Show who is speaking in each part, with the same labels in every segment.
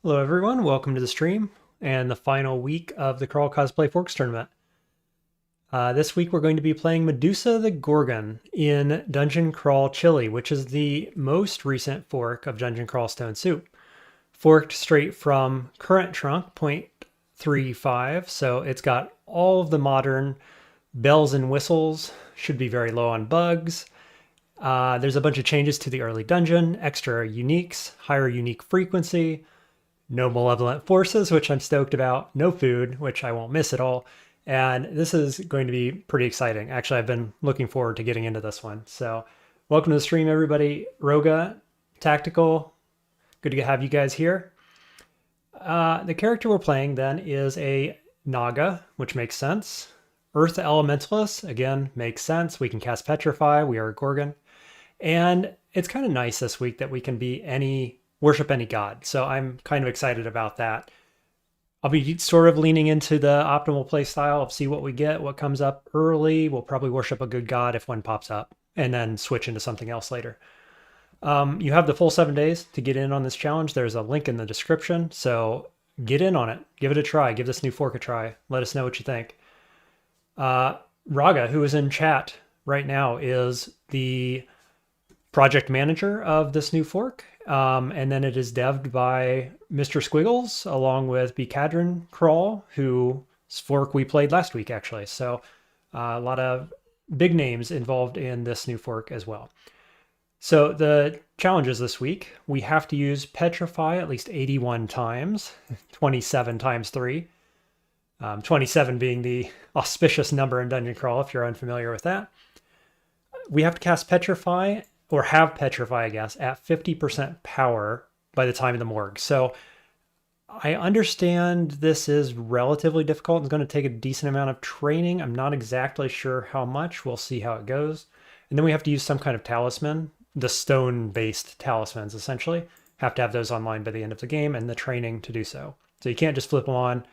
Speaker 1: Hello everyone, welcome to the stream and the final week of the Crawl Cosplay Forks Tournament. This week we're going to be playing Medusa the Gorgon in Dungeon Crawl Chili, which is the most recent fork of Dungeon Crawl Stone Soup. Forked straight from current trunk 0.35, so it's got all of the modern bells and whistles, should be very low on bugs. There's a bunch of changes to the early dungeon, extra uniques, higher unique frequency, no malevolent forces, which I'm stoked about, no food, which I won't miss at all, and this is going to be pretty exciting. Actually, I've been looking forward to getting into this one. So welcome to the stream, everybody. Roga, Tactical, good to have you guys here. The character we're playing then is a Naga, which makes sense. Earth Elementalist, again, makes sense. We can cast Petrify, we are a Gorgon. And it's kind of nice this week that we can be worship any god. So I'm kind of excited about that. I'll be sort of leaning into the optimal play style of see what we get, what comes up early. We'll probably worship a good god if one pops up, and then switch into something else later. You have the full 7 days to get in on this challenge. There's a link in the description, so get in on it. Give it a try. Give this new fork a try. Let us know what you think. Raga, who is in chat right now, is the project manager of this new fork. And then it is devved by Mr. Squiggles along with Bcadron Crawl, whose fork we played last week, actually. So a lot of big names involved in this new fork as well. So the challenges this week, we have to use Petrify at least 81 times, 27 times 3. 27 being the auspicious number in Dungeon Crawl, if you're unfamiliar with that. We have to cast Petrify, or have Petrify, I guess, at 50% power by the time of the morgue. So I understand this is relatively difficult. It's going to take a decent amount of training. I'm not exactly sure how much. We'll see how it goes. And then we have to use some kind of talisman. The stone-based talismans, essentially. Have to have those online by the end of the game and the training to do so. So you can't just flip them on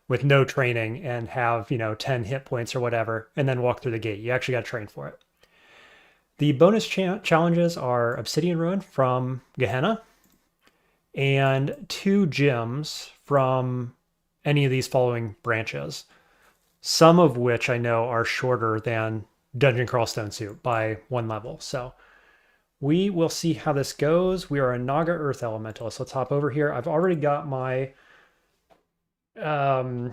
Speaker 1: with no training and have, 10 hit points or whatever, and then walk through the gate. You actually got to train for it. The bonus challenges are Obsidian Ruin from Gehenna and 2 gems from any of these following branches, some of which I know are shorter than Dungeon Crawl Stone Soup by 1 level. So we will see how this goes. We are a Naga Earth Elementalist. Let's hop over here. I've already got my RC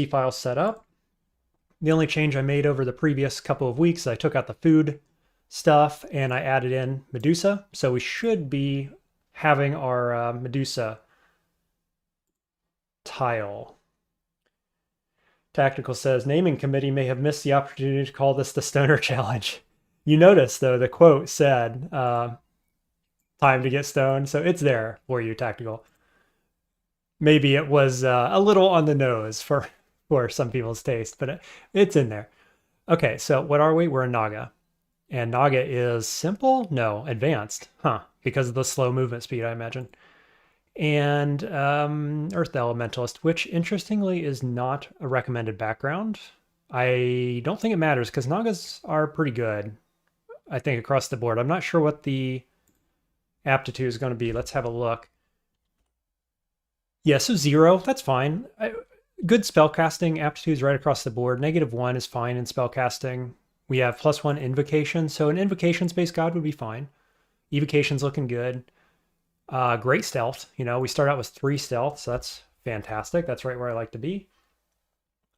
Speaker 1: file set up. The only change I made over the previous couple of weeks, I took out the food stuff and I added in Medusa. So we should be having our Medusa tile. Tactical says, naming committee may have missed the opportunity to call this the Stoner Challenge. You notice, though, the quote said, time to get stoned. So it's there for you, Tactical. Maybe it was a little on the nose for some people's taste, but it's in there. Okay, so what are we? We're a Naga. And Naga is simple? No, advanced. Because of the slow movement speed, I imagine. And Earth Elementalist, which interestingly is not a recommended background. I don't think it matters because Nagas are pretty good, I think, across the board. I'm not sure what the aptitude is going to be. Let's have a look. Yeah, so 0, that's fine. Good spellcasting aptitudes right across the board. -1 is fine in spellcasting. We have +1 invocation, so an invocations-based god would be fine. Evocation's looking good. Great stealth. We start out with 3 stealth, so that's fantastic. That's right where I like to be.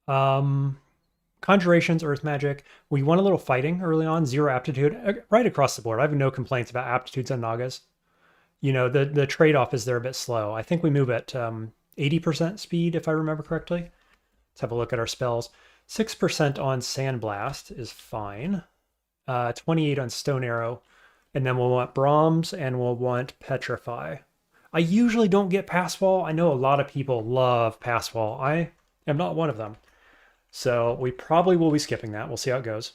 Speaker 1: Conjurations, earth magic. We want a little fighting early on. 0 aptitude, right across the board. I have no complaints about aptitudes on Nagas. The trade-off is they're a bit slow. I think we move at 80% speed, if I remember correctly. Let's have a look at our spells. 6% on Sandblast is fine. 28 on Stone Arrow. And then we'll want Brahms and we'll want Petrify. I usually don't get Passwall. I know a lot of people love Passwall. I am not one of them. So we probably will be skipping that. We'll see how it goes.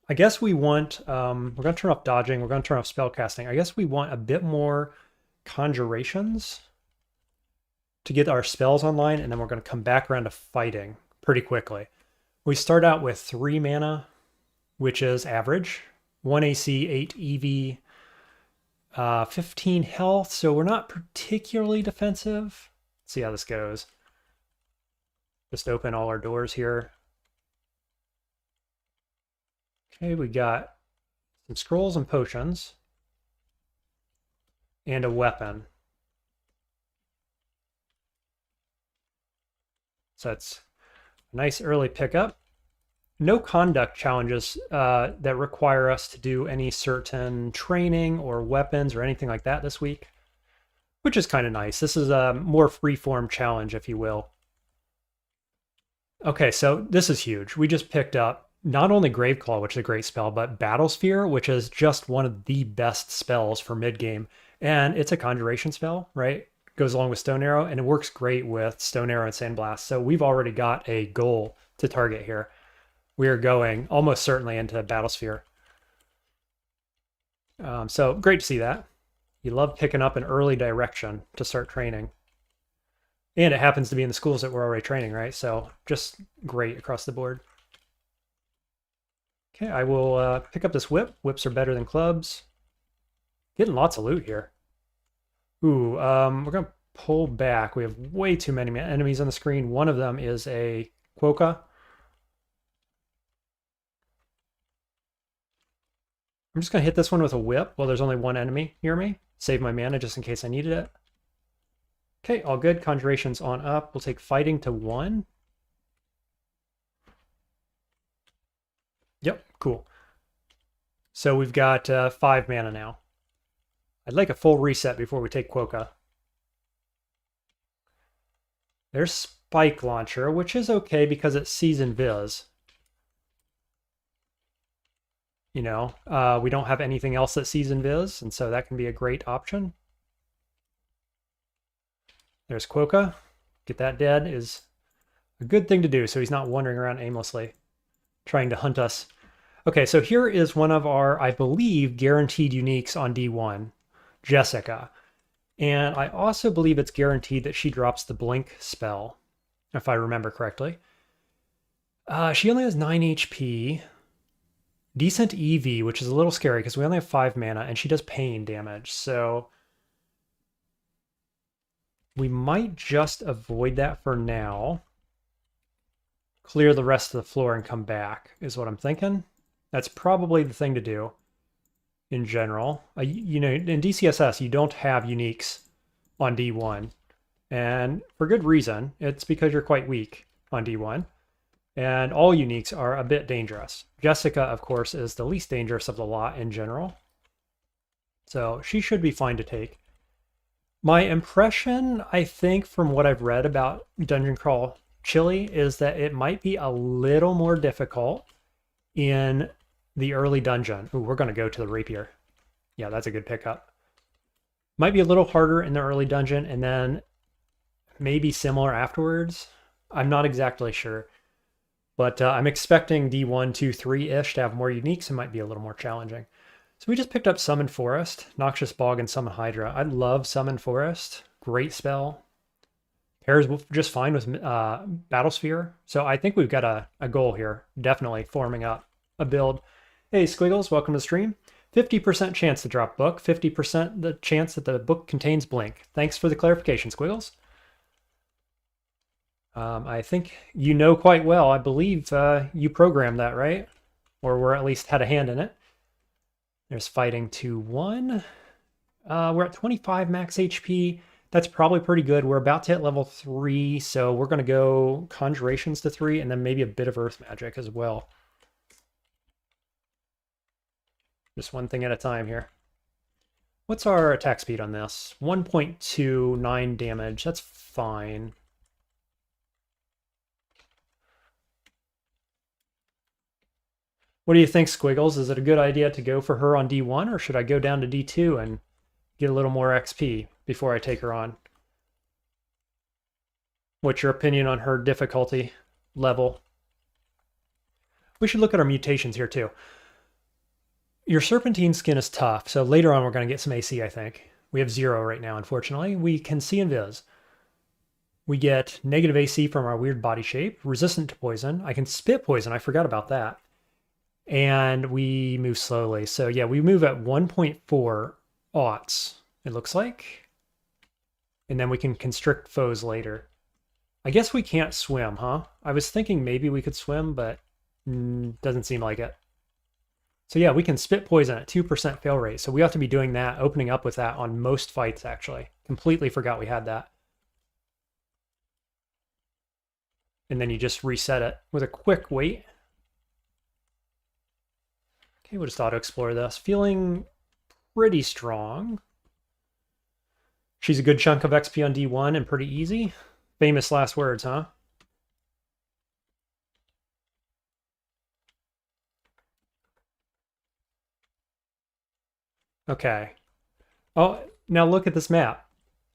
Speaker 1: I guess we want, we're going to turn off dodging. We're going to turn off spellcasting. I guess we want a bit more conjurations to get our spells online, and then we're going to come back around to fighting pretty quickly. We start out with 3 mana, which is average. 1 AC, 8 EV, 15 health, so we're not particularly defensive. Let's see how this goes. Just open all our doors here. Okay, we got some scrolls and potions. And a weapon. So that's a nice early pickup. No conduct challenges that require us to do any certain training or weapons or anything like that this week, which is kind of nice. This is a more free-form challenge, if you will. Okay, so this is huge. We just picked up not only Graveclaw, which is a great spell, but Battlesphere, which is just one of the best spells for mid-game. And it's a conjuration spell, right? Goes along with Stone Arrow, and it works great with Stone Arrow and Sandblast. So we've already got a goal to target here. We are going almost certainly into Battlesphere. So great to see that. You love picking up an early direction to start training. And it happens to be in the schools that we're already training, right? So just great across the board. Okay, I will pick up this whip. Whips are better than clubs. Getting lots of loot here. Ooh, we're going to pull back. We have way too many enemies on the screen. One of them is a Quokka. I'm just going to hit this one with a whip while there's only one enemy near me. Save my mana just in case I needed it. Okay, all good. Conjuration's on up. We'll take fighting to 1. Yep, cool. So we've got 5 mana now. I'd like a full reset before we take Quokka. There's Spike Launcher, which is okay because it sees Invis. You know, we don't have anything else that sees Invis, and so that can be a great option. There's Quokka. Get that dead is a good thing to do so he's not wandering around aimlessly, trying to hunt us. Okay, so here is one of our, I believe, guaranteed uniques on D1, Jessica. And I also believe it's guaranteed that she drops the Blink spell, if I remember correctly. She only has 9 HP. Decent EV, which is a little scary because we only have 5 mana, and she does pain damage, so we might just avoid that for now. Clear the rest of the floor and come back is what I'm thinking. That's probably the thing to do in general. You know, in DCSS, you don't have uniques on D1, and for good reason. It's because you're quite weak on D1. And all uniques are a bit dangerous. Jessica, of course, is the least dangerous of the lot in general. So she should be fine to take. My impression, I think, from what I've read about Dungeon Crawl Chili is that it might be a little more difficult in the early dungeon. Ooh, we're going to go to the rapier. Yeah, that's a good pickup. Might be a little harder in the early dungeon and then maybe similar afterwards. I'm not exactly sure. But I'm expecting D1, 2, 3-ish to have more uniques. It might be a little more challenging. So we just picked up Summon Forest, Noxious Bog, and Summon Hydra. I love Summon Forest. Great spell. Pairs just fine with Battlesphere. So I think we've got a goal here. Definitely forming up a build. Hey, Squiggles, welcome to the stream. 50% chance to drop book. 50% the chance that the book contains Blink. Thanks for the clarification, Squiggles. I think you know quite well. I believe you programmed that, right? Or at least had a hand in it. There's fighting to 1. We're at 25 max HP. That's probably pretty good. We're about to hit level 3, so we're going to go Conjurations to 3, and then maybe a bit of Earth Magic as well. Just one thing at a time here. What's our attack speed on this? 1.29 damage. That's fine. What do you think, Squiggles? Is it a good idea to go for her on D1, or should I go down to D2 and get a little more XP before I take her on? What's your opinion on her difficulty level? We should look at our mutations here too. Your Serpentine skin is tough, so later on we're going to get some AC, I think. We have 0 right now, unfortunately. We can see Invis. We get negative AC from our weird body shape, resistant to poison. I can spit poison, I forgot about that. And we move slowly. So yeah, we move at 1.4 aughts, it looks like. And then we can constrict foes later. I guess we can't swim, huh? I was thinking maybe we could swim, but doesn't seem like it. So yeah, we can spit poison at 2% fail rate. So we have to be doing that, opening up with that on most fights, actually. Completely forgot we had that. And then you just reset it with a quick wait. Okay, we'll just auto-explore this. Feeling pretty strong. She's a good chunk of XP on D1 and pretty easy. Famous last words, huh? Okay. Oh, now look at this map.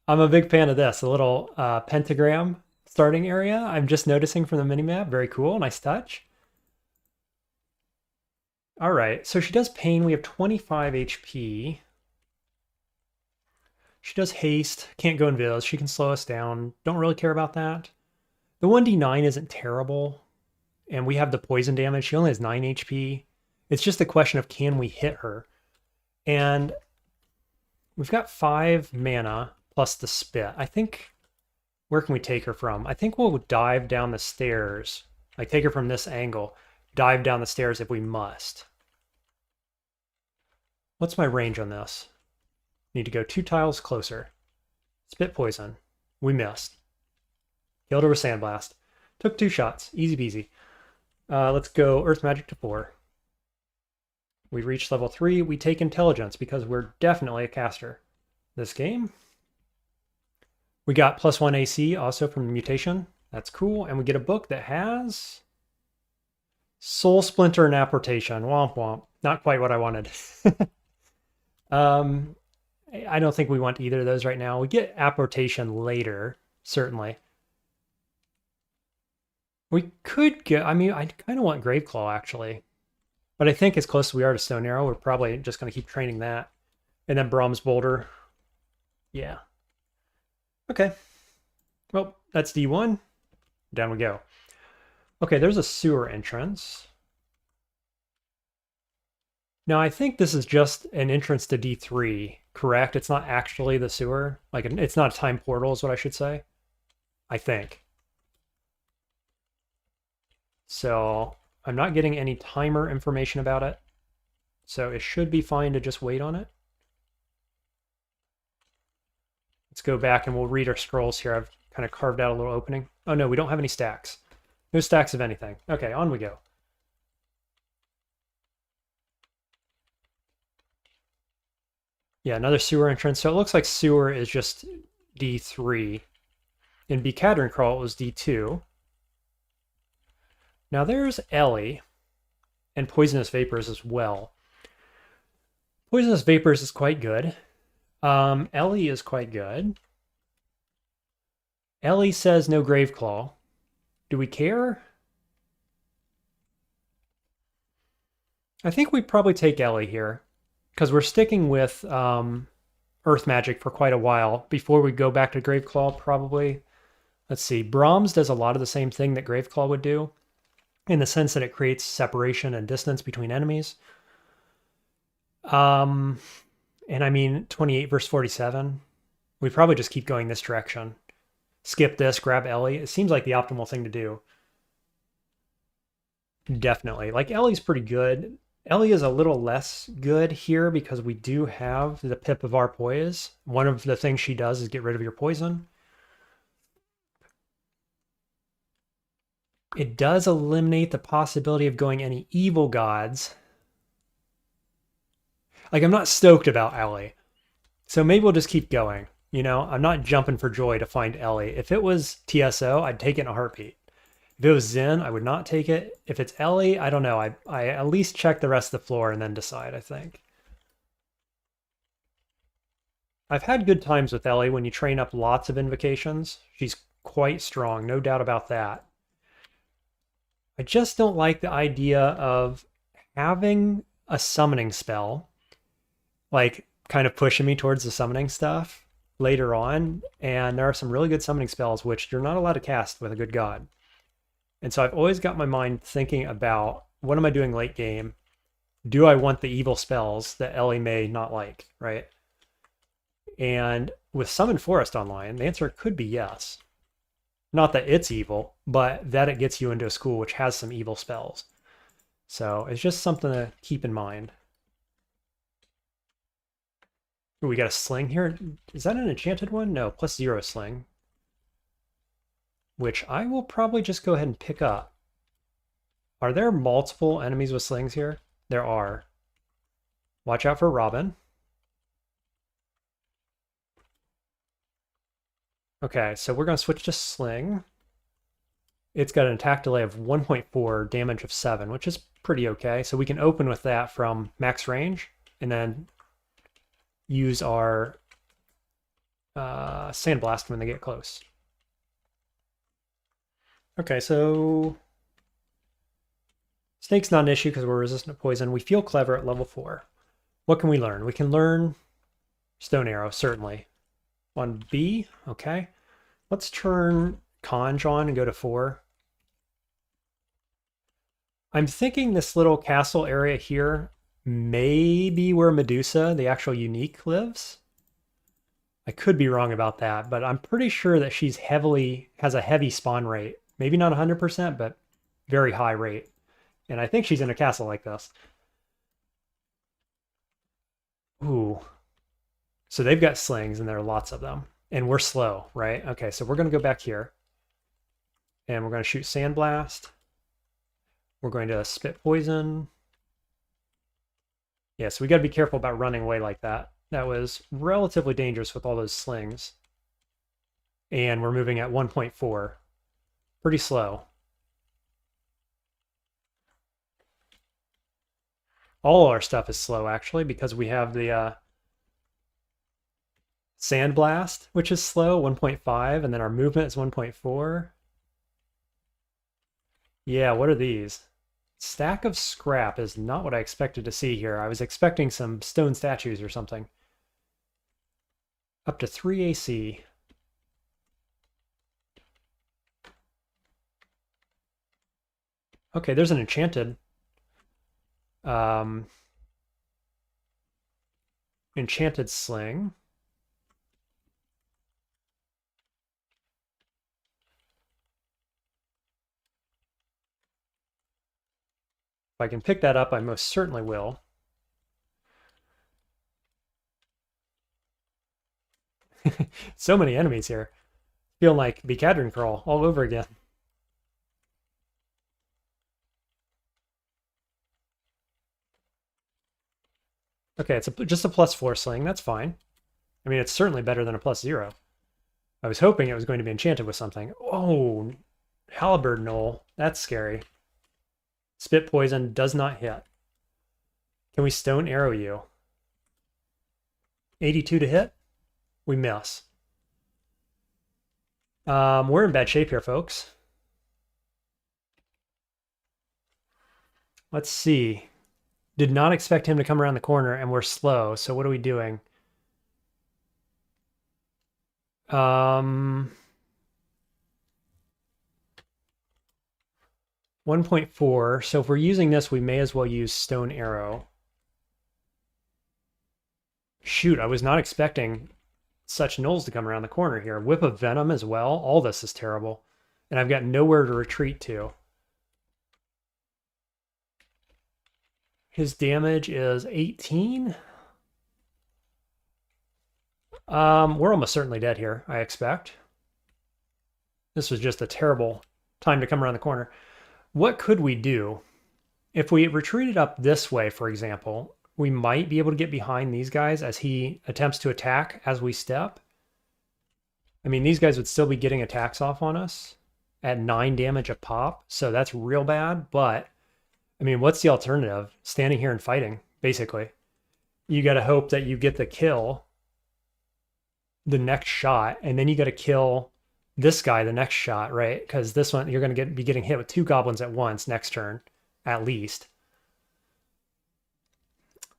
Speaker 1: I'm a big fan of this. A little pentagram starting area. I'm just noticing from the minimap. Very cool. Nice touch. All right. So she does pain. We have 25 HP. She does haste. Can't go invis. She can slow us down. Don't really care about that. The 1d9 isn't terrible. And we have the poison damage. She only has 9 HP. It's just a question of can we hit her? And we've got 5 mana plus the spit. I think, where can we take her from? I think we'll dive down the stairs. Like take her from this angle. Dive down the stairs if we must. What's my range on this? Need to go 2 tiles closer. Spit poison. We missed. Killed her with sandblast. Took 2 shots. Easy peasy. Let's go Earth Magic to 4. We reach level 3. We take intelligence because we're definitely a caster. This game. We got +1 AC also from the mutation. That's cool. And we get a book that has Soul Splinter and Apportation. Womp womp. Not quite what I wanted. I don't think we want either of those right now. We get Apportation later, certainly. We could get, I mean, I kind of want Graveclaw actually. But I think as close as we are to Stone Arrow, we're probably just going to keep training that. And then Brahms Boulder. Yeah. Okay. Well, that's D1. Down we go. Okay, there's a sewer entrance. Now, I think this is just an entrance to D3, correct? It's not actually the sewer. Like, it's not a time portal is what I should say. I think. So, I'm not getting any timer information about it. So, it should be fine to just wait on it. Let's go back and we'll read our scrolls here. I've kind of carved out a little opening. Oh, no, we don't have any stacks. No stacks of anything. Okay, on we go. Yeah, another sewer entrance. So it looks like sewer is just D3. In Bicadron Crawl, it was D2. Now there's Ellie and Poisonous Vapors as well. Poisonous Vapors is quite good. Ellie is quite good. Ellie says no Graveclaw. Do we care? I think we probably take Ellie here because we're sticking with Earth Magic for quite a while before we go back to Graveclaw probably. Let's see. Brahms does a lot of the same thing that Graveclaw would do in the sense that it creates separation and distance between enemies. And I mean, 28 versus 47. We probably just keep going this direction. Skip this, grab Ellie. It seems like the optimal thing to do. Definitely. Like, Ellie's pretty good. Ellie is a little less good here because we do have the Pip of our Poise. One of the things she does is get rid of your poison. It does eliminate the possibility of going any evil gods. Like, I'm not stoked about Ellie. So maybe we'll just keep going. You know, I'm not jumping for joy to find Ellie. If it was TSO, I'd take it in a heartbeat. If it was Zen, I would not take it. If it's Ellie, I don't know. I at least check the rest of the floor and then decide, I think. I've had good times with Ellie when you train up lots of invocations. She's quite strong, no doubt about that. I just don't like the idea of having a summoning spell, like kind of pushing me towards the summoning stuff later on. And there are some really good summoning spells which you're not allowed to cast with a good god. And so I've always got my mind thinking about what am I doing late game? Do I want the evil spells that Ellie may not like, right? And with Summon Forest online, the answer could be yes. Not that it's evil, but that it gets you into a school which has some evil spells. So it's just something to keep in mind. Ooh, we got a sling here. Is that an enchanted one? No, +0 sling. Which I will probably just go ahead and pick up. Are there multiple enemies with slings here? There are. Watch out for Robin. Okay, so we're going to switch to sling. It's got an attack delay of 1.4, damage of 7, which is pretty okay. So we can open with that from max range and then use our Sandblast when they get close. Okay, so snake's not an issue because we're resistant to poison. We feel clever at level 4. What can we learn? We can learn Stone Arrow, certainly. On B, okay. Let's turn Conj on and go to 4. I'm thinking this little castle area here may be where Medusa, the actual unique, lives. I could be wrong about that, but I'm pretty sure that she's has a heavy spawn rate. Maybe not 100%, but very high rate. And I think she's in a castle like this. Ooh. So they've got slings, and there are lots of them. And we're slow, right? Okay, so we're going to go back here. And we're going to shoot Sandblast. We're going to spit poison. Yeah, so we got to be careful about running away like that. That was relatively dangerous with all those slings. And we're moving at 1.4. Pretty slow. All our stuff is slow, actually, because we have the Sandblast, which is slow, 1.5, and then our movement is 1.4. Yeah, what are these? Stack of scrap is not what I expected to see here. I was expecting some stone statues or something. Up to 3 AC. Okay, there's an enchanted. Enchanted sling. If I can pick that up, I most certainly will. So many enemies here. Feel like Bicadron Crawl all over again. Okay, it's just a +4 sling. That's fine. I mean, it's certainly better than a +0. I was hoping it was going to be enchanted with something. Oh, Halberd Knoll. That's scary. Spit poison does not hit. Can we stone arrow you? 82 to hit? We miss. We're in bad shape here, folks. Let's see. Did not expect him to come around the corner, and we're slow. So what are we doing? 1.4. So if we're using this, we may as well use Stone Arrow. Shoot, I was not expecting such gnolls to come around the corner here. Whip of Venom as well. All this is terrible. And I've got nowhere to retreat to. His damage is 18. We're almost certainly dead here, I expect. This was just a terrible time to come around the corner. What could we do? If we retreated up this way, for example, we might be able to get behind these guys as he attempts to attack as we step. I mean, these guys would still be getting attacks off on us at 9 damage a pop, so that's real bad, but I mean, what's the alternative? Standing here and fighting, basically. You got to hope that you get the kill the next shot, and then you got to kill this guy the next shot, right? Because this one, you're going to be getting hit with 2 goblins at once next turn, at least.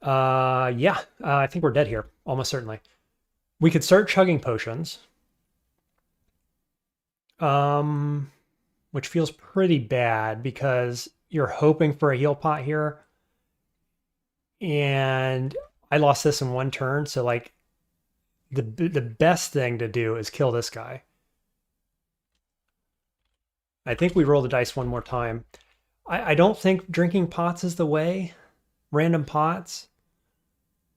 Speaker 1: Yeah, I think we're dead here, almost certainly. We could start chugging potions. Which feels pretty bad because you're hoping for a heal pot here. And I lost this in 1 turn, so like the best thing to do is kill this guy. I think we roll the dice one more time. I don't think drinking pots is the way. Random pots.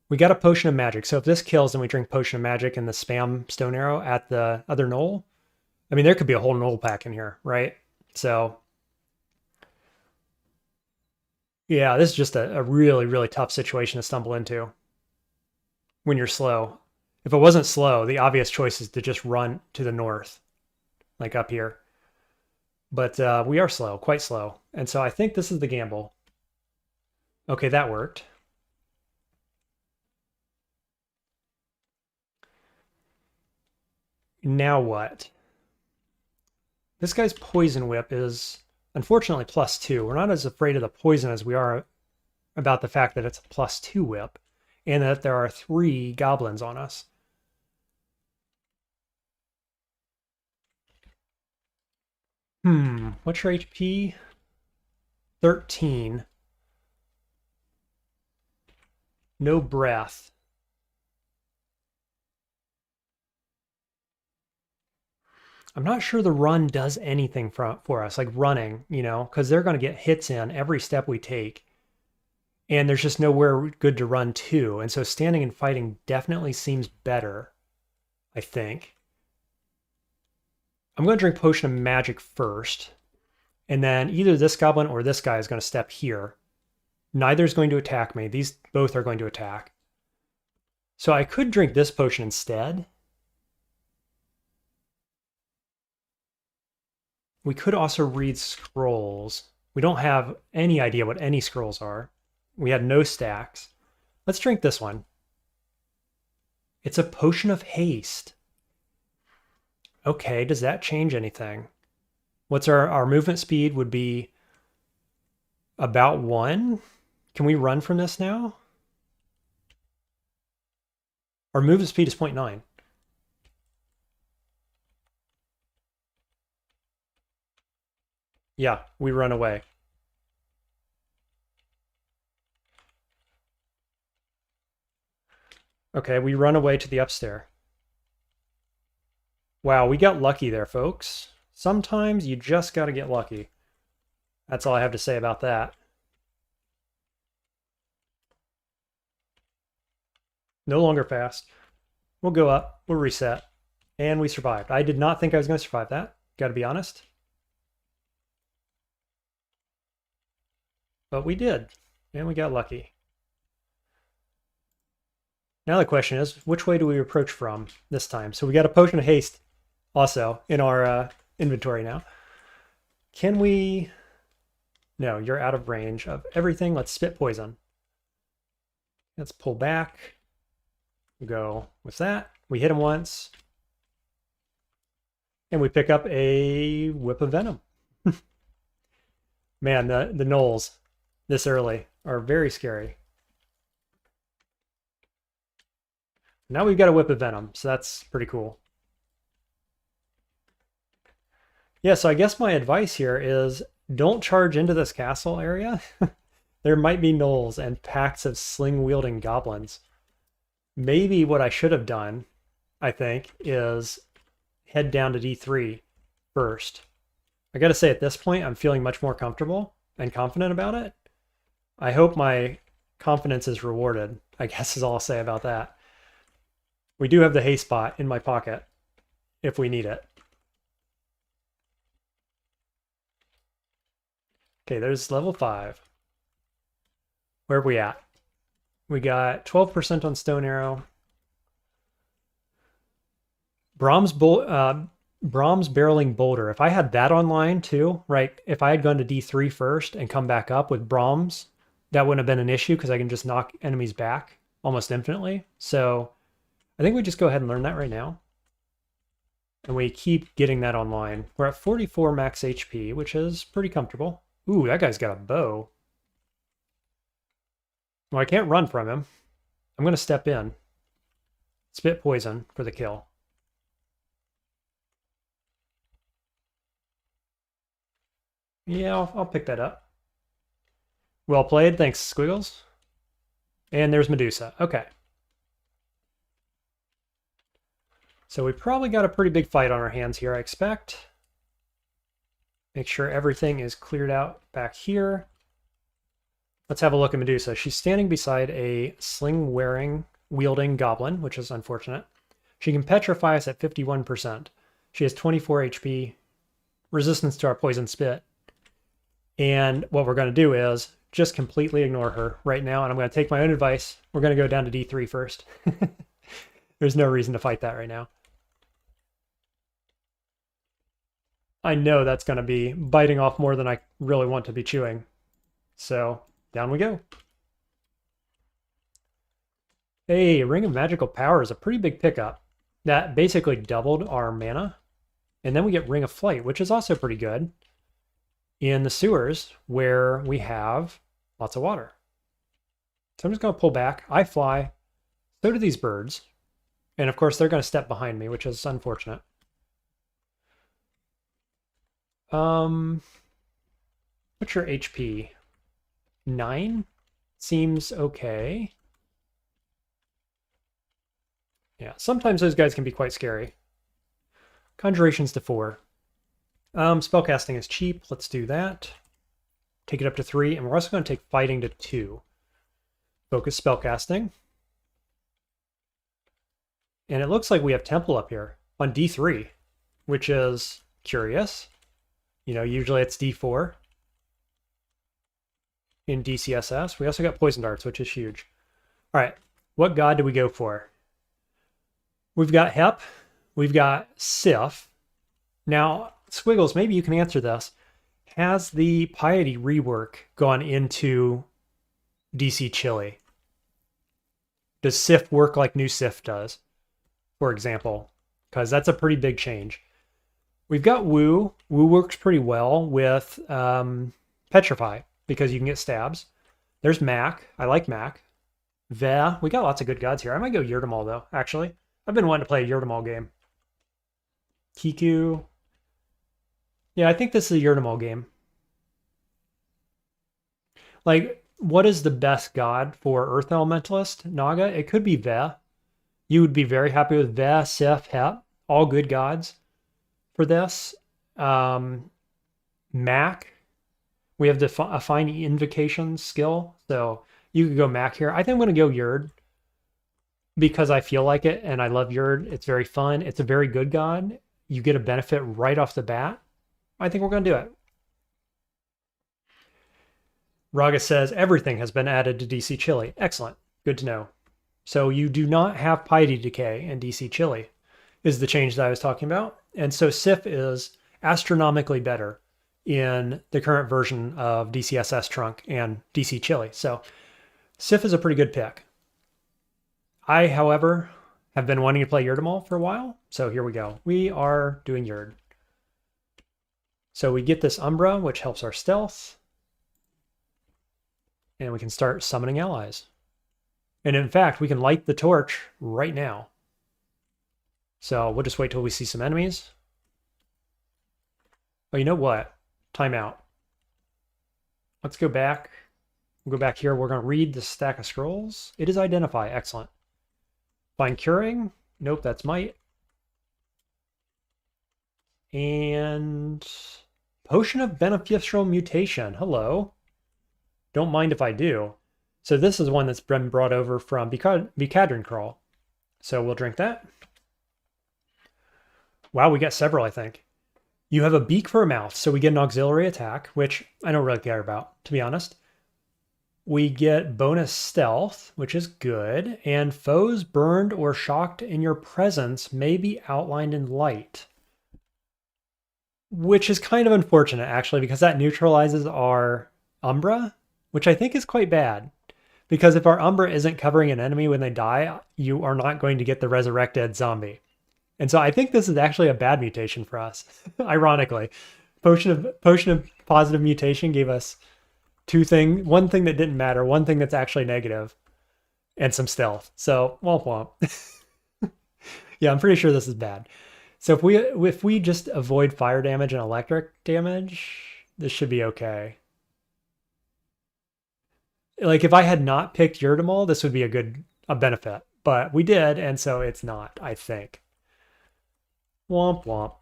Speaker 1: We got a potion of magic. So if this kills, then we drink potion of magic and the spam stone arrow at the other knoll. I mean, there could be a whole knoll pack in here, right? So yeah, this is just a really, really tough situation to stumble into when you're slow. If it wasn't slow, the obvious choice is to just run to the north, like up here. But we are slow, quite slow. And so I think this is the gamble. Okay, that worked. Now what? This guy's poison whip is unfortunately +2. We're not as afraid of the poison as we are about the fact that it's a +2 whip and that there are 3 goblins on us. What's your HP? 13. No breath. I'm not sure the run does anything for us, like running, you know, because they're going to get hits in every step we take. And there's just nowhere good to run to. And so standing and fighting definitely seems better, I think. I'm going to drink Potion of Magic first. And then either this goblin or this guy is going to step here. Neither is going to attack me. These both are going to attack. So I could drink this potion instead. We could also read scrolls. We don't have any idea what any scrolls are. We had no stacks. Let's drink this one. It's a potion of haste. Okay, does that change anything? What's our movement speed would be about 1. Can we run from this now? Our movement speed is 0.9. Yeah, we run away. Okay, we run away to the upstairs. Wow, we got lucky there, folks. Sometimes you just got to get lucky. That's all I have to say about that. No longer fast. We'll go up. We'll reset. And we survived. I did not think I was going to survive that. Got to be honest. But we did. And we got lucky. Now the question is, which way do we approach from this time? So we got a potion of haste also in our inventory now. Can we... No, you're out of range of everything. Let's spit poison. Let's pull back. Go with that. We hit him once. And we pick up a whip of venom. Man, the gnolls this early are very scary. Now we've got a whip of venom, so that's pretty cool. Yeah, so I guess my advice here is don't charge into this castle area. There might be gnolls and packs of sling-wielding goblins. Maybe what I should have done, I think, is head down to D3 first. I gotta say, at this point, I'm feeling much more comfortable and confident about it. I hope my confidence is rewarded, I guess is all I'll say about that. We do have the haste spot in my pocket if we need it. Okay, there's level 5. Where are we at? We got 12% on Stone Arrow. Brahms Barreling Boulder. If I had that online too, right? If I had gone to D3 first and come back up with Brahms, that wouldn't have been an issue because I can just knock enemies back almost infinitely. So I think we just go ahead and learn that right now. And we keep getting that online. We're at 44 max HP, which is pretty comfortable. Ooh, that guy's got a bow. Well, I can't run from him. I'm going to step in. Spit poison for the kill. Yeah, I'll pick that up. Well played. Thanks, Squiggles. And there's Medusa. Okay. So we probably got a pretty big fight on our hands here, I expect. Make sure everything is cleared out back here. Let's have a look at Medusa. She's standing beside a sling-wearing, wielding goblin, which is unfortunate. She can petrify us at 51%. She has 24 HP, resistance to our poison spit. And what we're going to do is just completely ignore her right now, and I'm going to take my own advice. We're going to go down to D3 first. There's no reason to fight that right now. I know that's going to be biting off more than I really want to be chewing. So, down we go. Hey, Ring of Magical Power is a pretty big pickup. That basically doubled our mana. And then we get Ring of Flight, which is also pretty good in the sewers where we have lots of water. So I'm just going to pull back. I fly. So do these birds. And of course, they're going to step behind me, which is unfortunate. What's your HP? 9? Seems okay. Yeah, sometimes those guys can be quite scary. Conjurations to 4. Spellcasting is cheap. Let's do that. Take it up to 3, and we're also going to take fighting to 2. Focus spellcasting. And it looks like we have Temple up here on D3, which is curious. You know, usually it's D4 in DCSS. We also got Poison Darts, which is huge. All right, what god do we go for? We've got Hep. We've got Sif. Now, Squiggles, maybe you can answer this. Has the Piety rework gone into DC Chili? Does Sif work like new Sif does, for example? Because that's a pretty big change. We've got Woo. Woo works pretty well with Petrify because you can get stabs. There's Mac. I like Mac. Ve. We got lots of good gods here. I might go Yurdamal, though, actually. I've been wanting to play a Yurdamal game. Kiku. Yeah, I think this is a Yurdamal game. Like, what is the best god for Earth Elementalist, Naga? It could be Ve. You would be very happy with Ve, Sif, Hep. All good gods for this. Mac. We have a fine invocation skill, so you could go Mac here. I think I'm going to go Yurd because I feel like it, and I love Yurd. It's very fun. It's a very good god. You get a benefit right off the bat. I think we're going to do it. Raga says everything has been added to DC Chili. Excellent. Good to know. So you do not have Piety Decay in DC Chili is the change that I was talking about. And so Sif is astronomically better in the current version of DCSS Trunk and DC Chili. So Sif is a pretty good pick. I, however, have been wanting to play Yurdamal for a while. So here we go. We are doing Yurd. So we get this Umbra, which helps our stealth. And we can start summoning allies. And in fact, we can light the torch right now. So we'll just wait till we see some enemies. Oh, you know what? Time out. Let's go back. We'll go back here. We're going to read the stack of scrolls. It is Identify. Excellent. Find Curing. Nope, that's Might. And Potion of Beneficial Mutation. Hello. Don't mind if I do. So this is one that's been brought over from Bicadron Crawl. So we'll drink that. Wow, we got several, I think. You have a beak for a mouth, so we get an auxiliary attack, which I don't really care about, to be honest. We get bonus stealth, which is good, and foes burned or shocked in your presence may be outlined in light. Which is kind of unfortunate, actually, because that neutralizes our Umbra, which I think is quite bad. Because if our Umbra isn't covering an enemy when they die, you are not going to get the resurrected zombie. And so I think this is actually a bad mutation for us, ironically. Potion of Positive Mutation gave us one thing that didn't matter, one thing that's actually negative, and some stealth. So, womp womp. Yeah, I'm pretty sure this is bad. So if we just avoid fire damage and electric damage, this should be okay. Like if I had not picked Yurdamal, this would be a benefit. But we did, and so it's not, I think. Womp womp.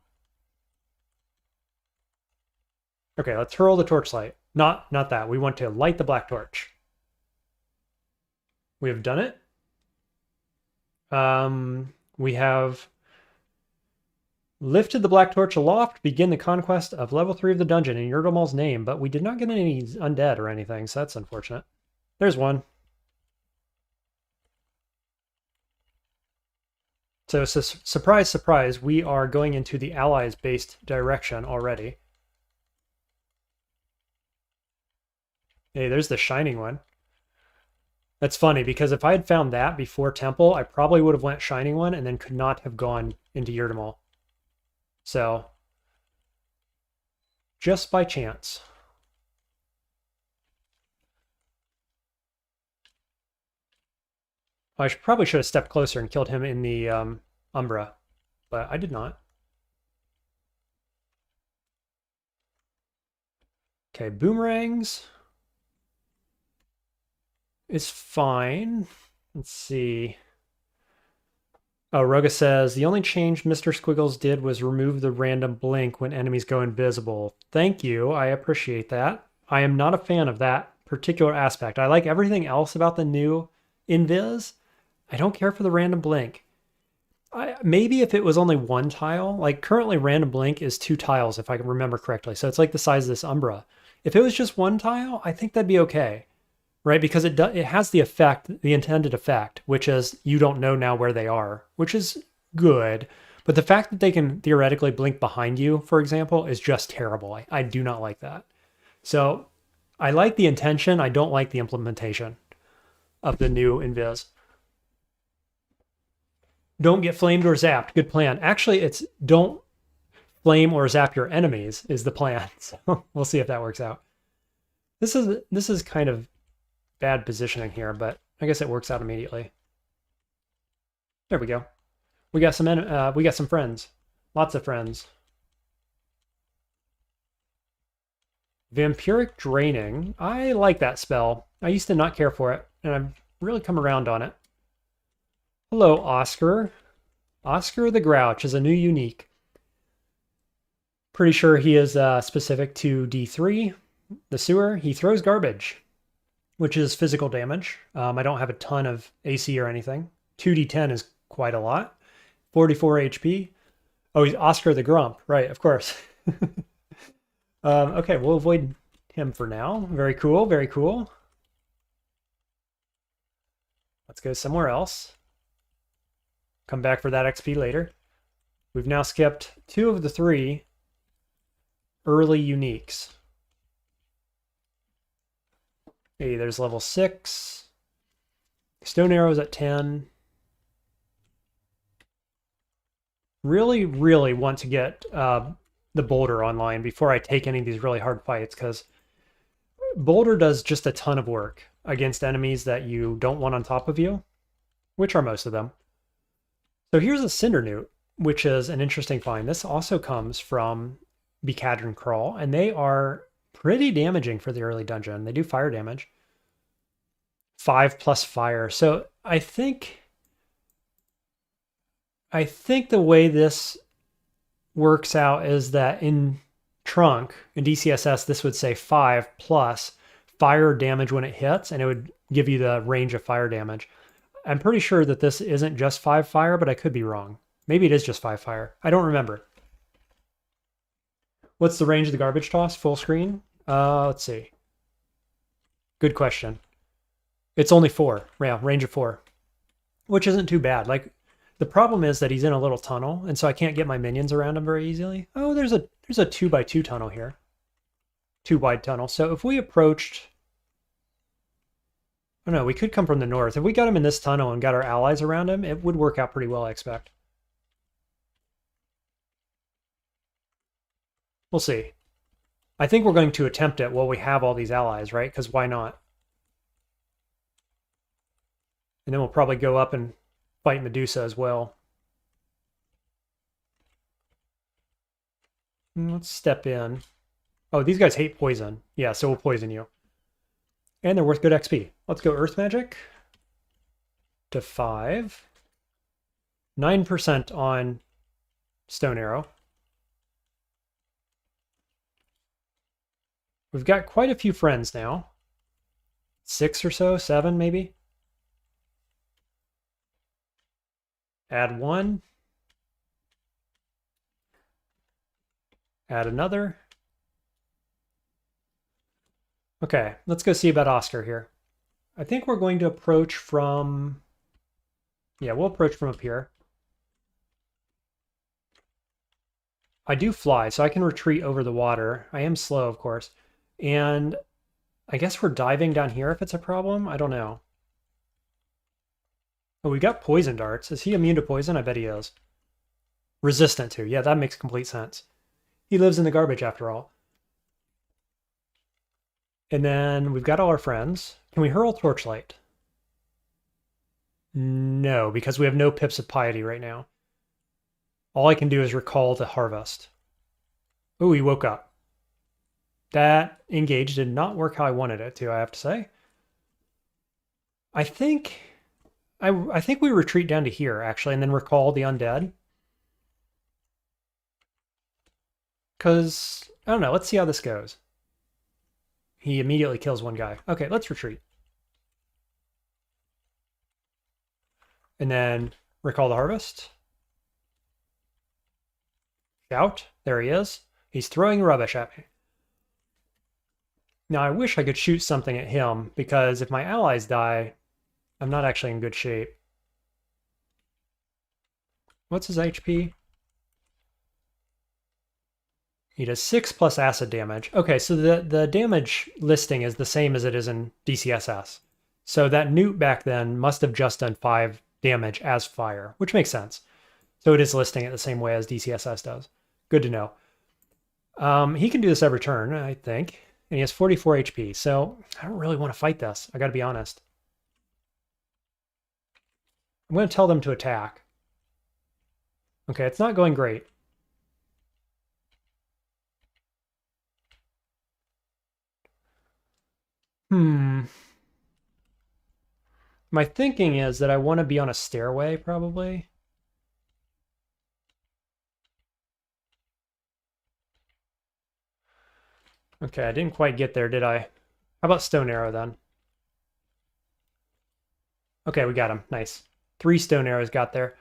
Speaker 1: Okay, let's hurl the torchlight. Not that. We want to light the black torch. We have done it. We have lifted the black torch aloft, begin the conquest of level 3 of the dungeon in Yurdelmal's name, but we did not get any undead or anything, so that's unfortunate. There's one. So, surprise, surprise, we are going into the allies-based direction already. Hey, there's the shining one. That's funny, because if I had found that before Temple, I probably would have went shining one and then could not have gone into Yurdelmal. So, just by chance. I probably should have stepped closer and killed him in the Umbra, but I did not. Okay, boomerangs is fine. Let's see. Oh, Roga says, the only change Mr. Squiggles did was remove the random blink when enemies go invisible. Thank you, I appreciate that. I am not a fan of that particular aspect. I like everything else about the new Invis. I don't care for the random blink. Maybe if it was only one tile, like currently random blink is 2 tiles if I can remember correctly. So it's like the size of this Umbra. If it was just 1 tile, I think that'd be okay. Right, because it has the effect, the intended effect, which is you don't know now where they are, which is good. But the fact that they can theoretically blink behind you, for example, is just terrible. I do not like that. So I like the intention. I don't like the implementation of the new Invis. Don't get flamed or zapped. Good plan. Actually, it's don't flame or zap your enemies is the plan. So we'll see if that works out. This is kind of bad positioning here, but I guess it works out immediately. There we go. We got some friends. Lots of friends. Vampiric Draining. I like that spell. I used to not care for it, and I've really come around on it. Hello, Oscar. Oscar the Grouch is a new unique. Pretty sure he is specific to D3, the sewer. He throws garbage, which is physical damage. I don't have a ton of AC or anything. 2d10 is quite a lot. 44 HP. Oh, he's Oscar the Grump. Right, of course. Okay, we'll avoid him for now. Very cool, very cool. Let's go somewhere else. Come back for that XP later. We've now skipped 2 of the 3 early uniques. Hey, there's level 6. Stone arrows at 10. Really, really want to get the boulder online before I take any of these really hard fights, because boulder does just a ton of work against enemies that you don't want on top of you, which are most of them. So here's a Cinder Newt, which is an interesting find. This also comes from Becadron Crawl, and they are pretty damaging for the early dungeon. They do fire damage. 5+ fire. So I think the way this works out is that in Trunk, in DCSS, this would say 5+ fire damage when it hits, and it would give you the range of fire damage. I'm pretty sure that this isn't just 5 fire, but I could be wrong. Maybe it is just 5 fire. I don't remember. What's the range of the garbage toss? Full screen? Let's see. Good question. It's only 4. Yeah, range of 4. Which isn't too bad. Like, the problem is that he's in a little tunnel, and so I can't get my minions around him very easily. Oh, there's a 2x2 tunnel here. 2 wide tunnel. So if we approached... Oh no, we could come from the north. If we got him in this tunnel and got our allies around him, it would work out pretty well, I expect. We'll see. I think we're going to attempt it while we have all these allies, right? Because why not? And then we'll probably go up and fight Medusa as well. Let's step in. Oh, these guys hate poison. Yeah, so we'll poison you. And they're worth good XP. Let's go Earth Magic to 5. 9% on stone arrow. We've got quite a few friends now. 6 or so, 7 maybe. Add 1. Add another. Okay, let's go see about Oscar here. I think we're going to approach from... Yeah, we'll approach from up here. I do fly, so I can retreat over the water. I am slow, of course. And I guess we're diving down here if it's a problem. I don't know. Oh, we got poison darts. Is he immune to poison? I bet he is. Resistant to. Yeah, that makes complete sense. He lives in the garbage after all. And then we've got all our friends. Can we hurl Torchlight? No, because we have no Pips of Piety right now. All I can do is recall to harvest. Oh, he woke up. That engage did not work how I wanted it to, I have to say. I think we retreat down to here, actually, and then recall the undead. Because, I don't know, let's see how this goes. He immediately kills one guy. Okay, let's retreat. And then recall the harvest. Shout. There he is. He's throwing rubbish at me. Now, I wish I could shoot something at him, because if my allies die, I'm not actually in good shape. What's his HP? He does 6 plus acid damage. Okay, so the damage listing is the same as it is in DCSS. So that newt back then must have just done 5 damage as fire, which makes sense. So it is listing it the same way as DCSS does. Good to know. He can do this every turn, I think. And he has 44 HP, so I don't really want to fight this. I gotta be honest. I'm going to tell them to attack. Okay, it's not going great. My thinking is that I want to be on a stairway, probably. Okay, I didn't quite get there, did I? How about Stone Arrow, then? Okay, we got him. Nice. 3 Stone Arrows got there.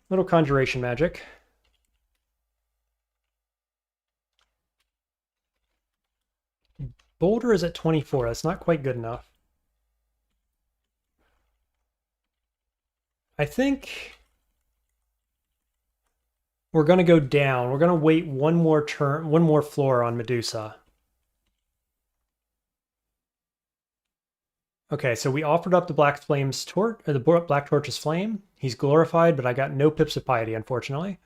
Speaker 1: Little Conjuration Magic. Boulder is at 24. That's not quite good enough. I think we're going to go down. We're going to wait one more turn, one more floor on Medusa. Okay, so we offered up the Black Flame's torch, or the Black Torch's flame. He's glorified, but I got no Pips of Piety, unfortunately.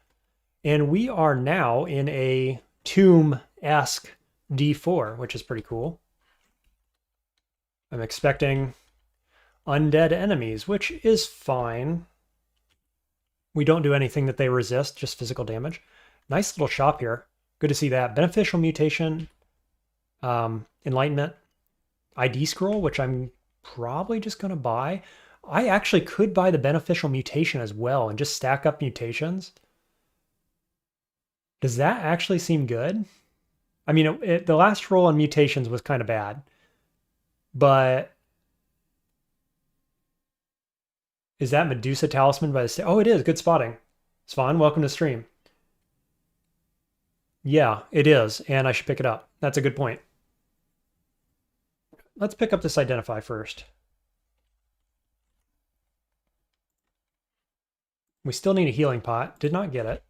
Speaker 1: And we are now in a tomb-esque D4, which is pretty cool. I'm expecting undead enemies, which is fine. We don't do anything that they resist, just physical damage. Nice little shop here. Good to see that. Beneficial mutation, enlightenment, ID scroll, which I'm probably just going to buy. I actually could buy the beneficial mutation as well and just stack up mutations. Does that actually seem good? I mean, the last roll on mutations was kind of bad, but is that Medusa Talisman by the... Oh, it is. Good spotting. Svan, welcome to stream. Yeah, it is, and I should pick it up. That's a good point. Let's pick up this Identify first. We still need a healing pot. Did not get it.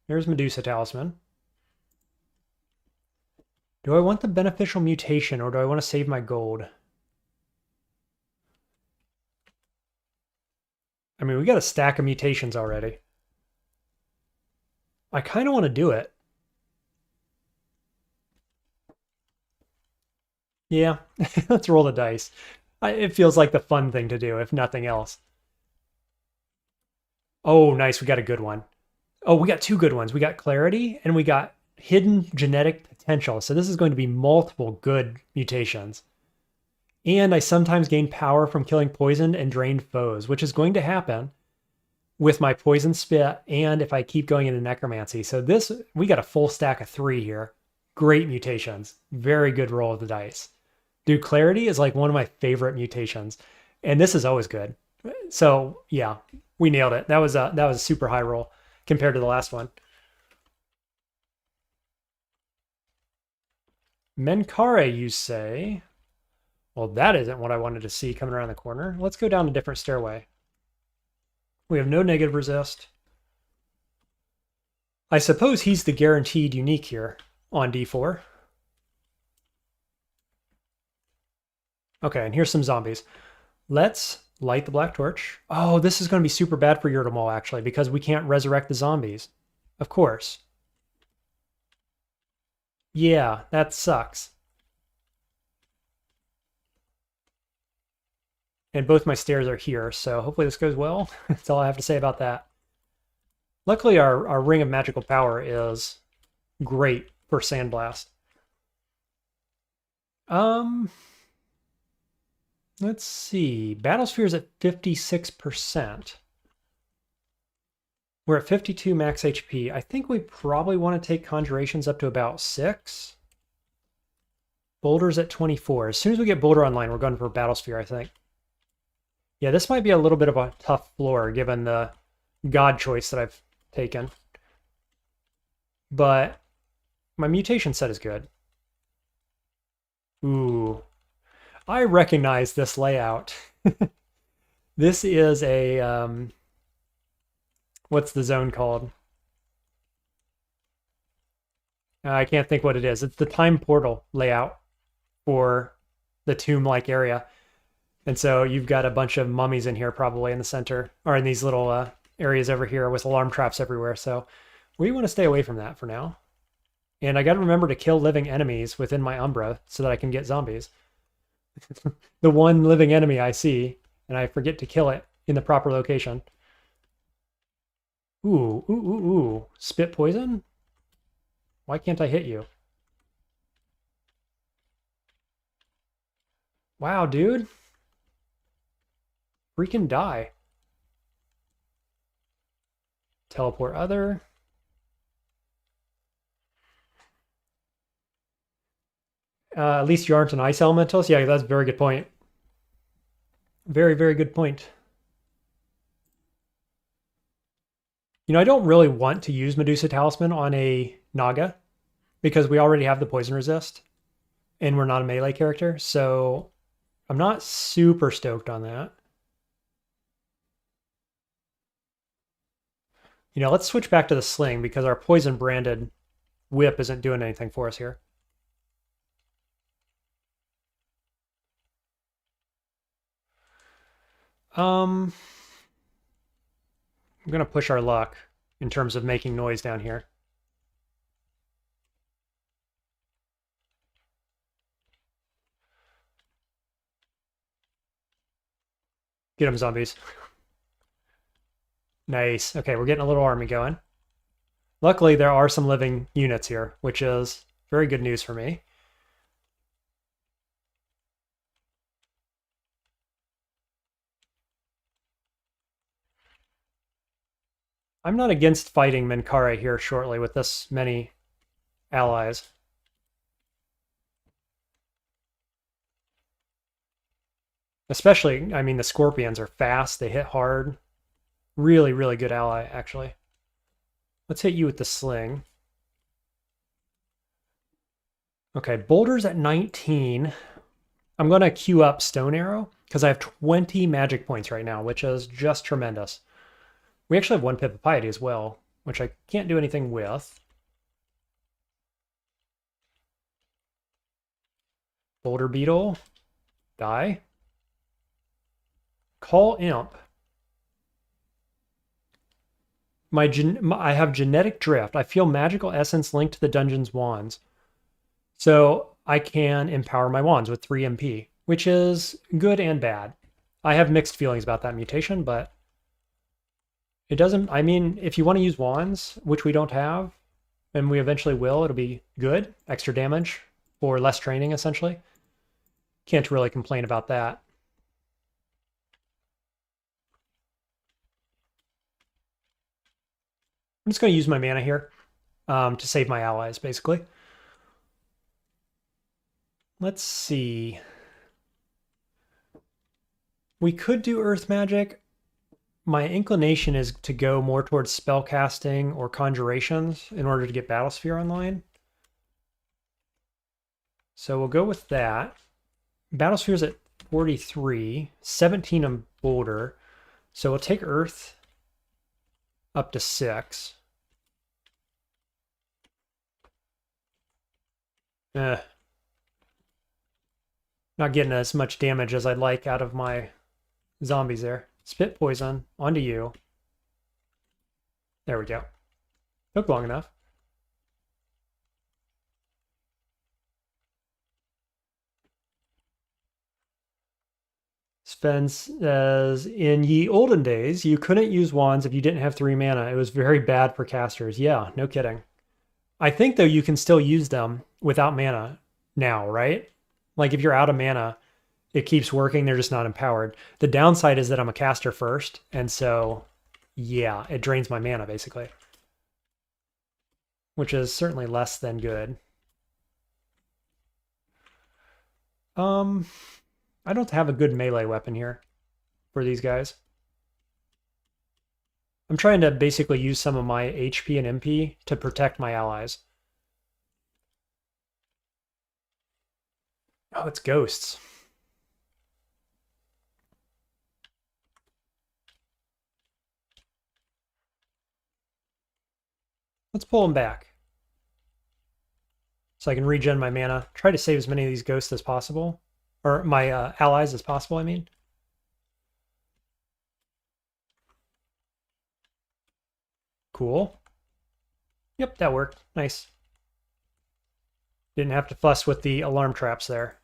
Speaker 1: There's Medusa Talisman. Do I want the beneficial mutation, or do I want to save my gold? I mean, we got a stack of mutations already. I kind of want to do it. Yeah, let's roll the dice. It feels like the fun thing to do, if nothing else. Oh, nice. We got a good one. Oh, we got 2 good ones. We got Clarity, and we got Hidden Genetic Potential. So this is going to be multiple good mutations. And I sometimes gain power from killing poisoned and drained foes, which is going to happen. with my poison spit, and if I keep going into necromancy. So this, we got a full stack of 3 here. Great mutations. Very good roll of the dice. Dude, clarity is like one of my favorite mutations, and this is always good. So yeah, we nailed it. That was a super high roll compared to the last one. Menkare, you say? Well, that isn't what I wanted to see coming around the corner. Let's go down a different stairway. We have no negative resist. I suppose he's the guaranteed unique here on D4. Okay, and here's some zombies. Let's light the black torch. Oh, this is going to be super bad for Yurtamaw, actually, because we can't resurrect the zombies. Of course. Yeah, that sucks. And both my stairs are here, so hopefully this goes well. That's all I have to say about that. Luckily, our Ring of Magical Power is great for Sandblast. Let's see. Battlesphere is at 56%. We're at 52 max HP. I think we probably want to take Conjurations up to about 6. Boulder's at 24. As soon as we get Boulder online, we're going for Battlesphere, I think. Yeah, this might be a little bit of a tough floor given the god choice that I've taken. But my mutation set is good. Ooh. I recognize this layout. This is a, what's the zone called? I can't think what it is. It's the time portal layout for the tomb-like area. And so you've got a bunch of mummies in here probably in the center, or in these little areas over here with alarm traps everywhere. So we want to stay away from that for now. And I got to remember to kill living enemies within my Umbra so that I can get zombies. The one living enemy I see, and I forget to kill it in the proper location. Ooh, ooh, ooh, ooh. Spit poison? Why can't I hit you? Wow, dude. Freaking die. Teleport other. At least you aren't an ice elementalist. Yeah, that's a very good point. Very, very good point. You know, I don't really want to use Medusa Talisman on a Naga because we already have the poison resist and we're not a melee character. So I'm not super stoked on that. You know, let's switch back to the sling because our poison branded whip isn't doing anything for us here. I'm going to push our luck in terms of making noise down here. Get them, zombies. Nice. Okay, we're getting a little army going. Luckily, there are some living units here, which is very good news for me. I'm not against fighting Menkare here shortly with this many allies. Especially, I mean, the Scorpions are fast, they hit hard. Really, really good ally, actually. Let's hit you with the sling. Okay, Boulder's at 19. I'm going to queue up Stone Arrow because I have 20 magic points right now, which is just tremendous. We actually have 1 Pip of Piety as well, which I can't do anything with. Boulder Beetle. Die. Call Imp. I have Genetic Drift. I feel magical essence linked to the dungeon's wands. So I can empower my wands with 3 MP, which is good and bad. I have mixed feelings about that mutation, but it doesn't, I mean, if you want to use wands, which we don't have, and we eventually will, it'll be good. Extra damage for less training, essentially. Can't really complain about that. I'm just going to use my mana here to save my allies, basically. Let's see. We could do Earth Magic. My inclination is to go more towards spellcasting or conjurations in order to get Battlesphere online. So we'll go with that. Battlesphere's at 43, 17 on Boulder. So we'll take Earth up to 6. Not getting as much damage as I'd like out of my zombies there. Spit poison onto you. There we go. Took long enough. Sven says, in ye olden days, you couldn't use wands if you didn't have 3 mana. It was very bad for casters. Yeah, no kidding. I think, though, you can still use them without mana now, right? Like, if you're out of mana, it keeps working. They're just not empowered. The downside is that I'm a caster first, and so, yeah, it drains my mana, basically. Which is certainly less than good. I don't have a good melee weapon here for these guys. I'm trying to basically use some of my HP and MP to protect my allies. Oh, it's ghosts. Let's pull them back. So I can regen my mana. Try to save as many of these ghosts as possible. Or my allies as possible, I mean. Cool. Yep, that worked. Nice. Didn't have to fuss with the alarm traps there.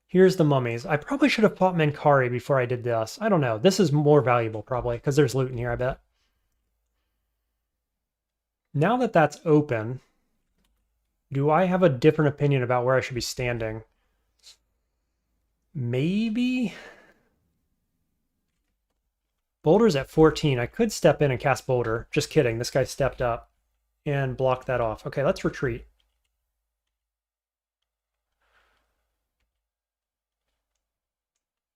Speaker 1: Here's the mummies. I probably should have fought Menkari before I did this. I don't know. This is more valuable, probably, because there's loot in here, I bet. Now that that's open, do I have a different opinion about where I should be standing? Maybe? Boulder's at 14. I could step in and cast Boulder. Just kidding. This guy stepped up and blocked that off. Okay, let's retreat.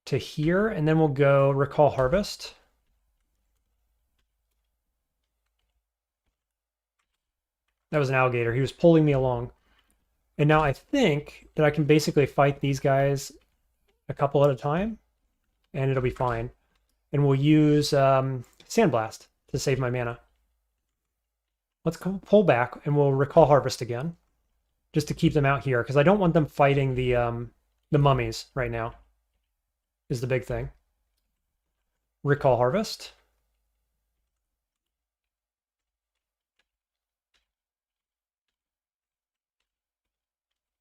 Speaker 1: To here, and then we'll go Recall Harvest. That was an alligator. He was pulling me along. And now I think that I can basically fight these guys a couple at a time, and it'll be fine. And we'll use Sandblast to save my mana. Let's pull back, and we'll Recall Harvest again, just to keep them out here, because I don't want them fighting the mummies right now, is the big thing. Recall Harvest.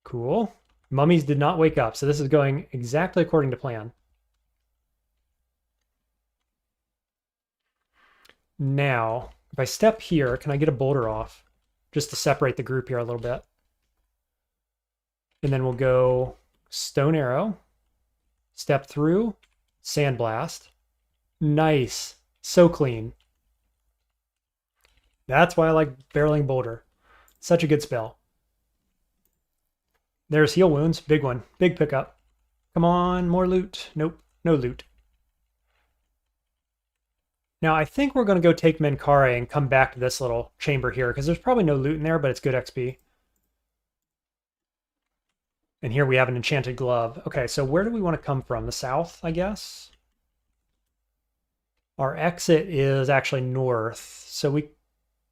Speaker 1: Cool. Mummies did not wake up, so this is going exactly according to plan. Now, if I step here, can I get a boulder off? Just to separate the group here a little bit. And then we'll go Stone Arrow, step through, Sandblast. Nice. So clean. That's why I like barreling Boulder. Such a good spell. There's Heal Wounds. Big one. Big pickup. Come on, more loot. Nope, no loot. Now, I think we're going to go take Menkari and come back to this little chamber here, because there's probably no loot in there, but it's good XP. And here we have an enchanted glove. Okay, so where do we want to come from? The south, I guess? Our exit is actually north, so we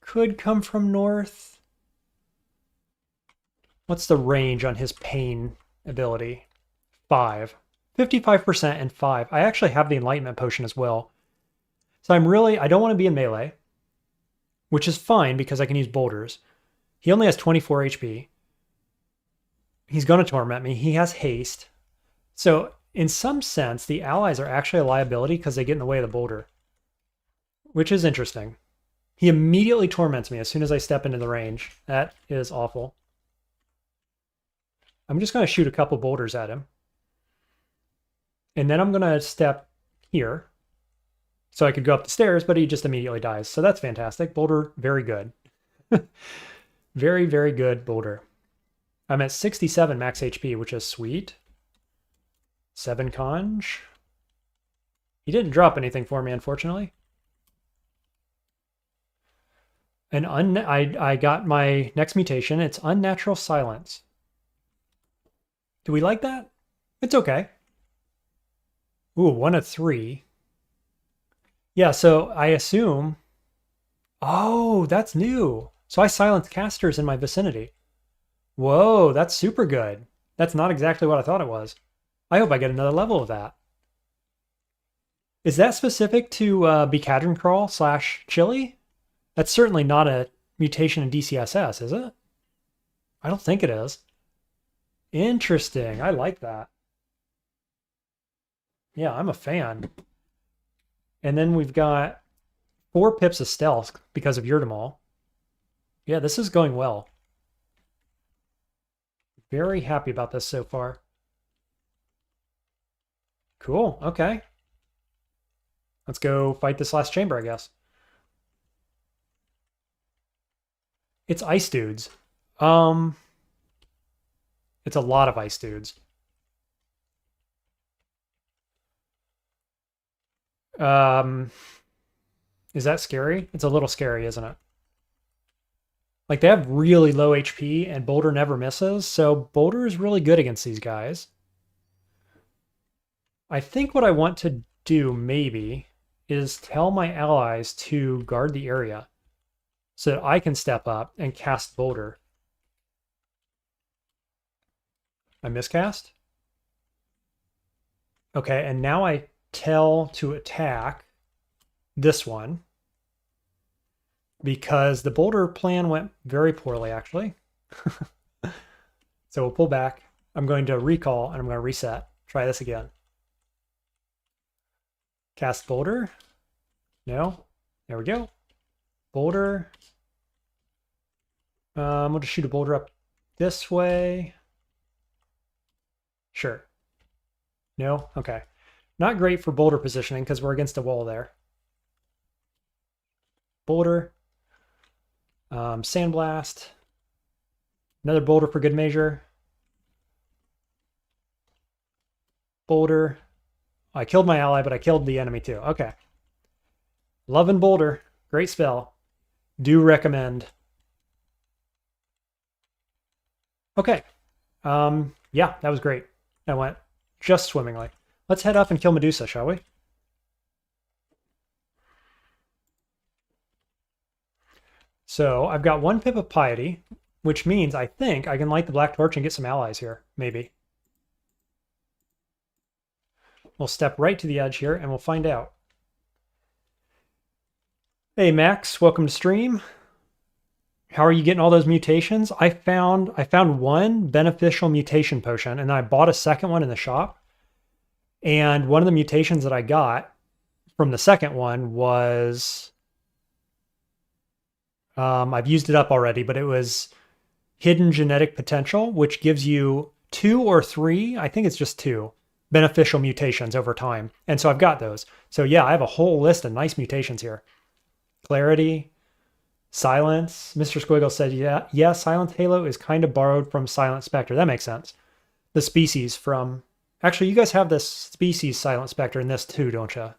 Speaker 1: could come from north. What's the range on his pain ability? 5. 55% and 5. I actually have the Enlightenment Potion as well. So I don't want to be in melee, which is fine because I can use boulders. He only has 24 HP. He's going to torment me. He has haste. So in some sense, the allies are actually a liability because they get in the way of the boulder, which is interesting. He immediately torments me as soon as I step into the range. That is awful. I'm just going to shoot a couple boulders at him. And then I'm going to step here. So I could go up the stairs, but he just immediately dies. So that's fantastic. Boulder, very good. Very, very good Boulder. I'm at 67 max HP, which is sweet. 7 conj. He didn't drop anything for me, unfortunately. And I got my next mutation. It's Unnatural Silence. Do we like that? It's okay. Ooh, 1 of 3. Yeah, so I assume... Oh, that's new. So I silence casters in my vicinity. Whoa, that's super good. That's not exactly what I thought it was. I hope I get another level of that. Is that specific to Bicadron Crawl / Chili? That's certainly not a mutation in DCSS, is it? I don't think it is. Interesting. I like that. Yeah, I'm a fan. And then we've got 4 pips of stealth because of Yurdamal. Yeah, this is going well. Very happy about this so far. Cool, okay. Let's go fight this last chamber, I guess. It's ice dudes. It's a lot of ice dudes. Is that scary? It's a little scary, isn't it? Like, they have really low HP, and Boulder never misses, so Boulder is really good against these guys. I think what I want to do, maybe, is tell my allies to guard the area so that I can step up and cast Boulder. I miscast? Okay, and now I tell to attack this one because the Boulder plan went very poorly, actually. So we'll pull back. I'm going to recall, and I'm going to reset. Try this again. Cast Boulder. No. There we go. Boulder. We'll just shoot a Boulder up this way. Sure. No? Okay. Not great for Boulder positioning because we're against a wall there. Boulder. Sandblast. Another Boulder for good measure. Boulder. I killed my ally, but I killed the enemy too. Okay. Love and Boulder. Great spell. Do recommend. Okay. Yeah, that was great. That went just swimmingly. Let's head up and kill Medusa, shall we? So I've got 1 pip of Piety, which means I think I can light the Black Torch and get some allies here, maybe. We'll step right to the edge here and we'll find out. Hey Max, welcome to stream. How are you getting all those mutations? I found 1 beneficial mutation potion and I bought a second one in the shop. And one of the mutations that I got from the second one was I've used it up already, but it was Hidden Genetic Potential, which gives you 2 or 3, I think it's just 2, beneficial mutations over time. And so I've got those. So yeah, I have a whole list of nice mutations here. Clarity, Silence. Mr. Squiggle said, yeah, Silence Halo is kind of borrowed from Silent Spectre. That makes sense. The species from... Actually, you guys have this species Silent Spectre in this too, don't you?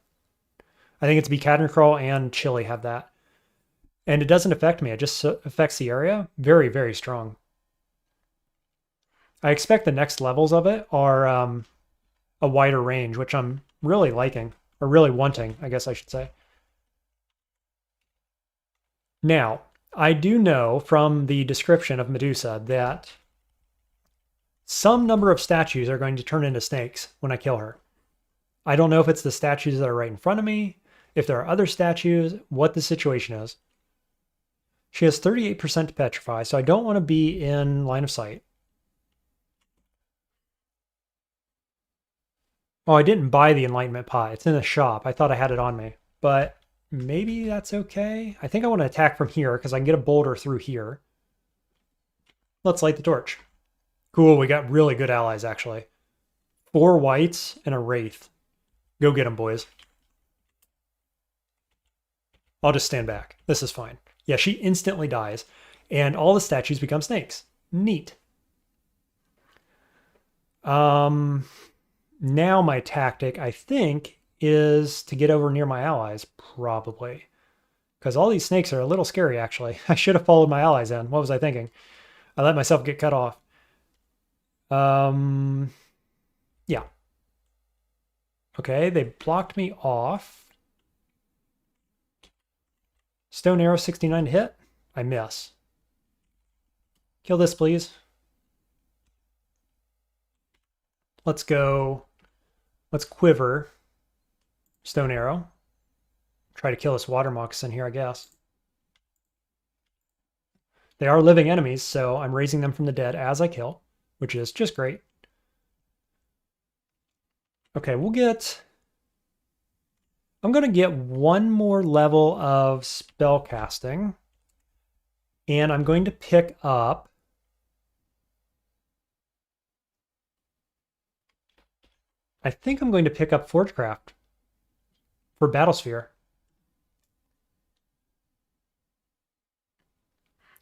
Speaker 1: I think it's Bicadron Crawl and Chili have that. And it doesn't affect me. It just affects the area. Very, very strong. I expect the next levels of it are a wider range, which I'm really liking, or really wanting, I guess I should say. Now, I do know from the description of Medusa that some number of statues are going to turn into snakes when I kill her. I don't know if it's the statues that are right in front of me, if there are other statues, what the situation is. She has 38% to petrify, so I don't want to be in line of sight. Oh, I didn't buy the Enlightenment Pot. It's in the shop. I thought I had it on me, but maybe that's okay. I think I want to attack from here because I can get a boulder through here. Let's light the torch. Cool, we got really good allies, actually. 4 whites and a wraith. Go get them, boys. I'll just stand back. This is fine. Yeah, she instantly dies, and all the statues become snakes. Neat. Now my tactic, I think, is to get over near my allies, probably. Because all these snakes are a little scary, actually. I should have followed my allies in. What was I thinking? I let myself get cut off. Yeah. Okay, they blocked me off. Stone arrow 69 to hit. I miss. Kill this, please. Let's go. Let's quiver. Stone arrow. Try to kill this water moccasin here, I guess. They are living enemies, so I'm raising them from the dead as I kill, which is just great. Okay, we'll get... I'm going to get one more level of spell casting. And I'm going to pick up... I think I'm going to pick up Forgecraft for Battlesphere.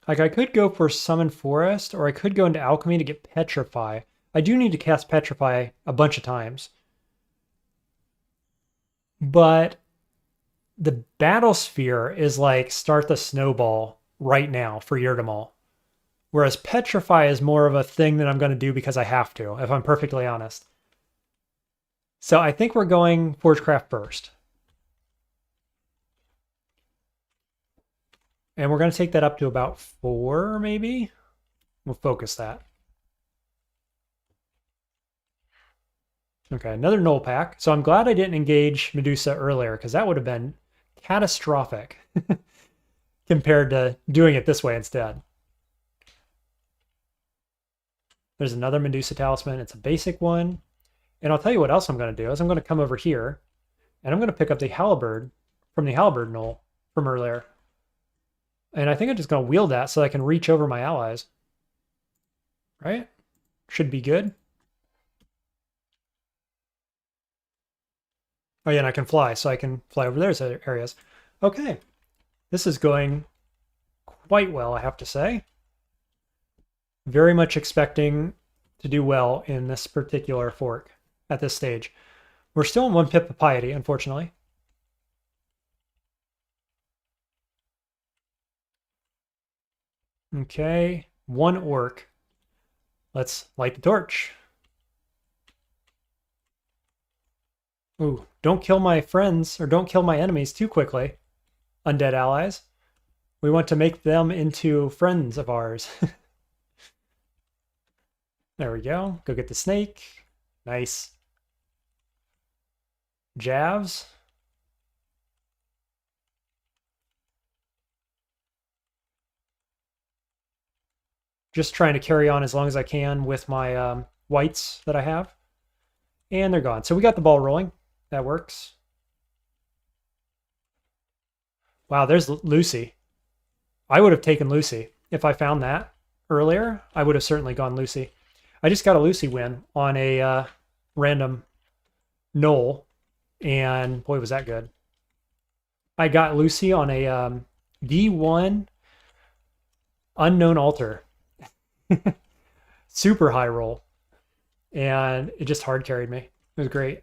Speaker 1: Like, I could go for Summon Forest, or I could go into Alchemy to get Petrify. I do need to cast Petrify a bunch of times. But the Battlesphere is like start the snowball right now for Yurdamal. Whereas Petrify is more of a thing that I'm going to do because I have to, if I'm perfectly honest. So I think we're going Forgecraft first. And we're going to take that up to about 4, maybe? We'll focus that. Okay, another null pack. So I'm glad I didn't engage Medusa earlier, because that would have been catastrophic compared to doing it this way instead. There's another Medusa talisman. It's a basic one. And I'll tell you what else I'm going to do is I'm going to come over here and I'm going to pick up the halberd from the halberd null from earlier. And I think I'm just going to wield that so I can reach over my allies. Right? Should be good. Oh yeah, and I can fly, so I can fly over those areas. Okay. This is going quite well, I have to say. Very much expecting to do well in this particular fork at this stage. We're still in 1 pip of piety, unfortunately. Okay, 1 orc. Let's light the torch. Ooh, don't kill my friends, or don't kill my enemies too quickly, undead allies. We want to make them into friends of ours. There we go. Go get the snake. Nice. Javs. Just trying to carry on as long as I can with my whites that I have. And they're gone. So we got the ball rolling. That works. Wow, there's Lucy. I would have taken Lucy. If I found that earlier, I would have certainly gone Lucy. I just got a Lucy win on a random knoll, and boy, was that good. I got Lucy on a D1 unknown altar. Super high roll. And it just hard carried me. It was great.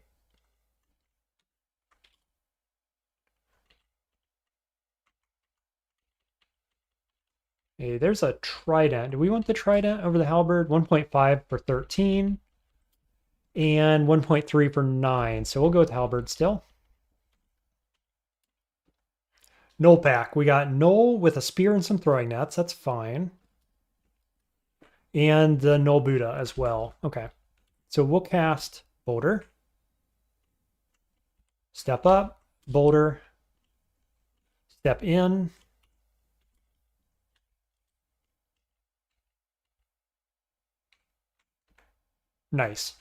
Speaker 1: Hey, there's a trident. Do we want the trident over the halberd? 1.5 for 13 and 1.3 for 9. So we'll go with halberd still. Null pack. We got Null with a spear and some throwing nets. That's fine. And the Null Buddha as well. Okay. So we'll cast Boulder. Step up. Boulder. Step in. Nice.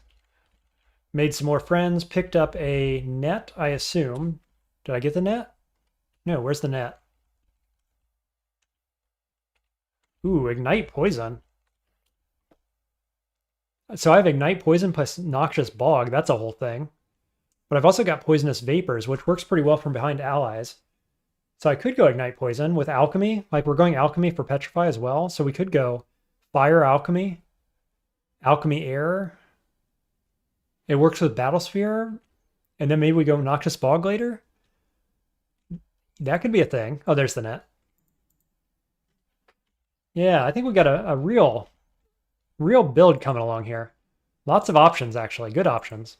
Speaker 1: Made some more friends. Picked up a net, I assume. Did I get the net? No, where's the net? Ooh, Ignite Poison. So I have Ignite Poison plus Noxious Bog. That's a whole thing. But I've also got Poisonous Vapors, which works pretty well from behind allies. So I could go Ignite Poison with Alchemy. Like we're going Alchemy for Petrify as well. So we could go Fire Alchemy, Alchemy Air. It works with Battlesphere. And then maybe we go Noxious Bog later. That could be a thing. Oh, there's the net. Yeah, I think we got a real build coming along here. Lots of options, actually. Good options.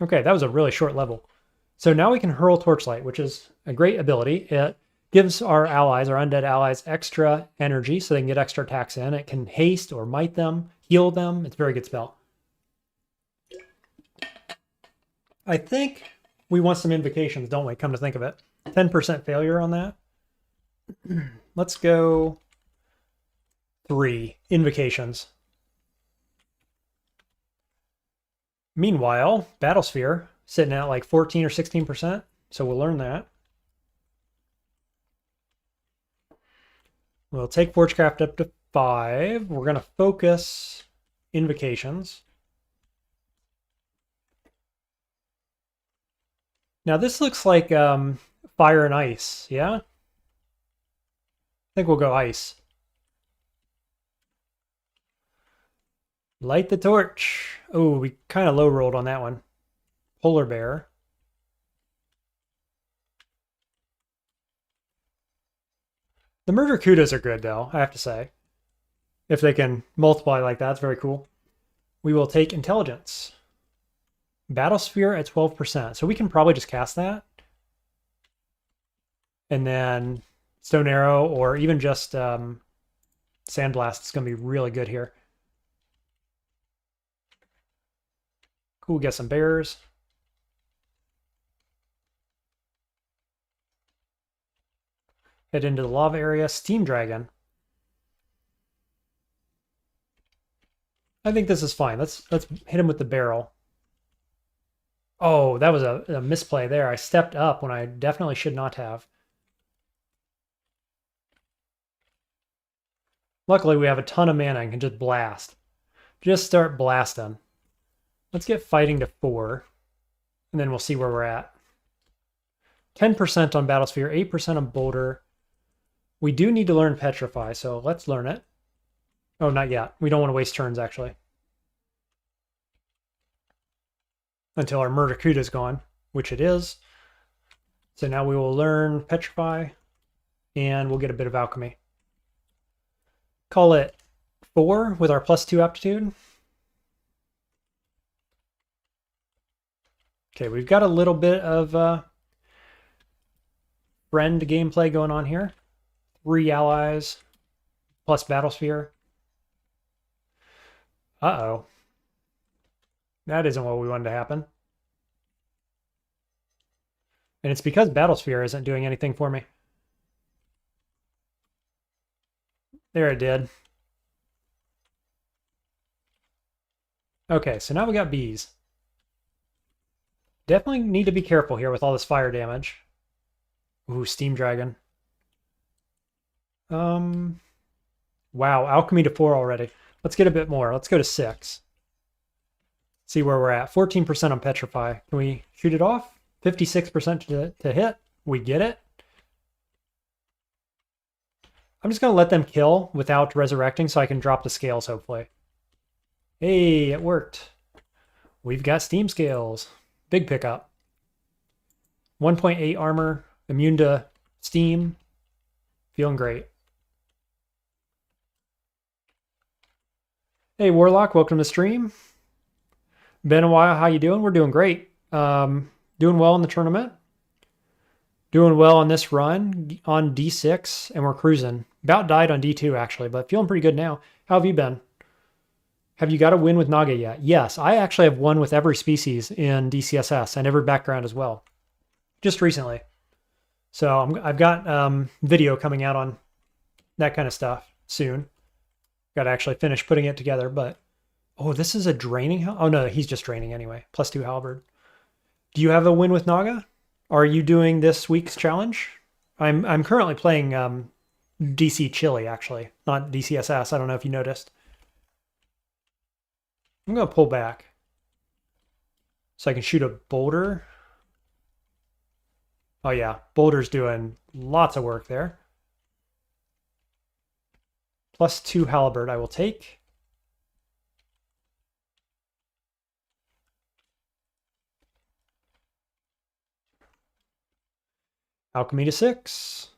Speaker 1: Okay, that was a really short level. So now we can hurl Torchlight, which is a great ability. It gives our allies, our undead allies, extra energy so they can get extra attacks in. It can haste or might them, heal them. It's a very good spell. I think we want some invocations, don't we? Come to think of it. 10% failure on that. Let's go 3 invocations. Meanwhile, Battlesphere sitting at like 14 or 16%, so we'll learn that. We'll take Forgecraft up to 5. We're going to focus invocations. Now this looks like fire and ice, yeah? I think we'll go ice. Light the torch. Oh, we kind of low rolled on that one. Polar bear. The murder kudos are good though, I have to say. If they can multiply like that, it's very cool. We will take intelligence. Battlesphere at 12%. So we can probably just cast that. And then Stone Arrow or even just Sandblast is going to be really good here. Cool, get some bears. Head into the lava area. Steam Dragon. I think this is fine. Let's hit him with the barrel. Oh, that was a misplay there. I stepped up when I definitely should not have. Luckily, we have a ton of mana and can just blast. Just start blasting. Let's get fighting to 4, and then we'll see where we're at. 10% on Battlesphere, 8% on Boulder. We do need to learn Petrify, so let's learn it. Oh, not yet. We don't want to waste turns, actually. Until our Murder Kuda is gone, which it is. So now we will learn Petrify, and we'll get a bit of Alchemy. Call it 4 with our +2 aptitude. Okay, we've got a little bit of friend gameplay going on here. 3 allies plus Battlesphere. Uh-oh. That isn't what we wanted to happen. And it's because Battlesphere isn't doing anything for me. There it did. Okay, so now we got bees. Definitely need to be careful here with all this fire damage. Ooh, Steam Dragon. Wow, Alchemy to 4 already. Let's get a bit more. Let's go to 6. See where we're at. 14% on Petrify. Can we shoot it off? 56% to hit. We get it. I'm just going to let them kill without resurrecting so I can drop the scales, hopefully. Hey, it worked. We've got Steam Scales. Big pickup. 1.8 armor. Immune to Steam. Feeling great. Hey, Warlock. Welcome to the stream. Been a while. How you doing? We're doing great. Doing well in the tournament. Doing well on this run on D6, and we're cruising. About died on D2, actually, but feeling pretty good now. How have you been? Have you got a win with Naga yet? Yes, I actually have won with every species in DCSS and every background as well. Just recently. So I've got video coming out on that kind of stuff soon. Got to actually finish putting it together, but... Oh, this is a draining... Oh, no, he's just draining anyway. +2 halberd. Do you have a win with Naga? Are you doing this week's challenge? I'm currently playing DC Chili, actually. Not DCSS. I don't know if you noticed. I'm going to pull back so I can shoot a boulder. Oh yeah, Boulder's doing lots of work there. +2 halberd I will take. Alchemy to 6.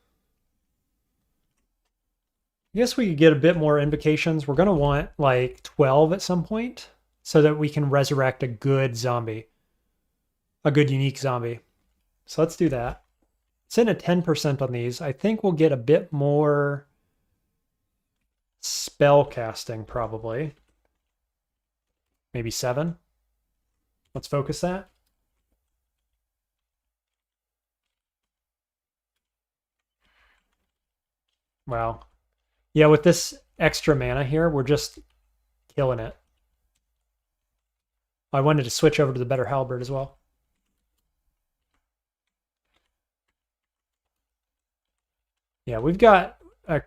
Speaker 1: I guess we could get a bit more invocations. We're going to want like 12 at some point so that we can resurrect a good zombie. A good unique zombie. So let's do that. Sitting at 10% on these. I think we'll get a bit more spell casting probably. Maybe 7. Let's focus that. Wow. Yeah, with this extra mana here, we're just killing it. I wanted to switch over to the better halberd as well. Yeah, we've got a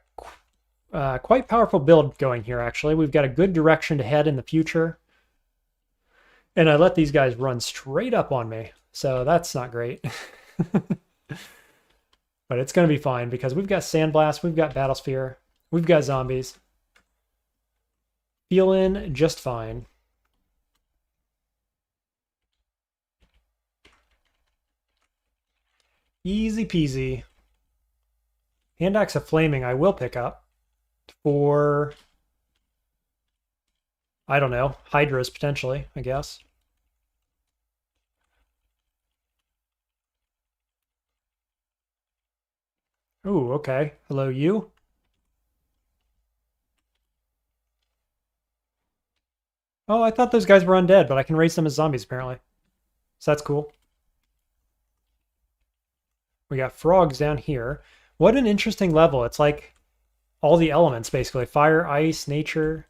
Speaker 1: quite powerful build going here, actually. We've got a good direction to head in the future. And I let these guys run straight up on me, so that's not great. But it's going to be fine because we've got Sandblast, we've got Battlesphere, we've got zombies. Feeling just fine. Easy peasy. Hand Axe of Flaming I will pick up for, I don't know, Hydras potentially, I guess. Ooh, okay. Hello, you. Oh, I thought those guys were undead, but I can raise them as zombies apparently. So that's cool. We got frogs down here. What an interesting level. It's like all the elements, basically. Fire, ice, nature.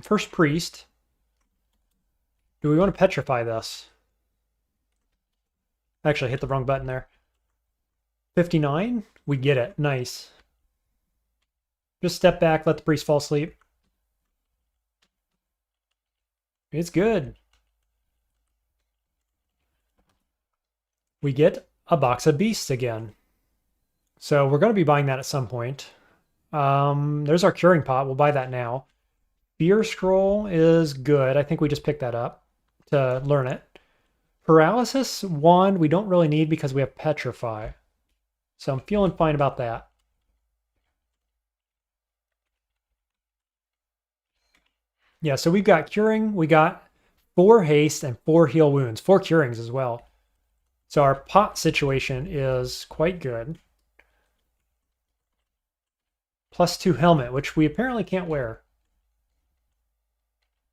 Speaker 1: First priest. Do we want to petrify this? Actually, hit the wrong button there. 59? We get it. Nice. Just step back, let the priest fall asleep. It's good. We get a box of beasts again. So we're going to be buying that at some point. There's our curing pot. We'll buy that now. Fear scroll is good. I think we just picked that up to learn it. Paralysis wand we don't really need because we have petrify. So I'm feeling fine about that. Yeah, so we've got curing, we got 4 haste and 4 heal wounds, 4 curings as well. So our pot situation is quite good. +2 helmet, which we apparently can't wear.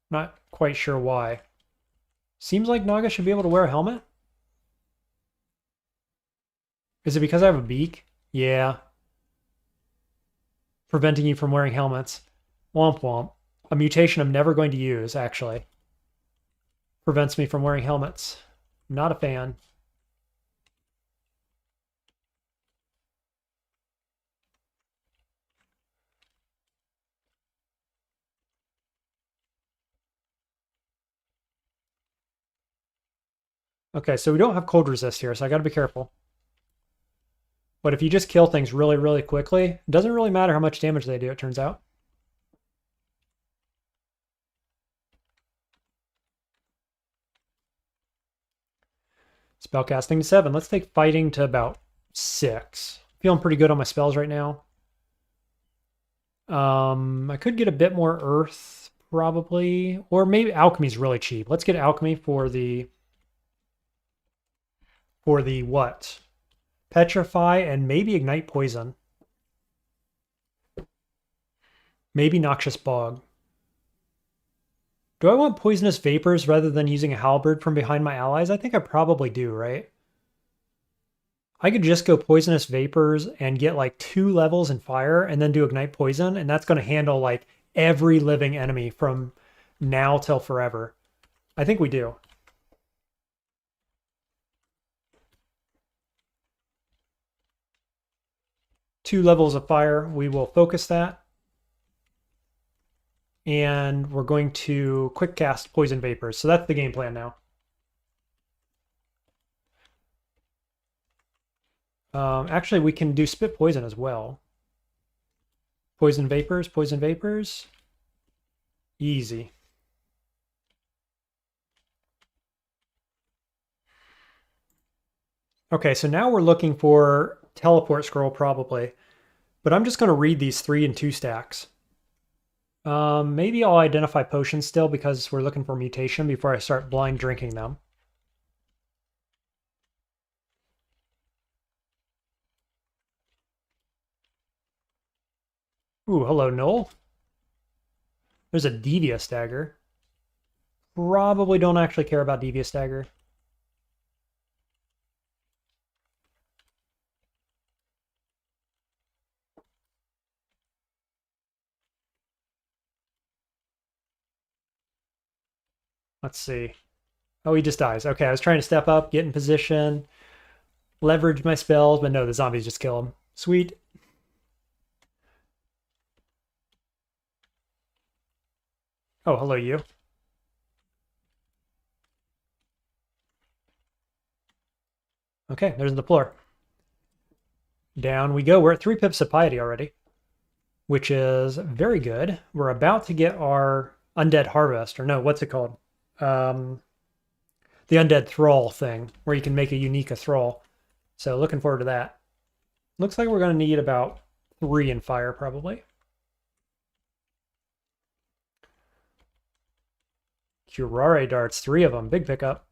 Speaker 1: Not quite sure why. Seems like Naga should be able to wear a helmet. Is it because I have a beak? Yeah. Preventing you from wearing helmets. Womp womp. A mutation I'm never going to use, actually. Prevents me from wearing helmets. Not a fan. Okay, so we don't have cold resist here, so I gotta be careful. But if you just kill things really, really quickly, it doesn't really matter how much damage they do, it turns out. Spellcasting to 7. Let's take fighting to about 6. Feeling pretty good on my spells right now. I could get a bit more earth, probably. Or maybe alchemy's really cheap. Let's get alchemy for the what? Petrify and maybe ignite poison. Maybe noxious bog. Do I want poisonous vapors rather than using a halberd from behind my allies? I think I probably do, right? I could just go poisonous vapors and get like 2 levels in fire and then do ignite poison, and that's going to handle like every living enemy from now till forever. I think we do. Two levels of fire, we will focus that. and we're going to quick cast Poison Vapors. So that's the game plan now. Actually, we can do Spit Poison as well. Poison Vapors, Poison Vapors. Easy. Okay, so now we're looking for Teleport Scroll probably, but I'm just going to read these 3 and 2 stacks. Maybe I'll identify potions still because we're looking for mutation before I start blind drinking them. Ooh, hello, Noel. There's a Devious Dagger. Probably don't actually care about Devious Dagger. Let's see. Oh, he just dies. Okay, I was trying to step up, get in position, leverage my spells, but no, the zombies just kill him. Sweet. Oh, hello, you. Okay, there's the floor. Down we go. We're at 3 pips of piety already, which is very good. We're about to get our undead harvest, or no, what's it called? The undead thrall thing, where you can make a unique thrall. So looking forward to that. Looks like we're going to need about 3 in fire, probably. Curare darts, 3 of them. Big pickup.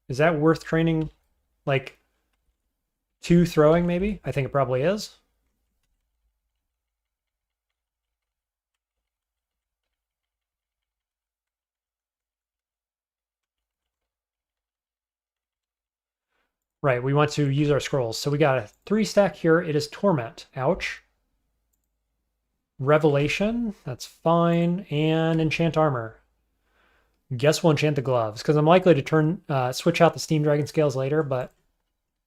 Speaker 1: Is that worth training? Like 2 throwing, maybe? I think it probably is. Right, we want to use our scrolls. So we got a 3 stack here. It is Torment. Ouch. Revelation. That's fine. And Enchant Armor. Guess we'll enchant the gloves, because I'm likely to switch out the Steam Dragon scales later, but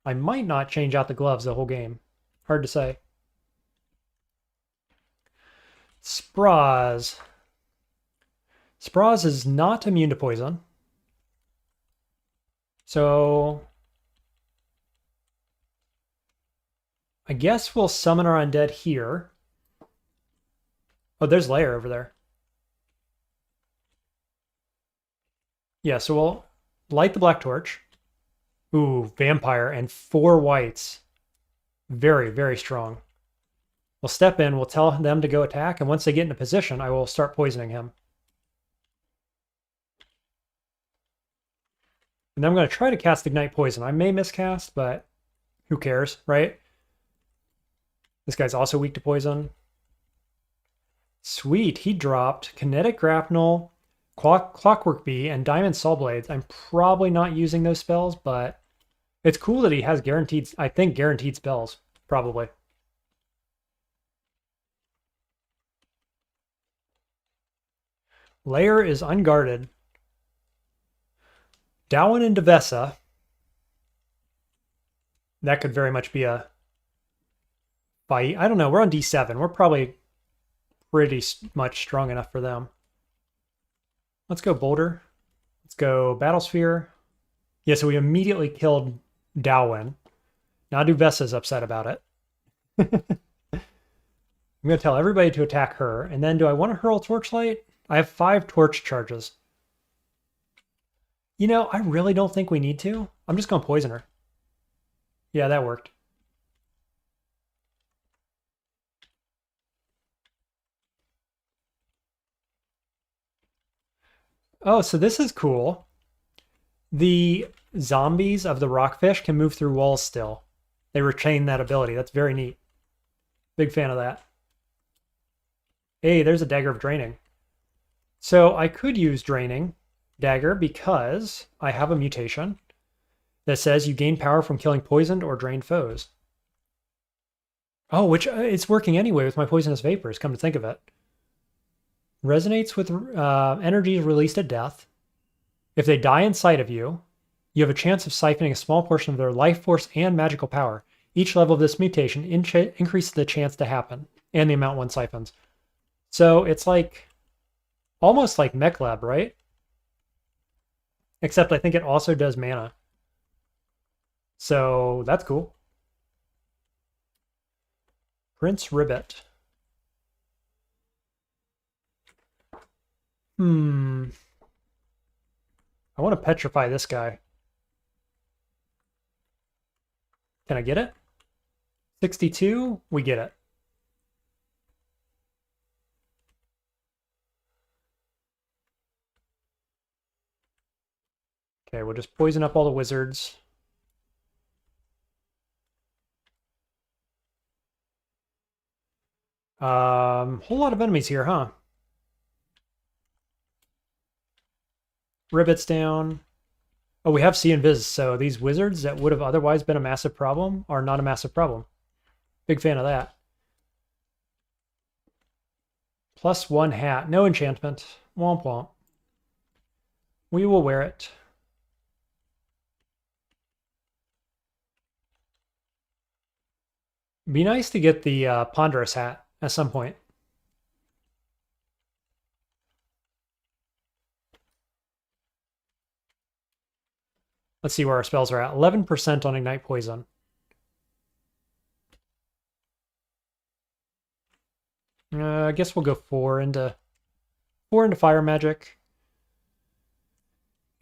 Speaker 1: I might not change out the gloves the whole game. Hard to say. Spraz. Spraz is not immune to poison. So I guess we'll summon our undead here. Oh, there's Lair over there. Yeah, so we'll light the black torch. Ooh, vampire and 4 whites. Very, very strong. We'll step in, we'll tell them to go attack, and once they get into position, I will start poisoning him. And I'm going to try to cast Ignite Poison. I may miscast, but who cares, right? This guy's also weak to poison. Sweet, he dropped Kinetic Grapnel, Clockwork Bee, and Diamond Saw Blades. I'm probably not using those spells, but it's cool that he has guaranteed, I think, guaranteed spells, probably. Lair is unguarded. Dowan and Devessa. That could very much be a fight. I don't know. We're on D7. We're probably pretty much strong enough for them. Let's go Boulder. Let's go Battlesphere. Yeah, so we immediately killed Dowin. Now Duvessa's upset about it. I'm going to tell everybody to attack her. And then do I want to hurl Torchlight? I have 5 torch charges. You know, I really don't think we need to. I'm just going to poison her. Yeah, that worked. Oh, so this is cool. The zombies of the rockfish can move through walls still. They retain that ability. That's very neat. Big fan of that. Hey, there's a Dagger of Draining. So I could use Draining Dagger because I have a mutation that says you gain power from killing poisoned or drained foes. Oh, which it's working anyway with my poisonous vapors, come to think of it. Resonates with energies released at death. If they die in sight of you, you have a chance of siphoning a small portion of their life force and magical power. Each level of this mutation increases the chance to happen and the amount one siphons. So it's like almost like Mech Lab, right? Except I think it also does mana. So that's cool. Prince Ribbit. I want to petrify this guy. Can I get it? 62? We get it. Okay, we'll just poison up all the wizards. Whole lot of enemies here, huh? Ribbit's down. Oh, we have See Invis, so these wizards that would have otherwise been a massive problem are not a massive problem. Big fan of that. +1 hat. No enchantment. Womp womp. We will wear it. Be nice to get the Ponderous hat at some point. Let's see where our spells are at. 11% on Ignite Poison. I guess we'll go 4 into Fire Magic.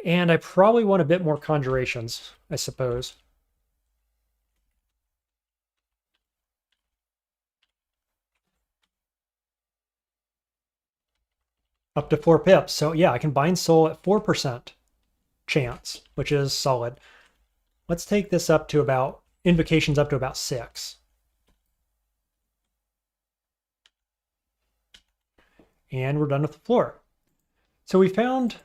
Speaker 1: And I probably want a bit more Conjurations, I suppose. Up to 4 pips. So yeah, I can bind Soul at 4% chance, which is solid. Let's take this up to about, Invocations up to about 6. And we're done with the floor. So we found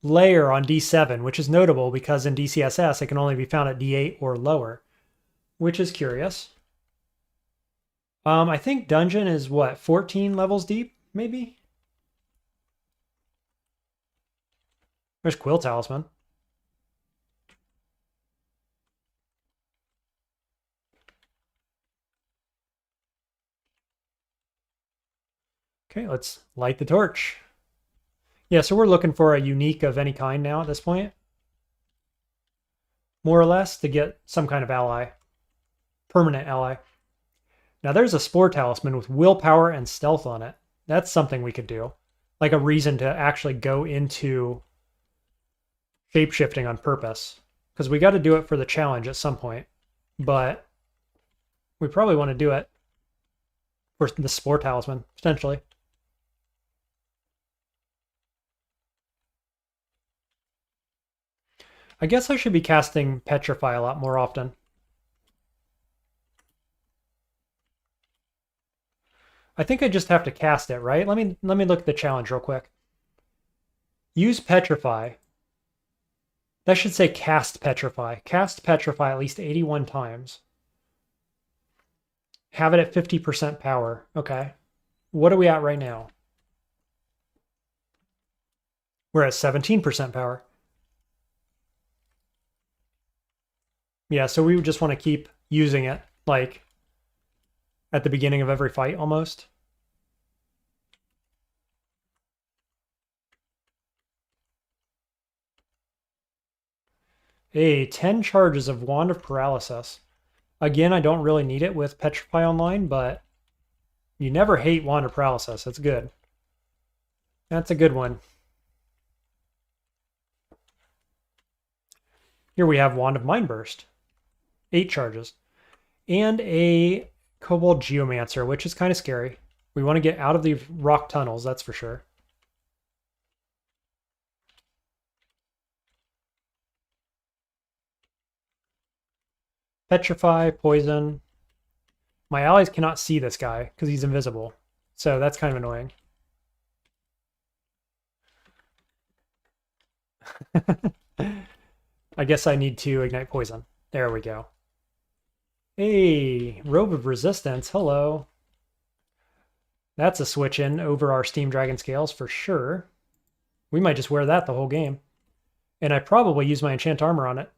Speaker 1: Lair on D7, which is notable because in DCSS it can only be found at D8 or lower, which is curious. I think Dungeon is what, 14 levels deep, maybe? There's Quill Talisman. Okay, let's light the torch. Yeah, so we're looking for a unique of any kind now at this point. More or less to get some kind of ally. Permanent ally. Now there's a Spore Talisman with willpower and stealth on it. That's something we could do. Like a reason to actually go into shapeshifting on purpose. Because we got to do it for the challenge at some point. But we probably want to do it for the Spore Talisman, potentially. I guess I should be casting Petrify a lot more often. I think I just have to cast it, right? Let me look at the challenge real quick. Use Petrify. That should say cast Petrify. Cast Petrify at least 81 times. Have it at 50% power. Okay. What are we at right now? We're at 17% power. Yeah, so we would just want to keep using it, like, at the beginning of every fight, almost. Hey, 10 charges of Wand of Paralysis. Again, I don't really need it with Petrify Online, but you never hate Wand of Paralysis. That's good. That's a good one. Here we have Wand of Mindburst. 8 charges. And a Kobold Geomancer, which is kind of scary. We want to get out of the rock tunnels, that's for sure. Petrify, Poison. My allies cannot see this guy because he's invisible. So that's kind of annoying. I guess I need to ignite Poison. There we go. Hey, Robe of Resistance, hello. That's a switch in over our Steam Dragon Scales for sure. We might just wear that the whole game. And I probably use my Enchant Armor on it.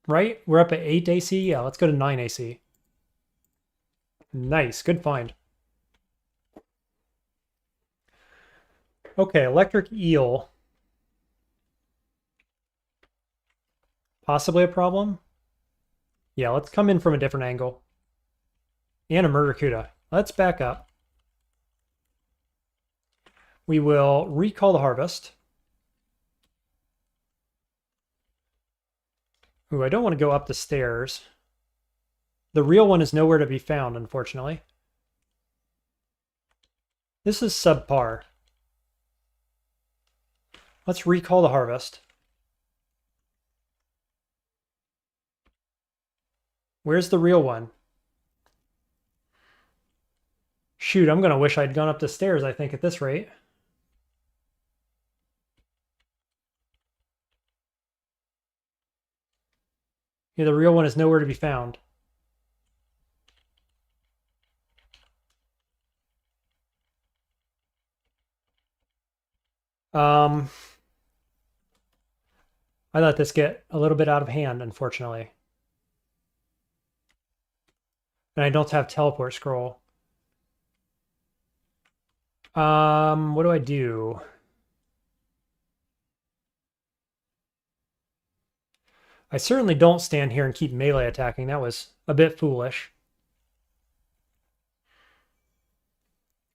Speaker 1: Right? We're up at 8 AC? Yeah, let's go to 9 AC. Nice, good find. Okay, electric eel. Possibly a problem. Yeah, let's come in from a different angle. And a Murdercuda. Let's back up. We will recall the harvest. Ooh, I don't want to go up the stairs. The real one is nowhere to be found, unfortunately. This is subpar. Let's recall the harvest. Where's the real one? Shoot, I'm going to wish I'd gone up the stairs, I think, at this rate. Yeah, the real one is nowhere to be found. I let this get a little bit out of hand, unfortunately. And I don't have teleport scroll. What do I do? I certainly don't stand here and keep melee attacking. That was a bit foolish.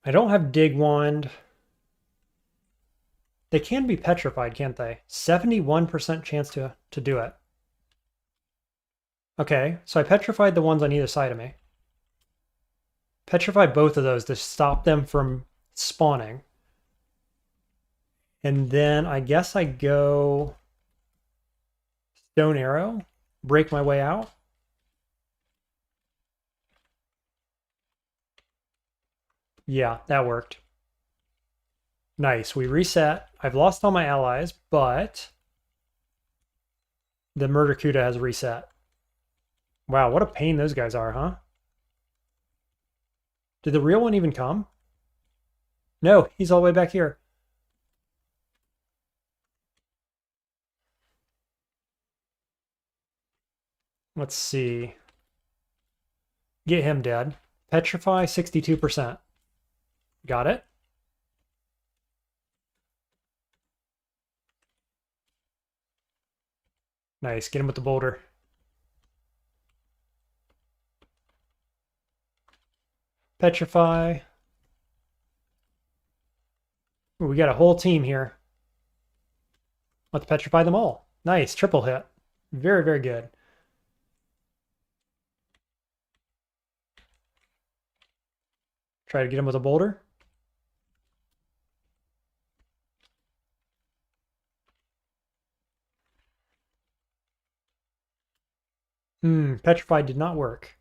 Speaker 1: I don't have dig wand. They can be petrified, can't they? 71% chance to do it. Okay, so I petrified the ones on either side of me. Petrify both of those to stop them from spawning. And then I guess I go stone arrow, break my way out. Yeah, that worked. Nice, we reset. I've lost all my allies, but the Murdercuda has reset. Wow, what a pain those guys are, huh? Did the real one even come? No, he's all the way back here. Let's see. Get him dead. Petrify, 62%. Got it. Nice, get him with the boulder. Petrify. Ooh, we got a whole team here. Let's petrify them all. Nice, triple hit. Very, very good. Try to get him with a boulder. Petrified did not work.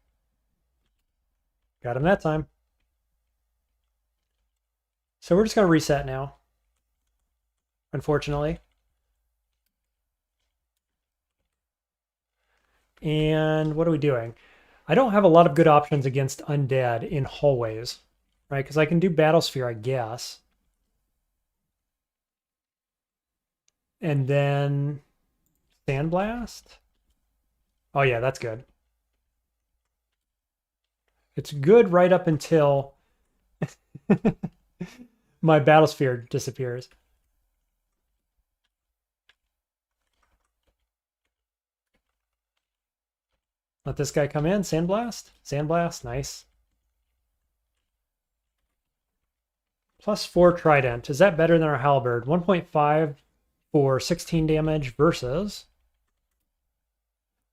Speaker 1: Got him that time. So we're just going to reset now. Unfortunately. And what are we doing? I don't have a lot of good options against undead in hallways, right? Because I can do Battle Sphere, I guess. And then Sandblast. Oh yeah, that's good. It's good right up until my Battle Sphere disappears. Let this guy come in. Sandblast. Sandblast. Nice. +4 Trident. Is that better than our Halberd? 1.5 for 16 damage versus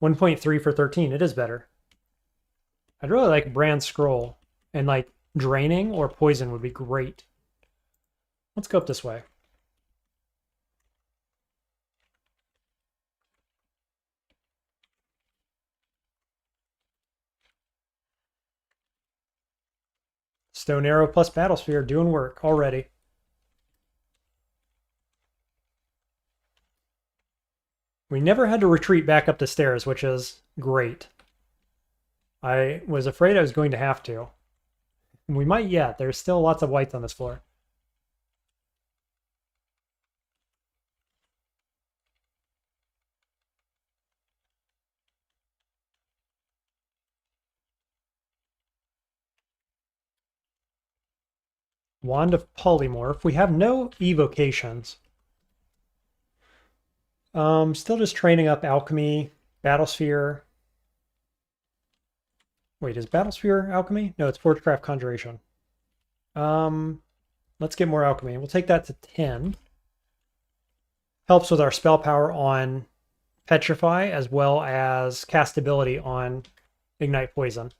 Speaker 1: 1.3 for 13. It is better. I'd really like Brand Scroll. And like Draining or Poison would be great. Let's go up this way. Stone Arrow plus Battle Sphere doing work already. We never had to retreat back up the stairs, which is great. I was afraid I was going to have to. We might yet. There's still lots of whites on this floor. Wand of Polymorph. We have no evocations. Still just training up Alchemy, Battlesphere. Wait, is Battlesphere Alchemy? No, it's Forgecraft Conjuration. Let's get more Alchemy. We'll take that to 10. Helps with our spell power on Petrify as well as castability on Ignite Poison.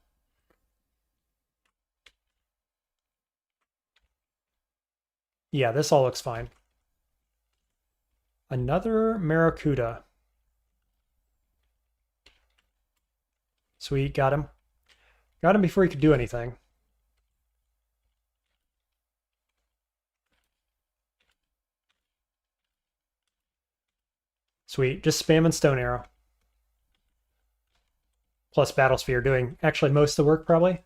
Speaker 1: Yeah, this all looks fine. Another Maracuda. Sweet, got him. Got him before he could do anything. Sweet, just spamming Stone Arrow. Plus Battlesphere doing actually most of the work, probably.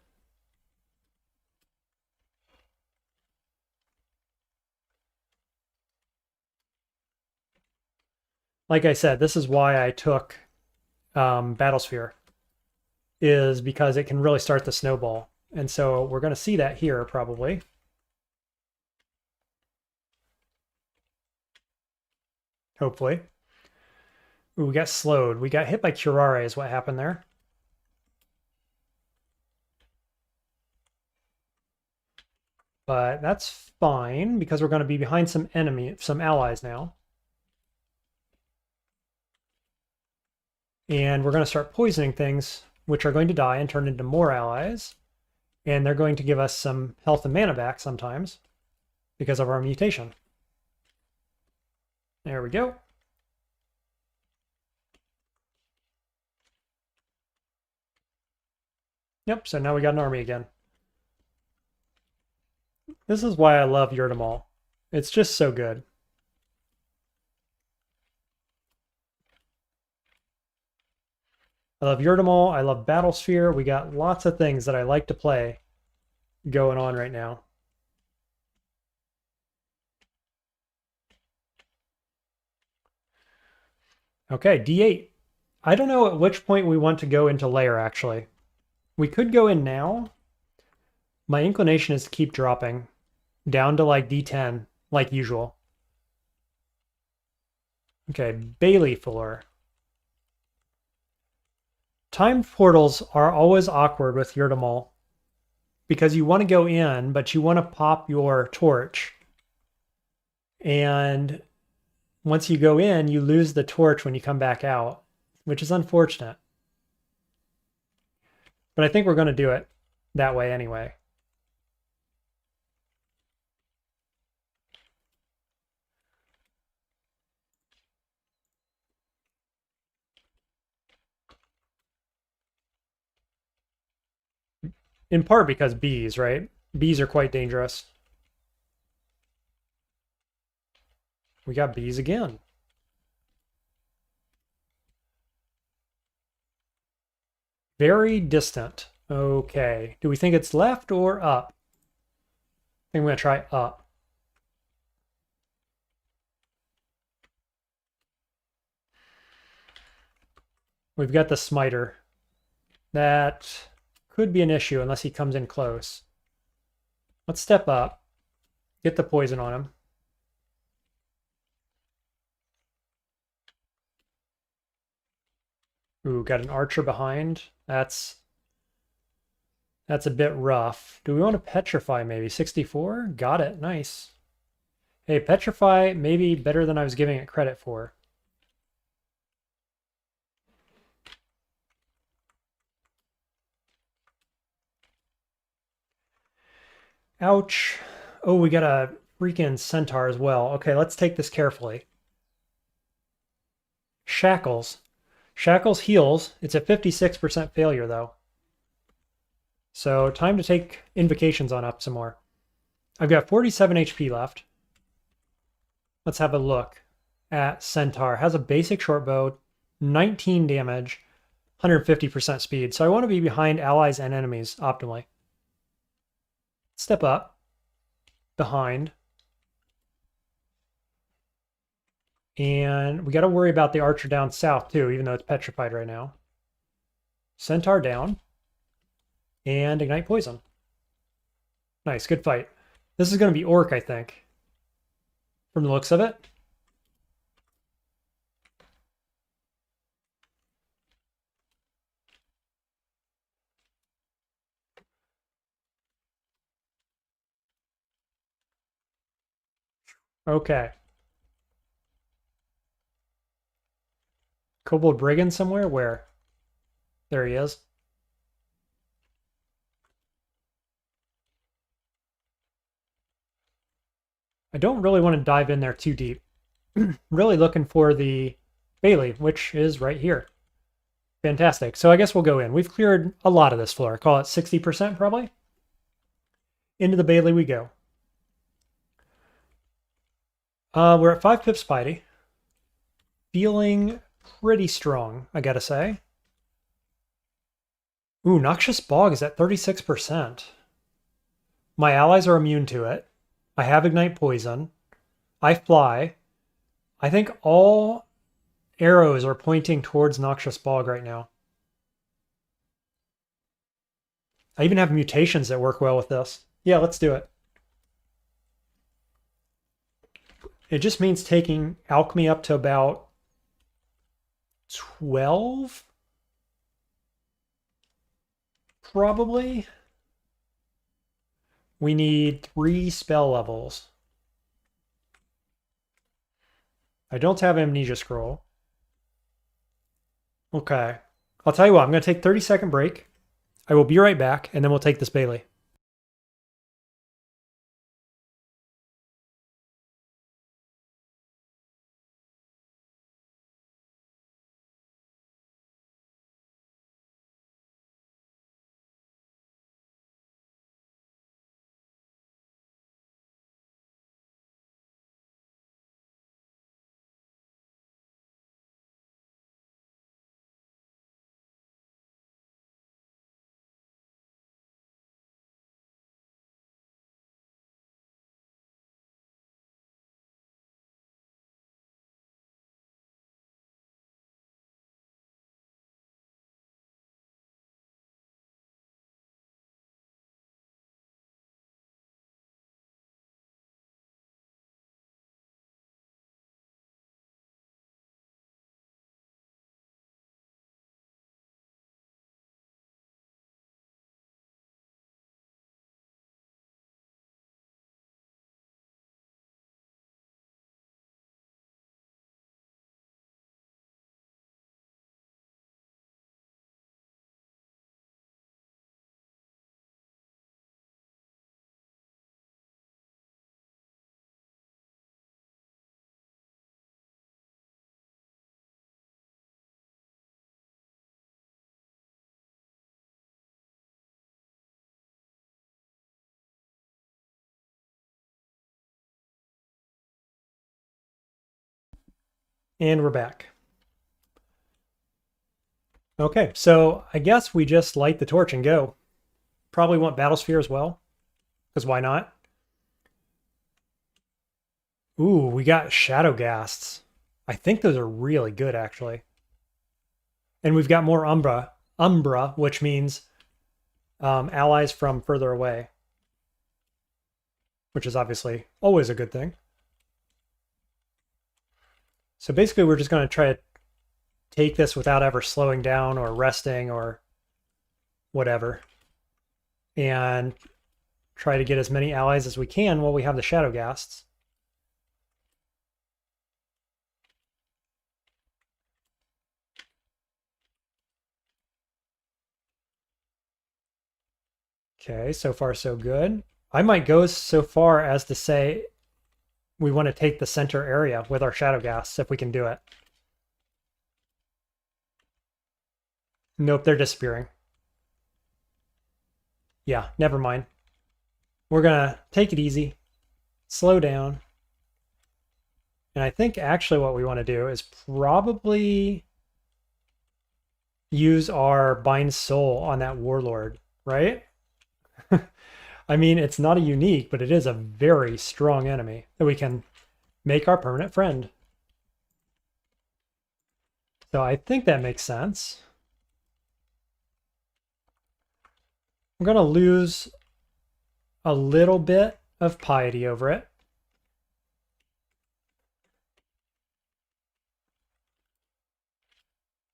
Speaker 1: Like I said, this is why I took Battlesphere, is because it can really start the snowball. And so we're going to see that here, probably. Hopefully. Ooh, we got slowed. We got hit by Curare is what happened there. But that's fine, because we're going to be behind some allies now. And we're going to start poisoning things, which are going to die and turn into more allies. And they're going to give us some health and mana back sometimes because of our mutation. There we go. Yep, so now we got an army again. This is why I love Yurdamal. It's just so good. I love Yurdamal. I love Battlesphere. We got lots of things that I like to play going on right now. Okay, D8. I don't know at which point we want to go into layer, actually. We could go in now. My inclination is to keep dropping down to like D10, like usual. Okay, Bailey Fuller. Timed portals are always awkward with Yurdamal because you want to go in, but you want to pop your torch. And once you go in, you lose the torch when you come back out, which is unfortunate. But I think we're going to do it that way anyway. In part because bees, right? Bees are quite dangerous. We got bees again. Very distant. Okay. Do we think it's left or up? I think I'm going to try up. We've got the smiter. That could be an issue unless he comes in close. Let's step up. Get the poison on him. Ooh, got an archer behind. That's a bit rough. Do we want to petrify maybe? 64? Got it. Nice. Hey, petrify maybe better than I was giving it credit for. Ouch. Oh, we got a freaking centaur as well. Okay, let's take this carefully. Shackles. Shackles heals. It's a 56% failure, though. So time to take invocations on up some more. I've got 47 HP left. Let's have a look at Centaur. Has a basic short bow, 19 damage, 150% speed. So I want to be behind allies and enemies optimally. Step up. Behind. And we got to worry about the archer down south too, even though it's petrified right now. Centaur down. And Ignite Poison. Nice, good fight. This is going to be Orc, I think, from the looks of it. Okay. Kobold Brigand somewhere? Where? There he is. I don't really want to dive in there too deep. Really looking for the Bailey, which is right here. Fantastic. So I guess we'll go in. We've cleared a lot of this floor. Call it 60% probably. Into the Bailey we go. We're at 5 pips piety. Feeling pretty strong, I gotta say. Ooh, Noxious Bog is at 36%. My allies are immune to it. I have Ignite Poison. I fly. I think all arrows are pointing towards Noxious Bog right now. I even have mutations that work well with this. Yeah, let's do it. It just means taking alchemy up to about 12? Probably. We need 3 spell levels. I don't have Amnesia Scroll. Okay. I'll tell you what, I'm going to take a 30-second break. I will be right back, and then we'll take this Bailey. And we're back. Okay, so I guess we just light the torch and go. Probably want Battlesphere as well, because why not? Ooh, we got Shadow Ghasts. I think those are really good, actually. And we've got more Umbra, which means allies from further away, which is obviously always a good thing. So basically, we're just going to try to take this without ever slowing down or resting or whatever, and try to get as many allies as we can while we have the Shadow Ghasts. Okay, so far so good. I might go so far as to say we want to take the center area with our Shadow Ghasts if we can do it. Nope, they're disappearing. Yeah, never mind. We're gonna take it easy, slow down. And I think actually what we want to do is probably use our Bind Soul on that Warlord, right? I mean, it's not a unique, but it is a very strong enemy that we can make our permanent friend. So I think that makes sense. I'm going to lose a little bit of piety over it.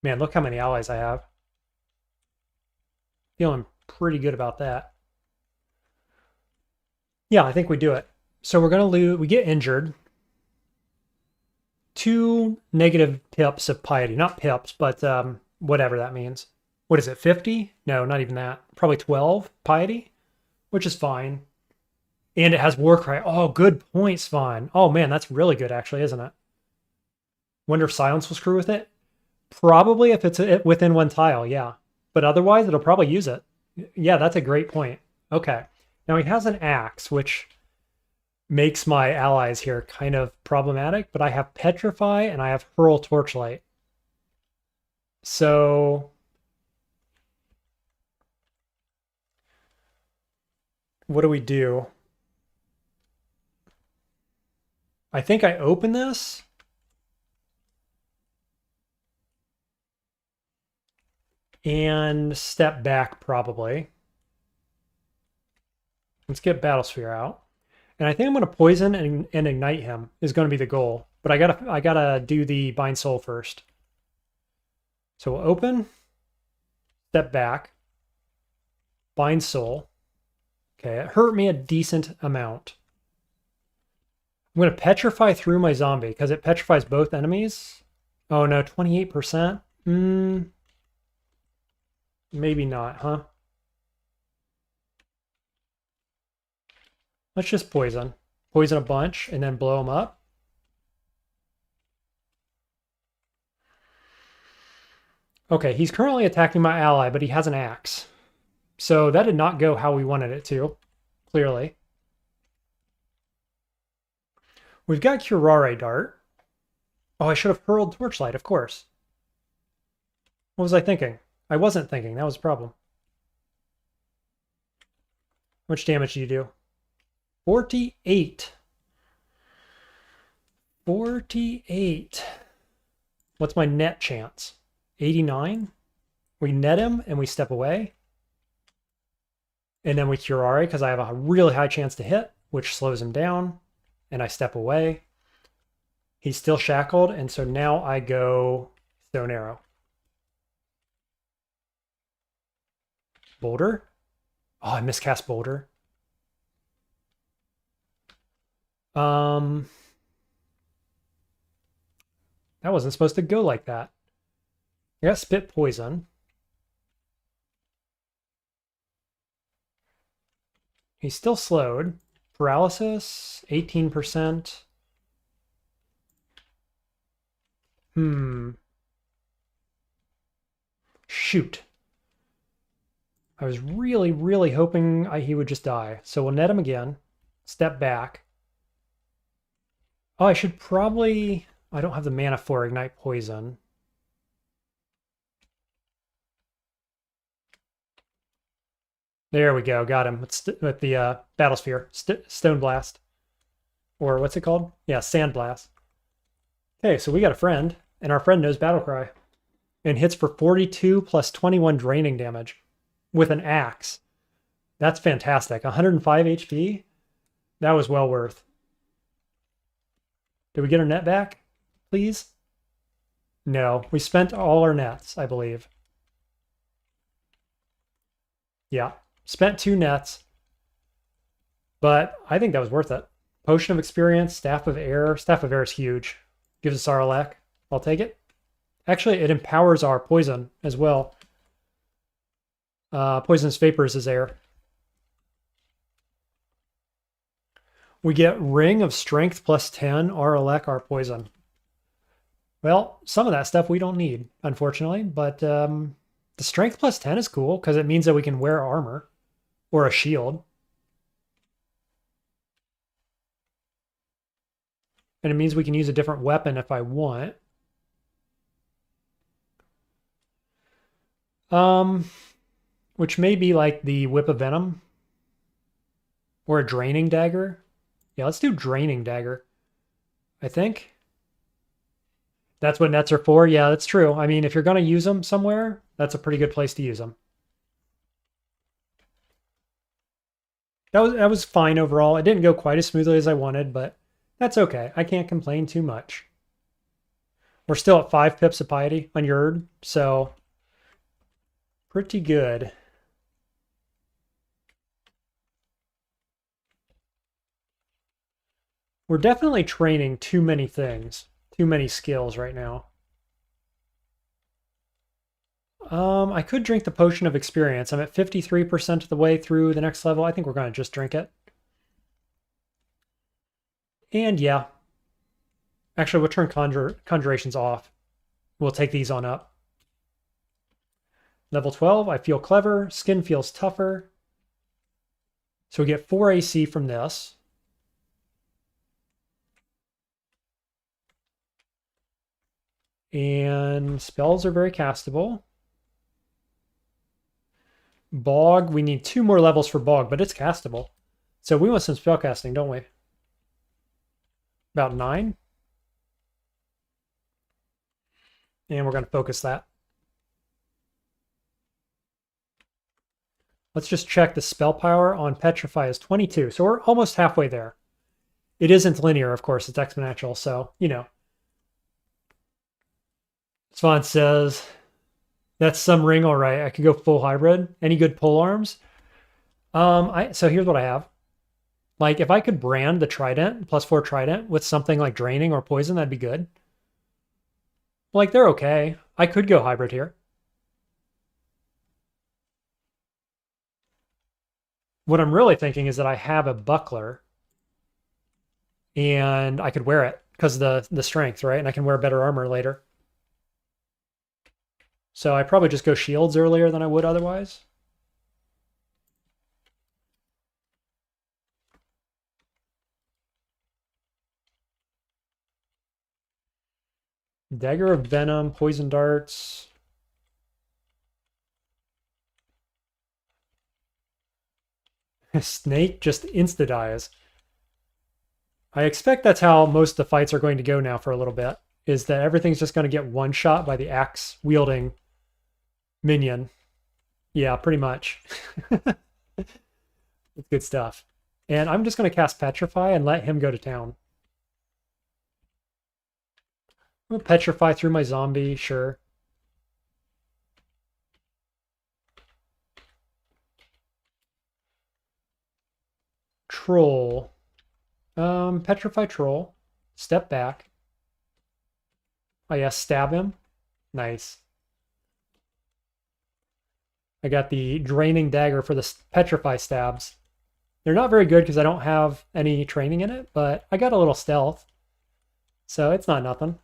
Speaker 1: Man, look how many allies I have. Feeling pretty good about that. Yeah, I think we do it. So we're gonna lose. We get injured. 2 negative pips of piety, not pips, but whatever that means. What is it? 50? No, not even that. Probably 12 piety, which is fine. And it has war cry. Oh, good point, Spawn. Oh man, that's really good, actually, isn't it? Wonder if silence will screw with it. Probably if it's within 1 tile, yeah. But otherwise, it'll probably use it. Yeah, that's a great point. Okay. Now he has an axe, which makes my allies here kind of problematic, but I have Petrify and I have Hurl Torchlight. So what do we do? I think I open this. And step back probably. Let's get Battlesphere out. And I think I'm going to poison and ignite him is going to be the goal. But I gotta do the Bind Soul first. So we'll open, step back, Bind Soul. Okay, it hurt me a decent amount. I'm going to Petrify through my zombie because it petrifies both enemies. Oh no, 28%? Maybe not, huh? Let's just poison. Poison a bunch and then blow them up. Okay, he's currently attacking my ally, but he has an axe. So that did not go how we wanted it to, clearly. We've got Curare Dart. Oh, I should have hurled Torchlight, of course. What was I thinking? I wasn't thinking. That was a problem. How much damage do you do? 48. 48. What's my net chance? 89? We net him and we step away. And then we Curare because I have a really high chance to hit, which slows him down. And I step away. He's still shackled, and so now I go Stone Arrow. Boulder? Oh, I miscast Boulder. That wasn't supposed to go like that. I got Spit Poison. He's still slowed. Paralysis, 18%. Shoot. I was really, really hoping he would just die. So we'll net him again. Step back. Oh, I should probably... I don't have the mana for Ignite Poison. There we go. Got him with the Battlesphere. Stone Blast. Or what's it called? Yeah, Sand Blast. Okay, so we got a friend. And our friend knows Battlecry. And hits for 42 plus 21 draining damage. With an axe. That's fantastic. 105 HP? That was well worth. Did we get our net back, please? No, we spent all our nets, I believe. Yeah, spent 2 nets. But I think that was worth it. Potion of Experience, Staff of Air. Staff of Air is huge. Gives us Sarlacc. I'll take it. Actually, it empowers our poison as well. Poisonous Vapors is air. We get Ring of Strength plus 10, Sarlacc, our poison. Well, some of that stuff we don't need, unfortunately, but the Strength plus 10 is cool because it means that we can wear armor or a shield. And it means we can use a different weapon if I want. Which may be like the Whip of Venom or a Draining Dagger. Yeah, let's do Draining Dagger, I think. That's what nets are for. Yeah, that's true. I mean, if you're going to use them somewhere, that's a pretty good place to use them. that was fine overall. It didn't go quite as smoothly as I wanted, but that's okay. I can't complain too much. We're still at 5 pips of piety on Yurd, so pretty good. We're definitely training too many things, too many skills right now. I could drink the potion of experience. I'm at 53% of the way through the next level. I think we're going to just drink it. And yeah. Actually, we'll turn conjurations off. We'll take these on up. Level 12, I feel clever. Skin feels tougher. So we get 4 AC from this. And spells are very castable. Bog, we need 2 more levels for Bog, but it's castable. So we want some spell casting, don't we? About 9. And we're going to focus that. Let's just check the spell power on Petrify is 22. So we're almost halfway there. It isn't linear, of course. It's exponential. So, you know. Swan says, that's some ring, all right. I could go full hybrid. Any good pole arms? So here's what I have. Like, if I could brand the Trident, +4 Trident, with something like Draining or Poison, that'd be good. Like, they're okay. I could go hybrid here. What I'm really thinking is that I have a buckler and I could wear it because of the strength, right? And I can wear better armor later. So I probably just go shields earlier than I would otherwise. Dagger of Venom, Poison Darts. Snake just insta-dies. I expect that's how most of the fights are going to go now for a little bit, is that everything's just going to get one shot by the axe-wielding minion. Yeah, pretty much. It's good stuff. And I'm just going to cast Petrify and let him go to town. I'm going to Petrify through my zombie, sure. Troll. Petrify Troll. Step back. Oh yeah, stab him. Nice. I got the Draining Dagger for the Petrify stabs. They're not very good because I don't have any training in it, but I got a little stealth. So it's not nothing.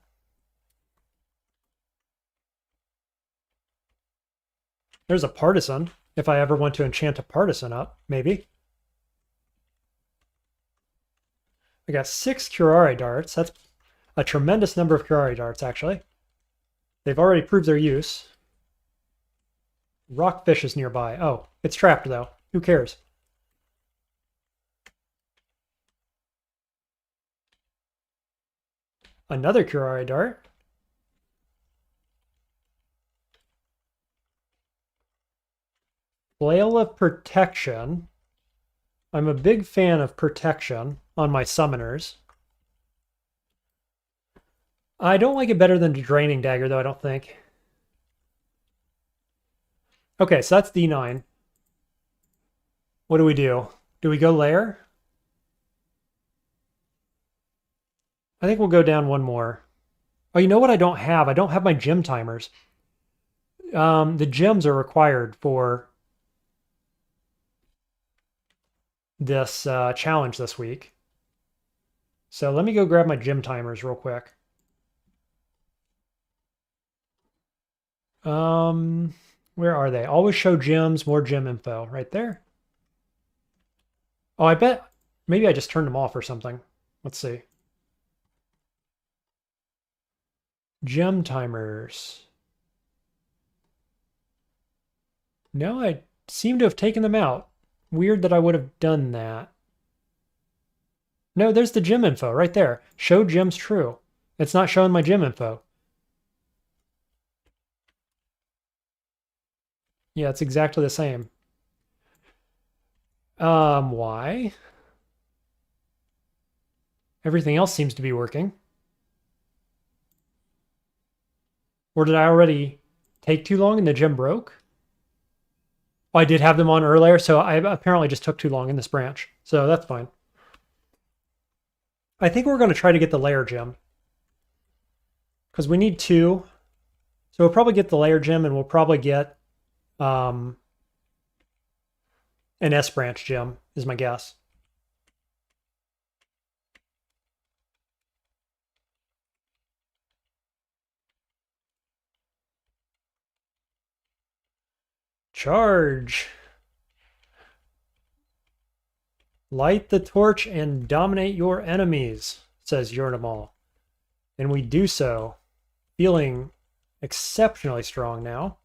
Speaker 1: There's a Partisan, if I ever want to enchant a Partisan up, maybe. I got 6 Curare darts. That's a tremendous number of Curare darts, actually. They've already proved their use. Rockfish is nearby. Oh, it's trapped, though. Who cares? Another Curare dart. Flail of Protection. I'm a big fan of protection on my summoners. I don't like it better than the Draining Dagger, though, I don't think. Okay, so that's D9. What do we do? Do we go lair? I think we'll go down one more. Oh, you know what I don't have? I don't have my gym timers. The gems are required for this challenge this week. So let me go grab my gym timers real quick. Where are they? Always show gyms, more gym info. Right there. Oh, I bet maybe I just turned them off or something. Let's see. Gem timers. No, I seem to have taken them out. Weird that I would have done that. No, there's the gym info right there. Show gyms true. It's not showing my gym info. Yeah, it's exactly the same. Why? Everything else seems to be working. Or did I already take too long and the gym broke? Oh, I did have them on earlier, so I apparently just took too long in this branch. So that's fine. I think we're going to try to get the layer gem. Because we need two. So we'll probably get the layer gem and we'll probably get an S branch gem, is my guess. Charge! Light the torch and dominate your enemies, says Yurnimal. And we do so, feeling exceptionally strong now.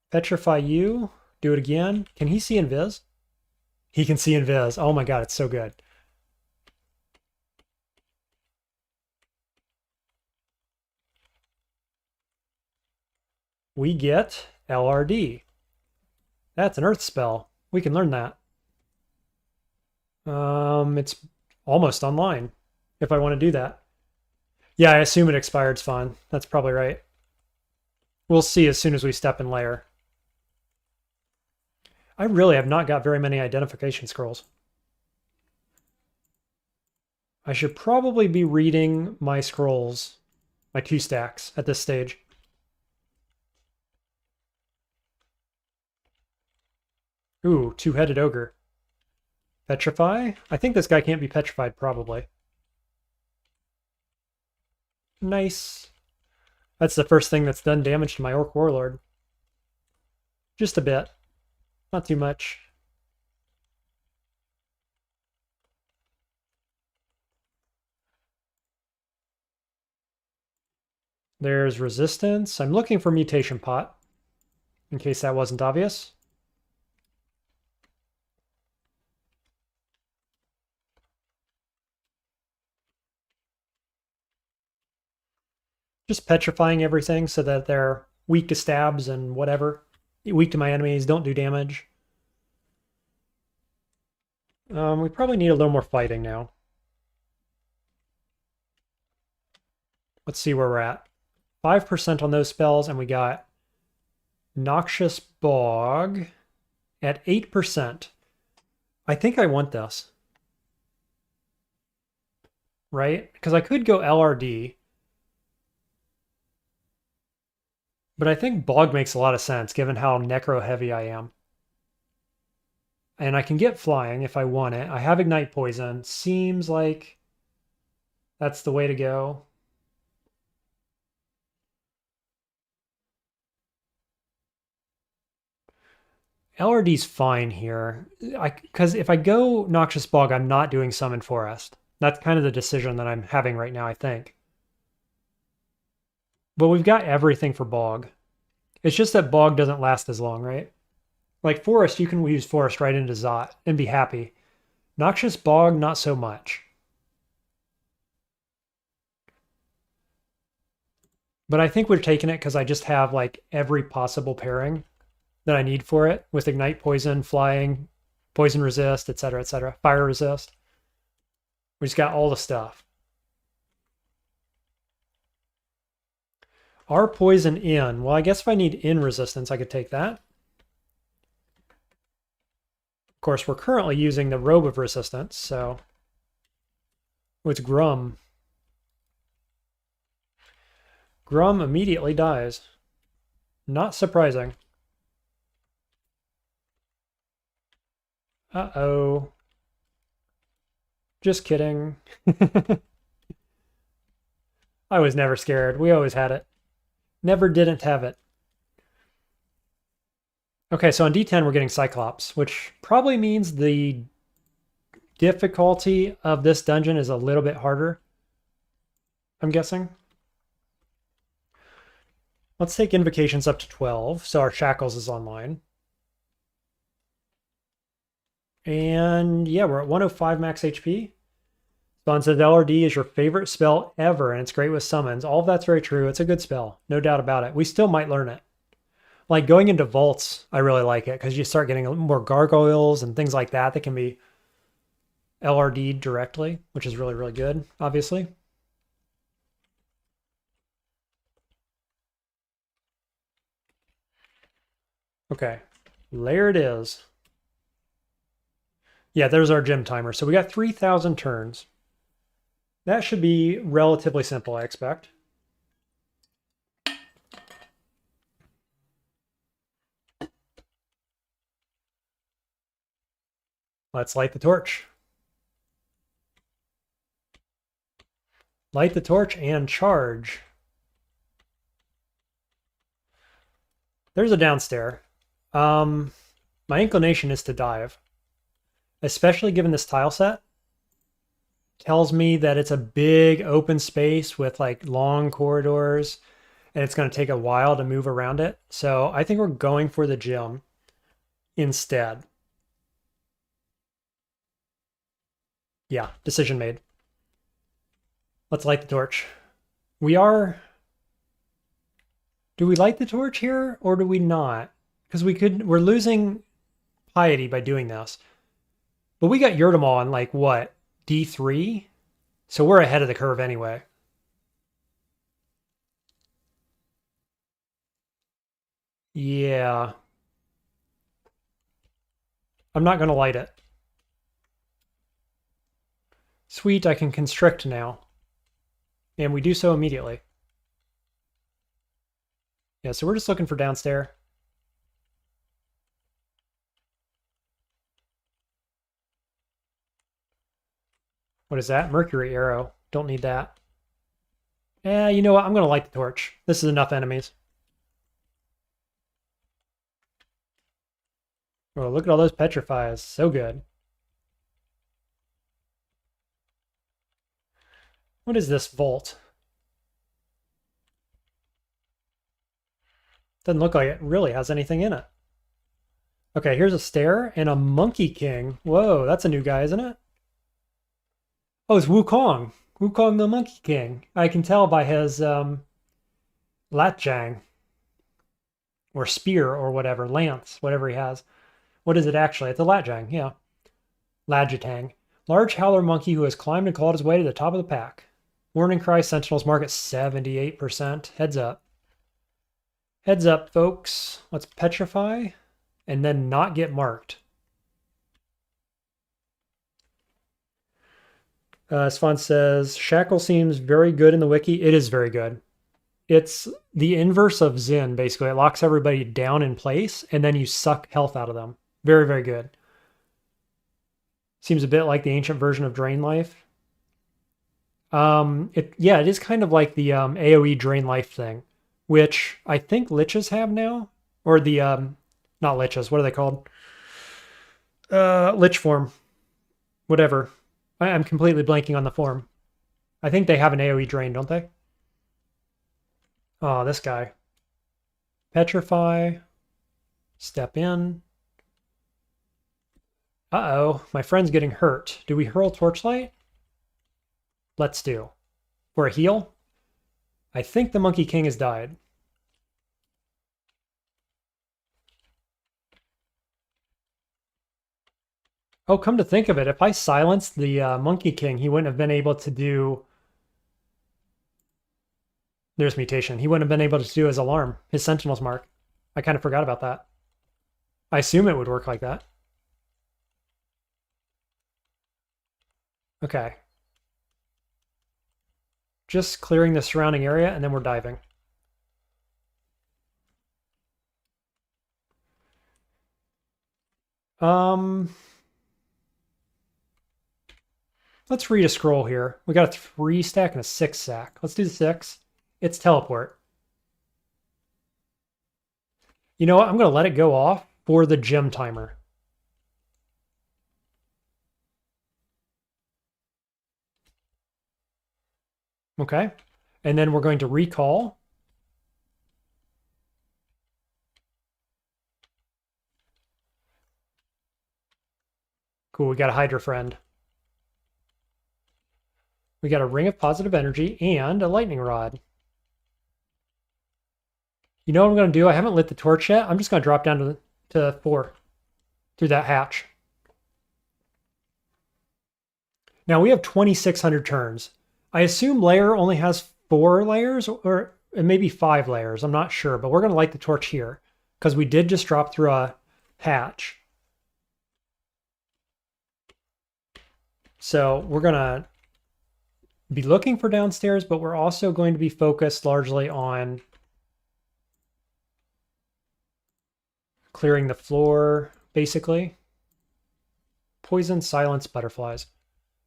Speaker 1: Petrify you. Do it again. Can he see invis? He can see invis. Oh my god, it's so good. We get LRD. That's an earth spell. We can learn that. It's almost online if I want to do that. Yeah, I assume it expired's fine. That's probably right. We'll see as soon as we step in layer. I really have not got very many identification scrolls. I should probably be reading my scrolls, my 2 stacks at this stage. Ooh, 2-headed ogre. Petrify? I think this guy can't be petrified, probably. Nice. That's the first thing that's done damage to my Orc Warlord. Just a bit. Not too much. There's resistance. I'm looking for mutation pot, in case that wasn't obvious. Just petrifying everything so that they're weak to stabs and whatever. Weak to my enemies, don't do damage. We probably need a little more fighting now. Let's see where we're at. 5% on those spells, and we got Noxious Bog at 8%. I think I want this. Right? Because I could go LRD. But I think Bog makes a lot of sense, given how necro heavy I am. And I can get flying if I want it. I have Ignite Poison. Seems like that's the way to go. LRD's fine here. Because if I go Noxious Bog, I'm not doing Summon Forest. That's kind of the decision that I'm having right now, I think. But we've got everything for Bog. It's just that Bog doesn't last as long, right? Like Forest, you can use Forest right into Zot and be happy. Noxious Bog, not so much. But I think we're taking it because I just have like every possible pairing that I need for it with Ignite Poison, Flying, Poison Resist, etc., Fire Resist. We just got all the stuff. Our poison in. Well, I guess if I need in resistance, I could take that. Of course, we're currently using the Robe of Resistance, so... Oh, it's Grum. Grum immediately dies. Not surprising. Uh-oh. Just kidding. I was never scared. We always had it. Never didn't have it. Okay, so on D10 we're getting Cyclops, which probably means the difficulty of this dungeon is a little bit harder, I'm guessing. Let's take Invocations up to 12, so our Shackles is online. And yeah, we're at 105 max HP. Spawn says LRD is your favorite spell ever, and it's great with summons. All of that's very true. It's a good spell, no doubt about it. We still might learn it. Like going into vaults, I really like it because you start getting more gargoyles and things like that that can be LRD'd directly, which is really, really good, obviously. Okay, there it is. Yeah, there's our gym timer. So we got 3,000 turns. That should be relatively simple, I expect. Let's light the torch. Light the torch and charge. There's a downstair. My inclination is to dive, especially given this tile set. Tells me that it's a big open space with like long corridors, and it's going to take a while to move around it. So I think we're going for the gym instead. Yeah, decision made. Let's light the torch. We are... Do we light the torch here or do we not? Because we're losing piety by doing this. But we got Yurdamal on like what? D3? So we're ahead of the curve anyway. Yeah. I'm not going to light it. Sweet, I can constrict now. And we do so immediately. Yeah, so we're just looking for downstairs. What is that? Mercury arrow. Don't need that. You know what? I'm going to light the torch. This is enough enemies. Oh, look at all those petrifies. So good. What is this vault? Doesn't look like it really has anything in it. Okay, here's a stair and a Monkey King. Whoa, that's a new guy, isn't it? Oh, it's Wukong. Wukong the Monkey King. I can tell by his Latjang. Or spear or whatever. Lance, whatever he has. What is it actually? It's a Latjang, yeah. Ladjatang. Large howler monkey who has climbed and clawed his way to the top of the pack. Warning cry, Sentinels mark at 78%. Heads up. Heads up, folks. Let's petrify and then not get marked. Svan says, Shackle seems very good in the wiki. It is very good. It's the inverse of Zen, basically. It locks everybody down in place, and then you suck health out of them. Very, very good. Seems a bit like the ancient version of Drain Life. It is kind of like the AoE Drain Life thing, which I think Liches have now. Or the, not Liches, what are they called? Lich form. Whatever. I'm completely blanking on the form. I think they have an AoE drain, don't they? Oh, this guy. Petrify. Step in. Uh-oh, my friend's getting hurt. Do we hurl Torchlight? Let's do. For a heal? I think the Monkey King has died. Oh, come to think of it, if I silenced the Monkey King, he wouldn't have been able to do... There's mutation. He wouldn't have been able to do his alarm, his Sentinel's mark. I kind of forgot about that. I assume it would work like that. Okay. Just clearing the surrounding area, and then we're diving. Let's read a scroll here. We got a 3 stack and a 6 stack. Let's do the 6. It's teleport. You know what? I'm going to let it go off for the gym timer. Okay. And then we're going to recall. Cool, we got a Hydra friend. We got a Ring of Positive Energy and a Lightning Rod. You know what I'm going to do? I haven't lit the torch yet. I'm just going to drop down to 4 through that hatch. Now we have 2,600 turns. I assume layer only has 4 layers or maybe 5 layers. I'm not sure, but we're going to light the torch here because we did just drop through a hatch. So we're going to be looking for downstairs, but we're also going to be focused largely on clearing the floor, basically. Poison, silence, butterflies.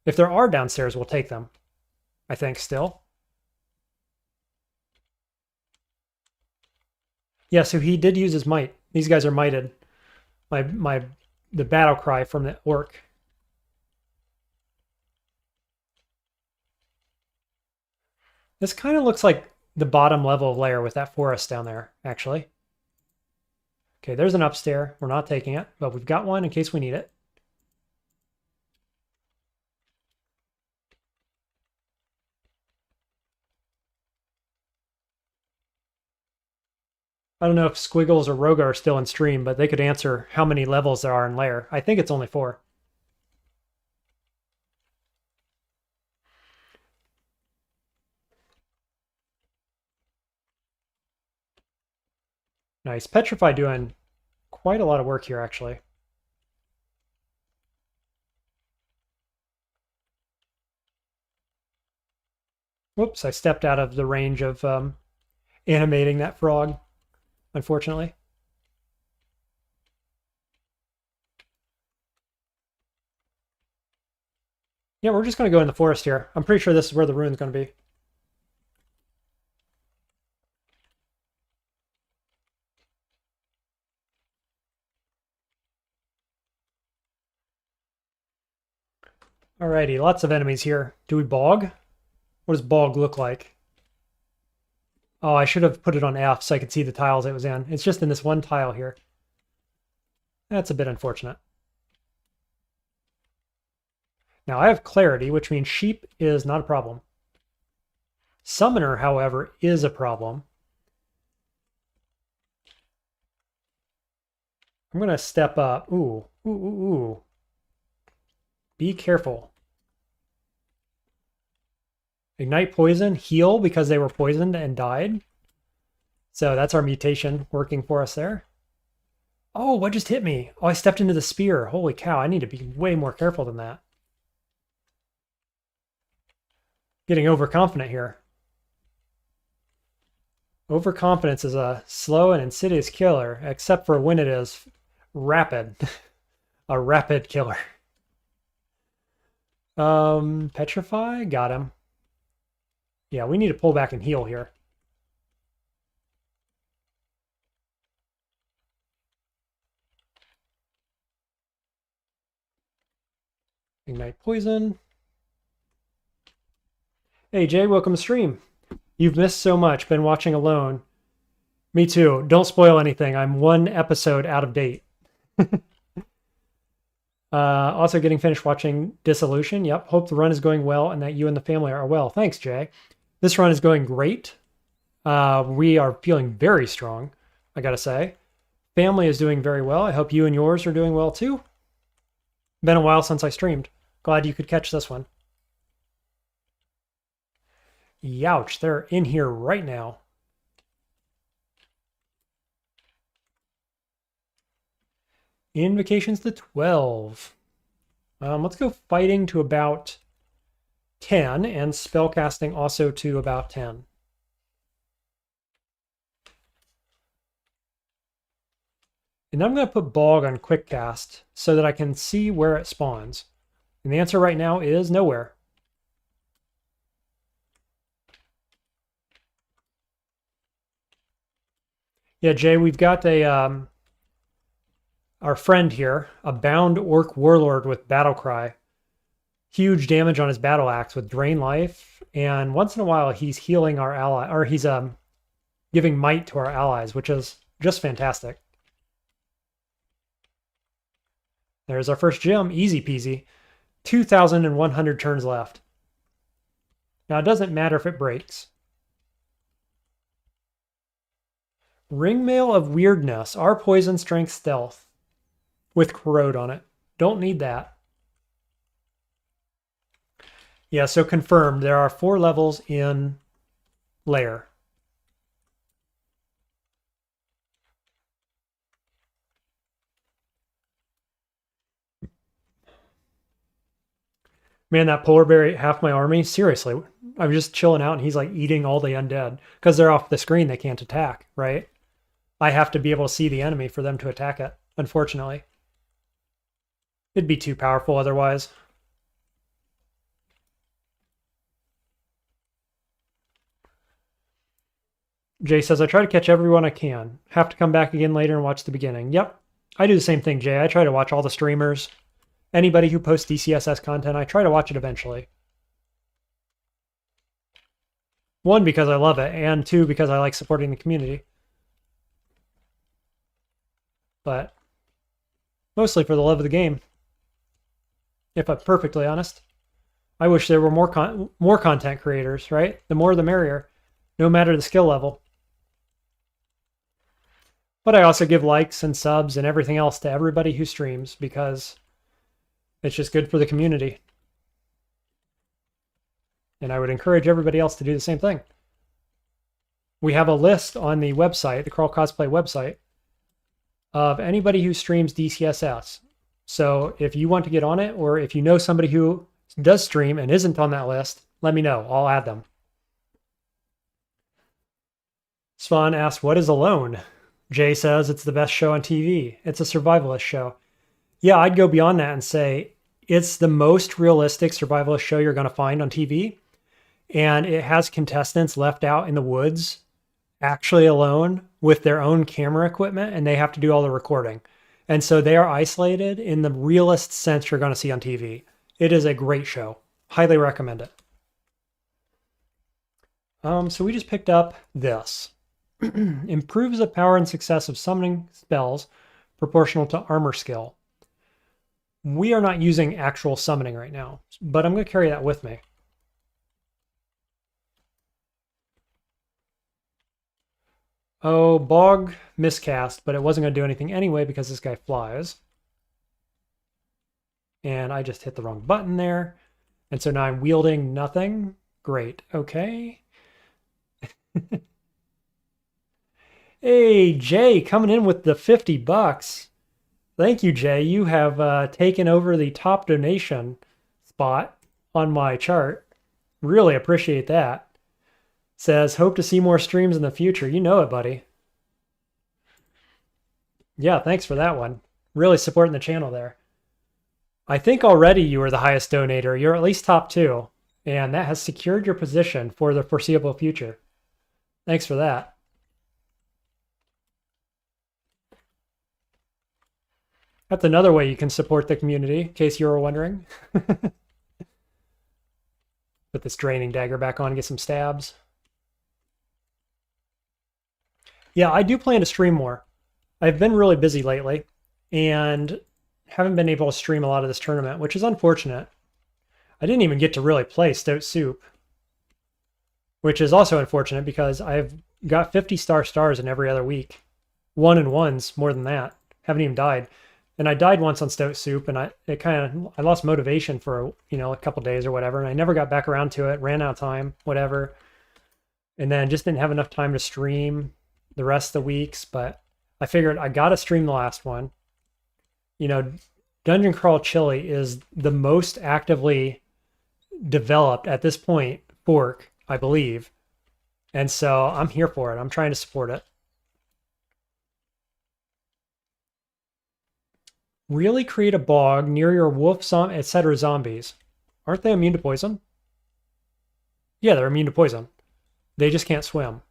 Speaker 1: If there are downstairs, we'll take them, I think, still. Yeah, so he did use his might. These guys are mighted. The battle cry from the orc. This kind of looks like the bottom level of layer with that forest down there, actually. Okay, there's an upstairs. We're not taking it, but we've got one in case we need it. I don't know if Squiggles or Roga are still in stream, but they could answer how many levels there are in layer. I think it's only 4. Nice. Petrify doing quite a lot of work here, actually. Whoops, I stepped out of the range of animating that frog, unfortunately. Yeah, we're just going to go in the forest here. I'm pretty sure this is where the rune's going to be. Alrighty, lots of enemies here. Do we bog? What does bog look like? Oh, I should have put it on F so I could see the tiles it was in. It's just in this one tile here. That's a bit unfortunate. Now I have clarity, which means sheep is not a problem. Summoner, however, is a problem. I'm going to step up. Ooh, ooh, ooh, ooh. Be careful. Ignite poison, heal because they were poisoned and died. So that's our mutation working for us there. Oh, what just hit me? Oh, I stepped into the spear. Holy cow, I need to be way more careful than that. Getting overconfident here. Overconfidence is a slow and insidious killer, except for when it is rapid. A rapid killer. Petrify, got him. Yeah, we need to pull back and heal here. Ignite poison. Hey Jay, welcome to stream. You've missed so much, been watching alone. Me too. Don't spoil anything. I'm 1 episode out of date. Also getting finished watching Dissolution. Yep. Hope the run is going well and that you and the family are well. Thanks, Jay. This run is going great. We are feeling very strong, I gotta say. Family is doing very well. I hope you and yours are doing well too. Been a while since I streamed. Glad you could catch this one. Youch, they're in here right now. Invocations to 12. Let's go fighting to about 10 and spellcasting also to about 10. And I'm going to put Bog on quick cast so that I can see where it spawns. And the answer right now is nowhere. Yeah, Jay, we've got a our friend here, a bound orc warlord with battle cry. Huge damage on his battle axe with drain life, and once in a while he's healing our ally, or he's giving might to our allies, which is just fantastic. There's our first gem, easy peasy. 2,100 turns left. Now it doesn't matter if it breaks. Ringmail of Weirdness. R poison, strength, stealth. With corrode on it. Don't need that. Yeah, so confirmed. There are 4 levels in Lair. Man, that polar bear ate half my army. Seriously, I was just chilling out and he's like eating all the undead. Because they're off the screen, they can't attack, right? I have to be able to see the enemy for them to attack it, unfortunately. It'd be too powerful otherwise. Jay says, I try to catch everyone I can. Have to come back again later and watch the beginning. Yep, I do the same thing, Jay. I try to watch all the streamers. Anybody who posts DCSS content, I try to watch it eventually. 1, because I love it, and 2, because I like supporting the community. But mostly for the love of the game. If I'm perfectly honest. I wish there were more content creators, right? The more the merrier, no matter the skill level. But I also give likes and subs and everything else to everybody who streams because it's just good for the community. And I would encourage everybody else to do the same thing. We have a list on the website, the Crawl Cosplay website, of anybody who streams DCSS. So if you want to get on it, or if you know somebody who does stream and isn't on that list, let me know. I'll add them. Swan asks, what is Alone? Jay says it's the best show on TV. It's a survivalist show. Yeah, I'd go beyond that and say it's the most realistic survivalist show you're going to find on TV. And it has contestants left out in the woods, actually alone with their own camera equipment, and they have to do all the recording. And so they are isolated in the realest sense you're going to see on TV. It is a great show. Highly recommend it. So we just picked up this. Improves the power and success of summoning spells proportional to armor skill. We are not using actual summoning right now, but I'm going to carry that with me. Oh, Bog miscast, but it wasn't going to do anything anyway because this guy flies. And I just hit the wrong button there. And so now I'm wielding nothing. Great. Okay. Hey, Jay, coming in with the $50. Thank you, Jay. You have taken over the top donation spot on my chart. Really appreciate that. Says, hope to see more streams in the future. You know it, buddy. Yeah, thanks for that one. Really supporting the channel there. I think already you are the highest donator. You're at least top 2. And that has secured your position for the foreseeable future. Thanks for that. That's another way you can support the community, in case you were wondering. Put this draining dagger back on, get some stabs. Yeah, I do plan to stream more. I've been really busy lately and haven't been able to stream a lot of this tournament, which is unfortunate. I didn't even get to really play Stout Soup, which is also unfortunate because I've got 50 stars in every other week. 1 and 1s, more than that. Haven't even died. And I died once on Stout Soup, and I lost motivation for a couple days or whatever, and I never got back around to it. Ran out of time, whatever, and then just didn't have enough time to stream the rest of the weeks. But I figured I gotta stream the last one. Dungeon Crawl Chili is the most actively developed at this point fork, I believe, and so I'm here for it. I'm trying to support it. Really create a bog near your wolf, etc. zombies. Aren't they immune to poison? Yeah, they're immune to poison. They just can't swim.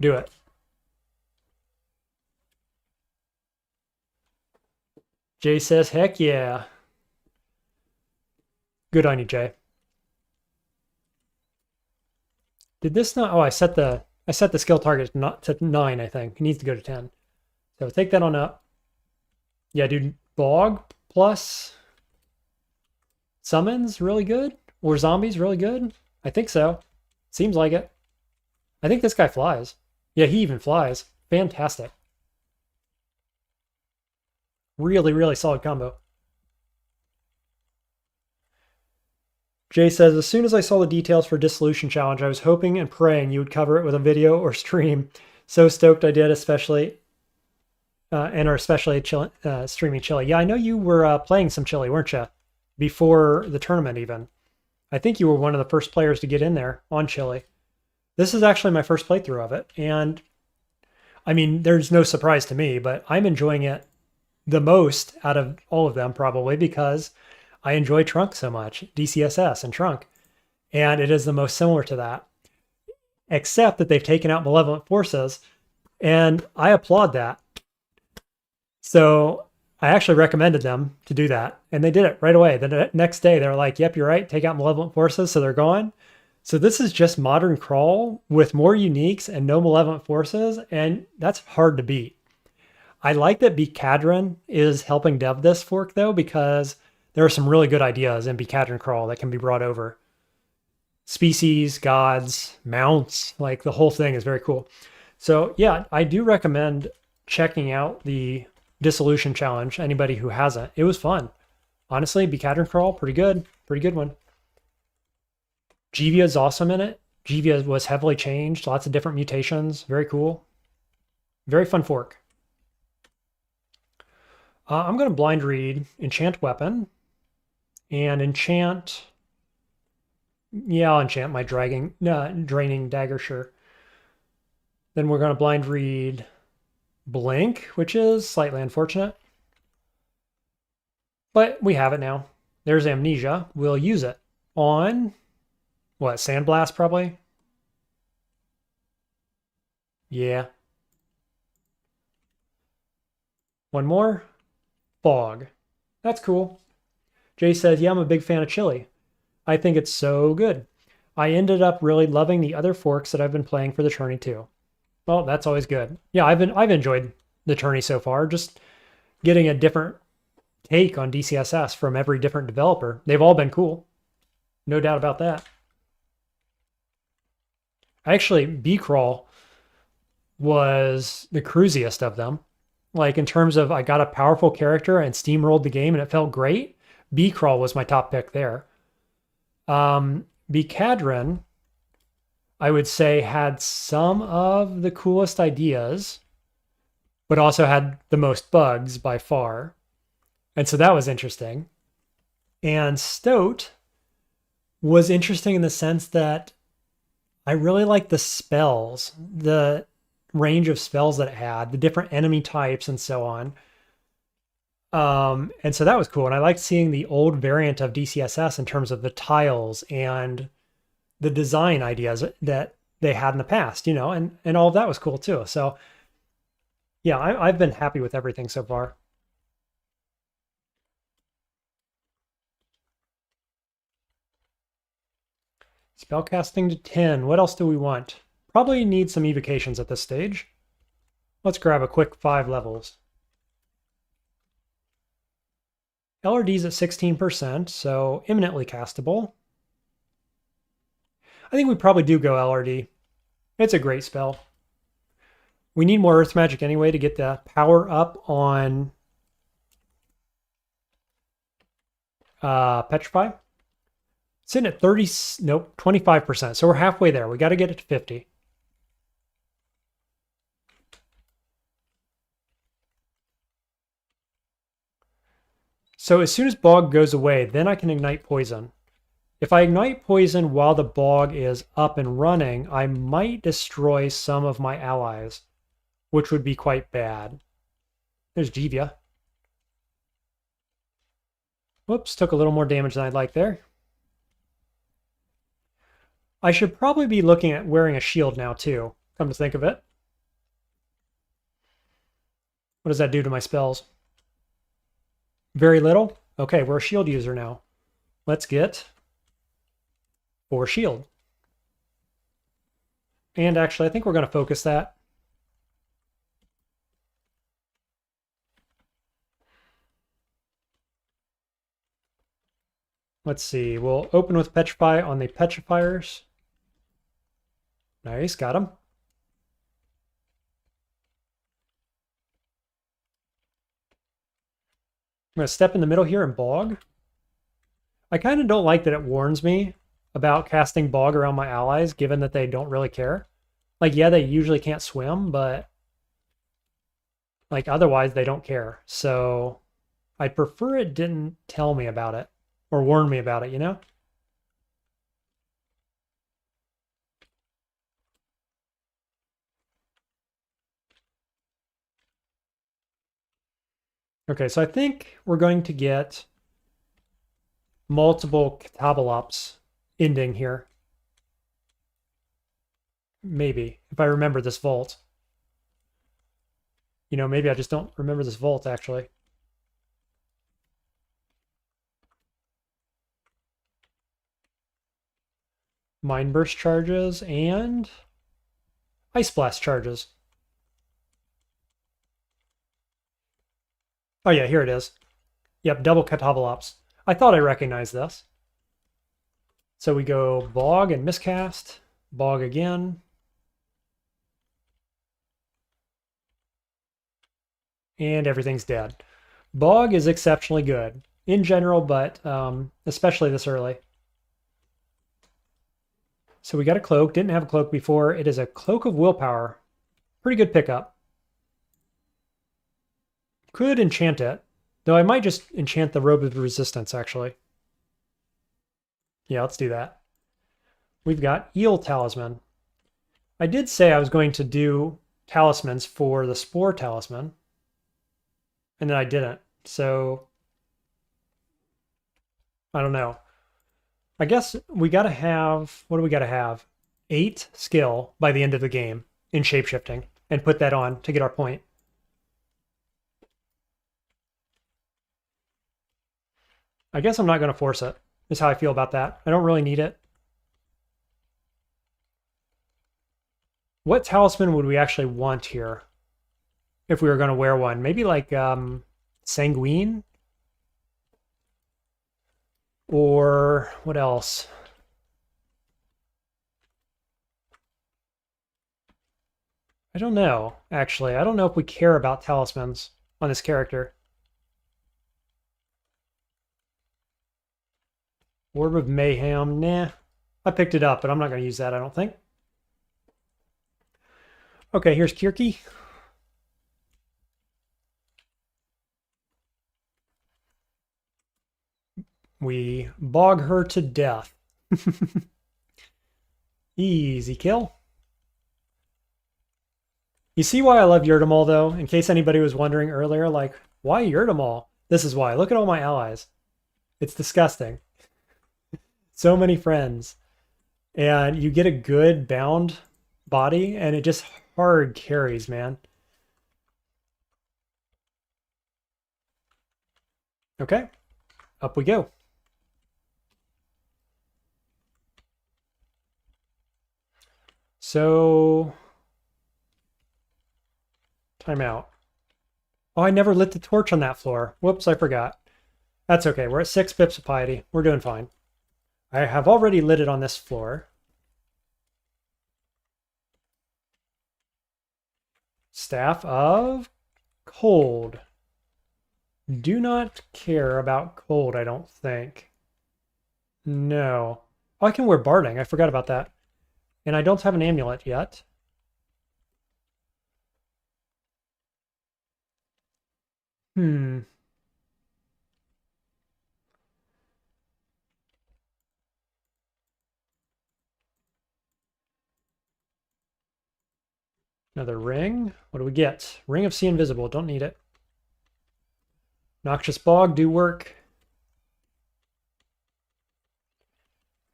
Speaker 1: Do it. Jay says, heck yeah. Good on you, Jay. Did this not? Oh, I set the skill target to 9, I think. It needs to go to 10. So take that on up. Yeah, dude, bog plus summons really good? Or zombies really good? I think so. Seems like it. I think this guy flies. Yeah, he even flies. Fantastic. Really, really solid combo. Jay says, as soon as I saw the details for Dissolution Challenge, I was hoping and praying you would cover it with a video or stream. So stoked I did, especially, and are especially streaming Chili. Yeah, I know you were playing some Chili, weren't you? Before the tournament, even. I think you were one of the first players to get in there on Chili. This is actually my first playthrough of it, and I mean, there's no surprise to me, but I'm enjoying it the most out of all of them probably because I enjoy Trunk so much, DCSS and Trunk, and it is the most similar to that, except that they've taken out Malevolent Forces, and I applaud that. So I actually recommended them to do that, and they did it right away. The next day, they're like, yep, you're right, take out Malevolent Forces, so they're gone. So this is just modern Crawl with more uniques and no Malevolent Forces, and that's hard to beat. I like that Bcadron is helping dev this fork, though, because there are some really good ideas in Bcadron Crawl that can be brought over. Species, gods, mounts, like the whole thing is very cool. So yeah, I do recommend checking out the Dissolution Challenge, anybody who hasn't. It was fun. Honestly, Bcadron Crawl, pretty good one. Jivia is awesome in it. Jivia was heavily changed, lots of different mutations, very cool. Very fun fork. I'm going to blind read Enchant Weapon and enchant. Yeah, I'll enchant my draining dagger, sure. Then we're going to blind read Blink, which is slightly unfortunate. But we have it now. There's Amnesia. We'll use it on, what, Sandblast probably? Yeah. One more. Fog. That's cool. Jay says, yeah, I'm a big fan of Chili. I think it's so good. I ended up really loving the other forks that I've been playing for the Tourney too. Well, that's always good. Yeah, I've enjoyed the Tourney so far. Just getting a different take on DCSS from every different developer. They've all been cool. No doubt about that. Actually, B-Crawl was the cruisiest of them. Like in terms of I got a powerful character and steamrolled the game and it felt great. B-Crawl was my top pick there. Bcadron, I would say, had some of the coolest ideas, but also had the most bugs by far. And so that was interesting. And Stoat was interesting in the sense that I really liked the spells, the range of spells that it had, the different enemy types and so on. And so that was cool. And I liked seeing the old variant of DCSS in terms of the tiles and the design ideas that they had in the past, you know, and all of that was cool too. So yeah, I've been happy with everything so far. Spellcasting to 10. What else do we want? Probably need some evocations at this stage. Let's grab a quick 5 levels. LRD's at 16%, so imminently castable. I think we probably do go LRD. It's a great spell. We need more Earth Magic anyway to get the power up on Petrify. Sitting at 30, nope, 25%. So we're halfway there. We got to get it to 50. So as soon as Bog goes away, then I can ignite Poison. If I ignite Poison while the Bog is up and running, I might destroy some of my allies, which would be quite bad. There's Jivia. Whoops, took a little more damage than I'd like there. I should probably be looking at wearing a shield now too, come to think of it. What does that do to my spells? Very little? Okay, we're a shield user now. Let's get 4 shield. And actually, I think we're going to focus that. Let's see, we'll open with Petrify on the Petrifiers. Nice, got him. going to step in the middle here and bog. I kind of don't like that it warns me about casting bog around my allies, given that they don't really care. Like, yeah, they usually can't swim, but like otherwise they don't care. So I'd prefer it didn't tell me about it or warn me about it, you know? Okay, so I think we're going to get multiple Catabalops ending here. Maybe, if I remember this vault. You know, maybe I just don't remember this vault, actually. Mind Burst charges and Ice Blast charges. Oh yeah, here it is. Yep, double Catabalops. I thought I recognized this. So we go Bog and Miscast, Bog again. And everything's dead. Bog is exceptionally good in general, but especially this early. So we got a cloak. Didn't have a cloak before. It is a Cloak of Willpower. Pretty good pickup. Could enchant it, though I might just enchant the Robe of Resistance, actually. Yeah, let's do that. We've got Eel Talisman. I did say I was going to do talismans for the Spore Talisman, and then I didn't. So, I don't know. I guess we got to have, what do we got to have? 8 skill by the end of the game in shapeshifting, and put that on to get our point. I guess I'm not going to force it, is how I feel about that. I don't really need it. What talisman would we actually want here if we were going to wear one? Maybe like Sanguine? Or what else? I don't know, actually. I don't know if we care about talismans on this character. Orb of Mayhem, nah. I picked it up, but I'm not going to use that, I don't think. Okay, here's Kirky. We bog her to death. Easy kill. You see why I love Yurtamol, though? In case anybody was wondering earlier, like, why Yurtamol? This is why. Look at all my allies. It's disgusting. So many friends. And you get a good bound body, and it just hard carries, man. Okay, up we go. So, timeout. Oh, I never lit the torch on that floor. Whoops, I forgot. That's okay. We're at 6 pips of piety. We're doing fine. I have already lit it on this floor. Staff of Cold. Do not care about cold, I don't think. No. Oh, I can wear barding. I forgot about that. And I don't have an amulet yet. Hmm. Another ring. What do we get? Ring of Sea Invisible. Don't need it. Noxious Bog. Do work.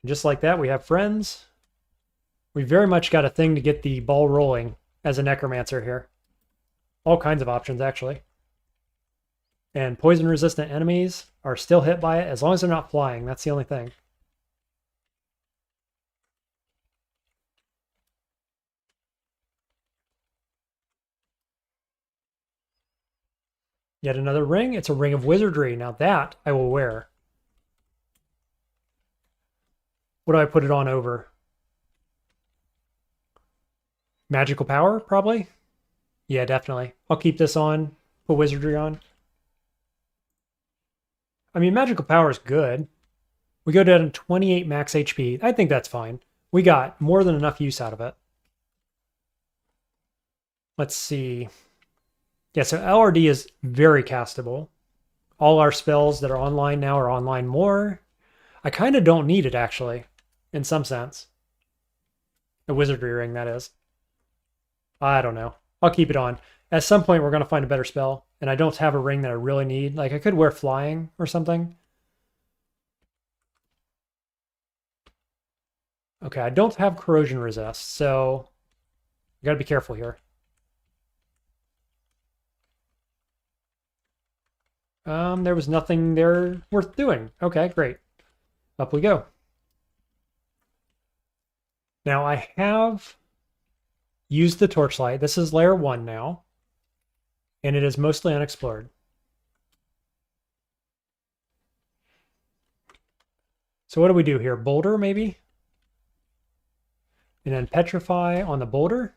Speaker 1: Just like that, we have friends. We very much got a thing to get the ball rolling as a necromancer here. All kinds of options, actually. And poison-resistant enemies are still hit by it as long as they're not flying. That's the only thing. Yet another ring. It's a ring of wizardry. Now that I will wear. What do I put it on over? Magical power, probably? Yeah, definitely. I'll keep this on. Put wizardry on. I mean, magical power is good. We go down to 28 max HP. I think that's fine. We got more than enough use out of it. Let's see. Yeah, so LRD is very castable. All our spells that are online now are online more. I kind of don't need it, actually, in some sense. The wizardry ring, that is. I don't know. I'll keep it on. At some point, we're going to find a better spell, and I don't have a ring that I really need. Like, I could wear flying or something. Okay, I don't have corrosion resist, so I got to be careful here. There was nothing there worth doing. Okay, great. Up we go. Now I have used the torchlight. This is layer 1 now, and it is mostly unexplored. So what do we do here? Boulder, maybe? And then petrify on the boulder.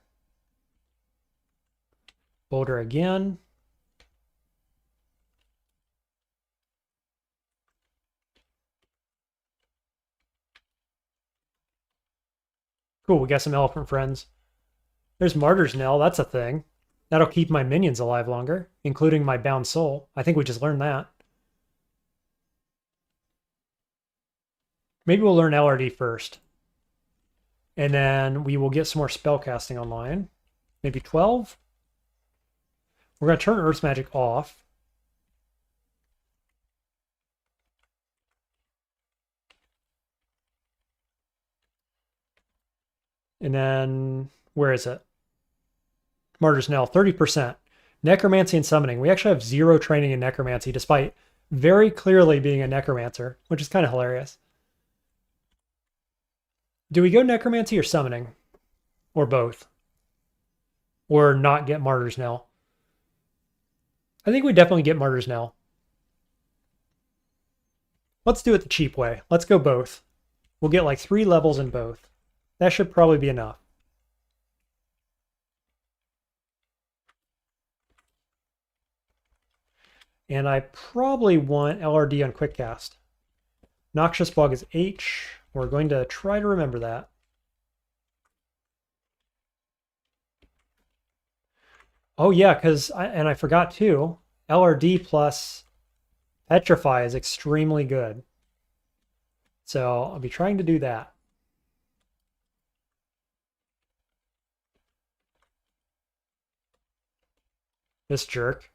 Speaker 1: Boulder again. Cool, we got some elephant friends. There's Martyr's Knell, that's a thing. That'll keep my minions alive longer, including my bound soul. I think we just learned that. Maybe we'll learn LRD first. And then we will get some more spellcasting online. Maybe 12? We're going to turn Earth's Magic off. And then, where is it? Martyr's Knell, 30%. Necromancy and Summoning. We actually have 0 training in Necromancy, despite very clearly being a Necromancer, which is kind of hilarious. Do we go Necromancy or Summoning? Or both? Or not get Martyr's Knell? I think we definitely get Martyr's Knell. Let's do it the cheap way. Let's go both. We'll get like 3 levels in both. That should probably be enough. And I probably want LRD on Quick Cast. Noxious Bog is H. We're going to try to remember that. Oh yeah, because I forgot too, LRD plus Petrify is extremely good. So I'll be trying to do that. This jerk.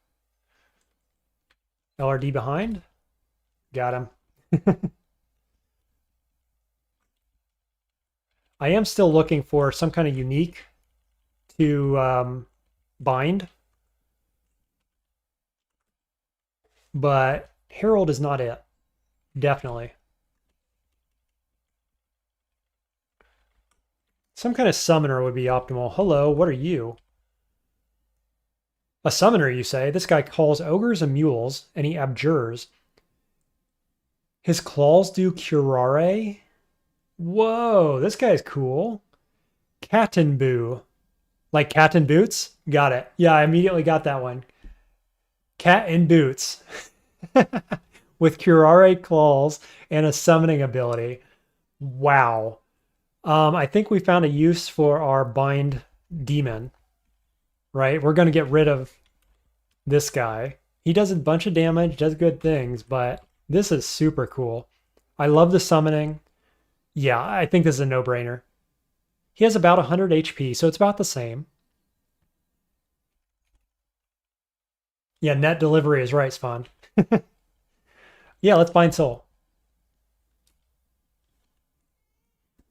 Speaker 1: LRD behind. Got him. I am still looking for some kind of unique to bind. But Herald is not it. Definitely. Some kind of summoner would be optimal. Hello, what are you? A summoner, you say? This guy calls ogres and mules, and he abjures. His claws do curare? Whoa, this guy's cool. Cat and Boo. Like cat and boots? Got it. Yeah, I immediately got that one. Cat and boots. With curare claws and a summoning ability. Wow. I think we found a use for our bind demon. Right? We're going to get rid of this guy. He does a bunch of damage, does good things, but this is super cool. I love the summoning. Yeah, I think this is a no-brainer. He has about 100 HP, so it's about the same. Yeah, net delivery is right, Spawn. Yeah, let's bind soul.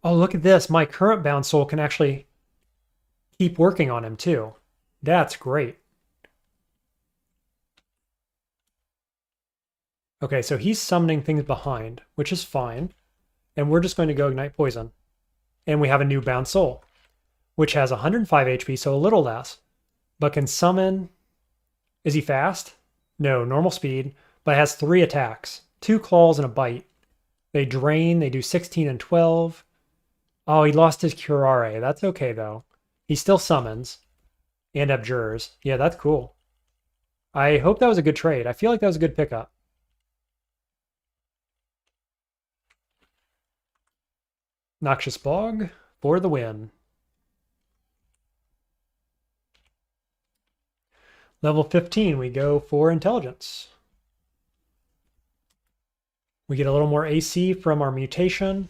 Speaker 1: Oh, look at this. My current bound soul can actually keep working on him, too. That's great. Okay, so he's summoning things behind, which is fine. And we're just going to go ignite poison. And we have a new bound soul, which has 105 HP, so a little less, but can summon. Is he fast? No, normal speed, but has 3 attacks, 2 claws and a bite. They drain, they do 16 and 12. Oh, he lost his curare. That's okay, though. He still summons and abjures. Yeah, that's cool. I hope that was a good trade. I feel like that was a good pickup. Noxious Bog for the win. Level 15, we go for Intelligence. We get a little more AC from our mutation.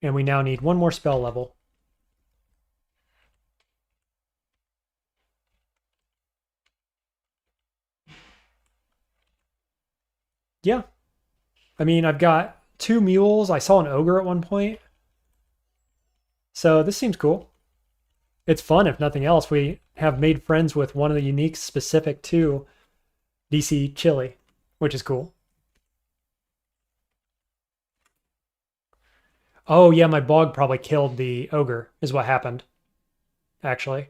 Speaker 1: And we now need one more spell level. Yeah. I mean, I've got 2 mules. I saw an ogre at one point. So this seems cool. It's fun, if nothing else. We have made friends with one of the uniques specific to DC Chile, which is cool. Oh, yeah, my bog probably killed the ogre, is what happened, actually.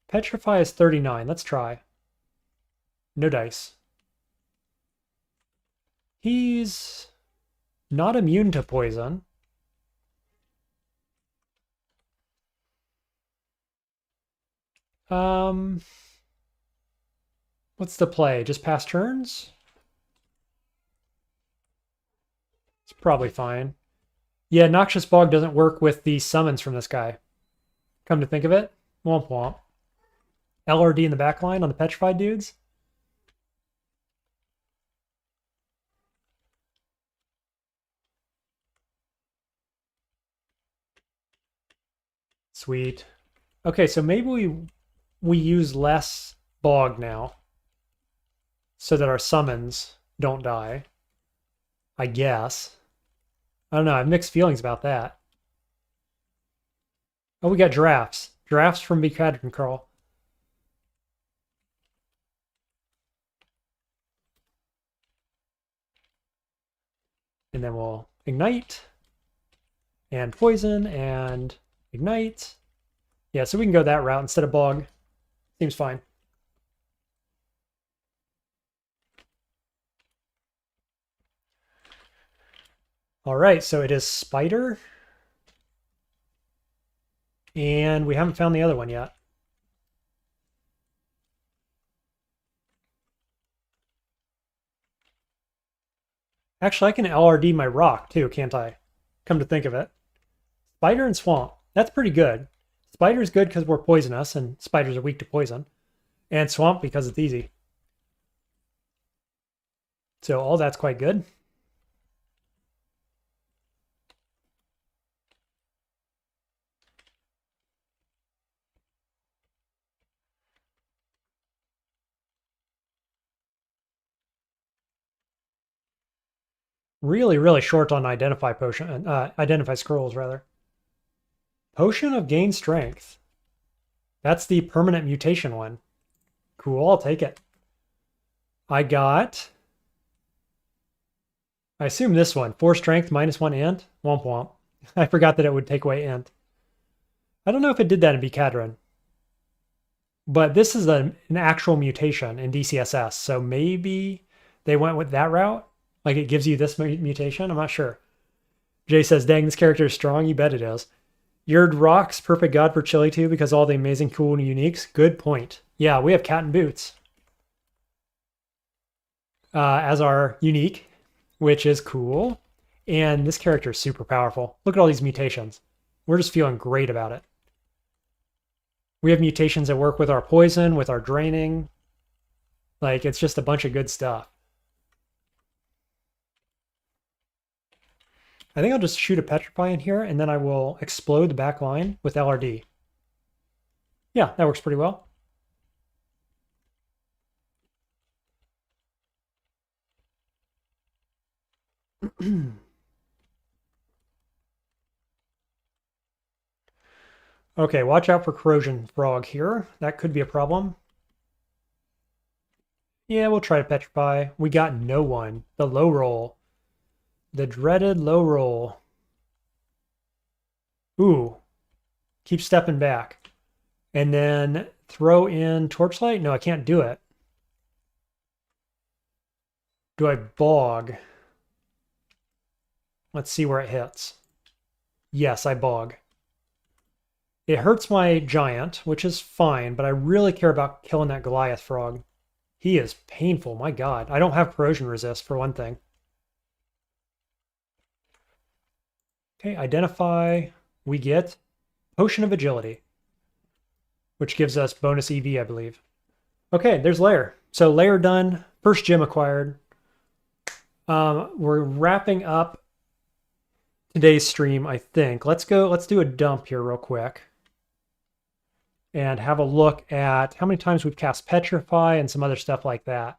Speaker 1: Petrify is 39. Let's try. No dice. He's not immune to poison. What's the play? Just pass turns? It's probably fine. Yeah, Noxious Bog doesn't work with the summons from this guy. Come to think of it. Womp womp. LRD in the back line on the petrified dudes. Sweet. Okay, so maybe we use less bog now so that our summons don't die. I guess. I don't know. I have mixed feelings about that. Oh, we got giraffes. Giraffes from Beacadron and Crawl. And then we'll ignite and poison and ignite. Yeah, so we can go that route instead of bog. Seems fine. All right, so it is Spider. And we haven't found the other one yet. Actually, I can LRD my rock too, can't I? Come to think of it. Spider and Swamp. That's pretty good. Spider's good because we're poisonous, and spiders are weak to poison. And Swamp because it's easy. So all that's quite good. Really, really short on identify potion, identify scrolls rather. Potion of gain strength. That's the permanent mutation one. Cool, I'll take it. I got, I assume this one, 4 strength, -1 int. Womp womp. I forgot that it would take away int. I don't know if it did that in Beacadron. But this is an actual mutation in DCSS, so maybe they went with that route. Like it gives you this mutation? I'm not sure. Jay says, dang, this character is strong. You bet it is. Yurd rocks, perfect god for Chili too because all the amazing cool and uniques. Good point. Yeah, we have Cat and Boots as our unique, which is cool. And this character is super powerful. Look at all these mutations. We're just feeling great about it. We have mutations that work with our poison, with our draining. Like, it's just a bunch of good stuff. I think I'll just shoot a Petrify in here, and then I will explode the back line with LRD. Yeah, that works pretty well. Okay, watch out for Corrosion Frog here. That could be a problem. Yeah, we'll try to Petrify. We got no one. The low roll. The dreaded low roll. Ooh. Keep stepping back. And then throw in Torchlight? No, I can't do it. Do I bog? Let's see where it hits. Yes, I bog. It hurts my giant, which is fine, but I really care about killing that Goliath frog. He is painful, my god. I don't have corrosion resist, for one thing. Okay, identify. We get Potion of Agility, which gives us bonus EV, I believe. Okay, there's layer. So layer done. First gym acquired. We're wrapping up today's stream, I think. Let's do a dump here real quick and have a look at how many times we've cast Petrify and some other stuff like that.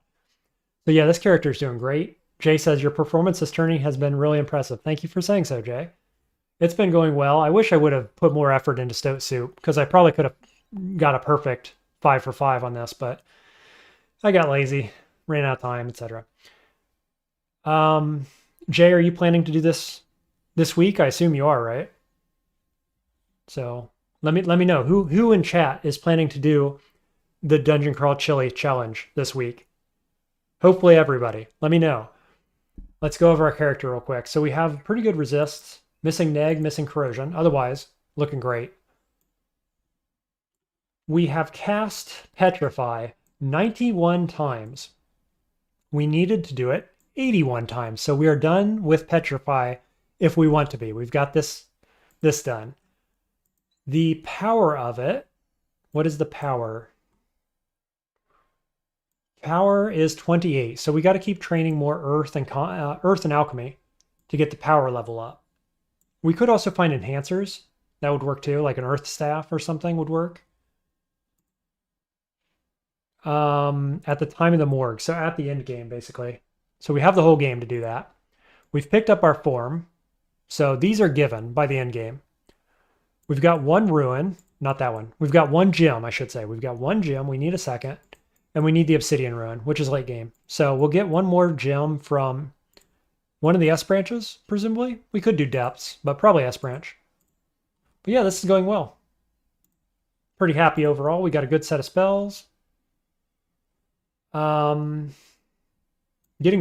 Speaker 1: So yeah, this character is doing great. Jay says, your performance this tourney has been really impressive. Thank you for saying so, Jay. It's been going well. I wish I would have put more effort into Stoat Soup because I probably could have got a perfect 5 for 5 on this, but I got lazy, ran out of time, etc. Jay, are you planning to do this week? I assume you are, right? So let me know who in chat is planning to do the Dungeon Crawl Chili challenge this week. Hopefully everybody. Let me know. Let's go over our character real quick. So we have pretty good resists, missing neg, missing corrosion. Otherwise, looking great. We have cast Petrify 91 times. We needed to do it 81 times. So we are done with Petrify if we want to be. We've got this done. The power of it, what is the power? Power is 28. So we got to keep training more earth and alchemy to get the power level up. We could also find enhancers. That would work too, like an earth staff or something would work. At the time of the morgue, so at the end game, basically. So we have the whole game to do that. We've picked up our form. So these are given by the end game. We've got one ruin, not that one. We've got one gem, I should say. We've got one gem. We need a second. And we need the obsidian ruin, which is late game. So we'll get one more gem from one of the S branches, presumably. We could do depths, but probably S branch. But yeah, this is going well. Pretty happy overall. We got a good set of spells. Getting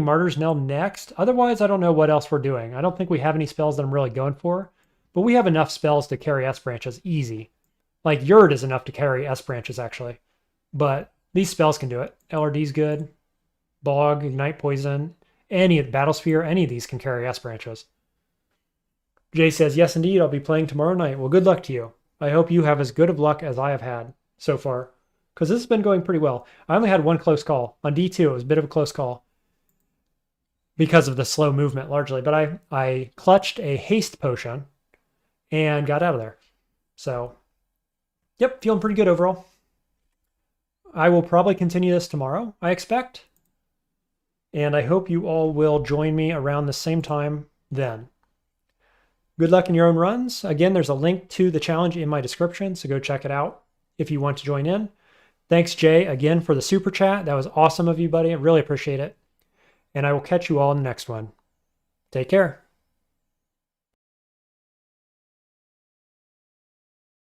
Speaker 1: Martyr's Knell next. Otherwise, I don't know what else we're doing. I don't think we have any spells that I'm really going for. But we have enough spells to carry S branches easy. Like Yurd is enough to carry S branches, actually. But these spells can do it. LRD's good. Bog, Ignite Poison, any Battlesphere, any of these can carry S branches. Jay says, yes, indeed, I'll be playing tomorrow night. Well, good luck to you. I hope you have as good of luck as I have had so far. Because this has been going pretty well. I only had one close call. On D2, it was a bit of a close call. Because of the slow movement, largely. But I clutched a haste potion and got out of there. So, yep, feeling pretty good overall. I will probably continue this tomorrow, I expect. And I hope you all will join me around the same time then. Good luck in your own runs. Again, there's a link to the challenge in my description, so go check it out if you want to join in. Thanks, Jay, again for the super chat. That was awesome of you, buddy. I really appreciate it. And I will catch you all in the next one. Take care.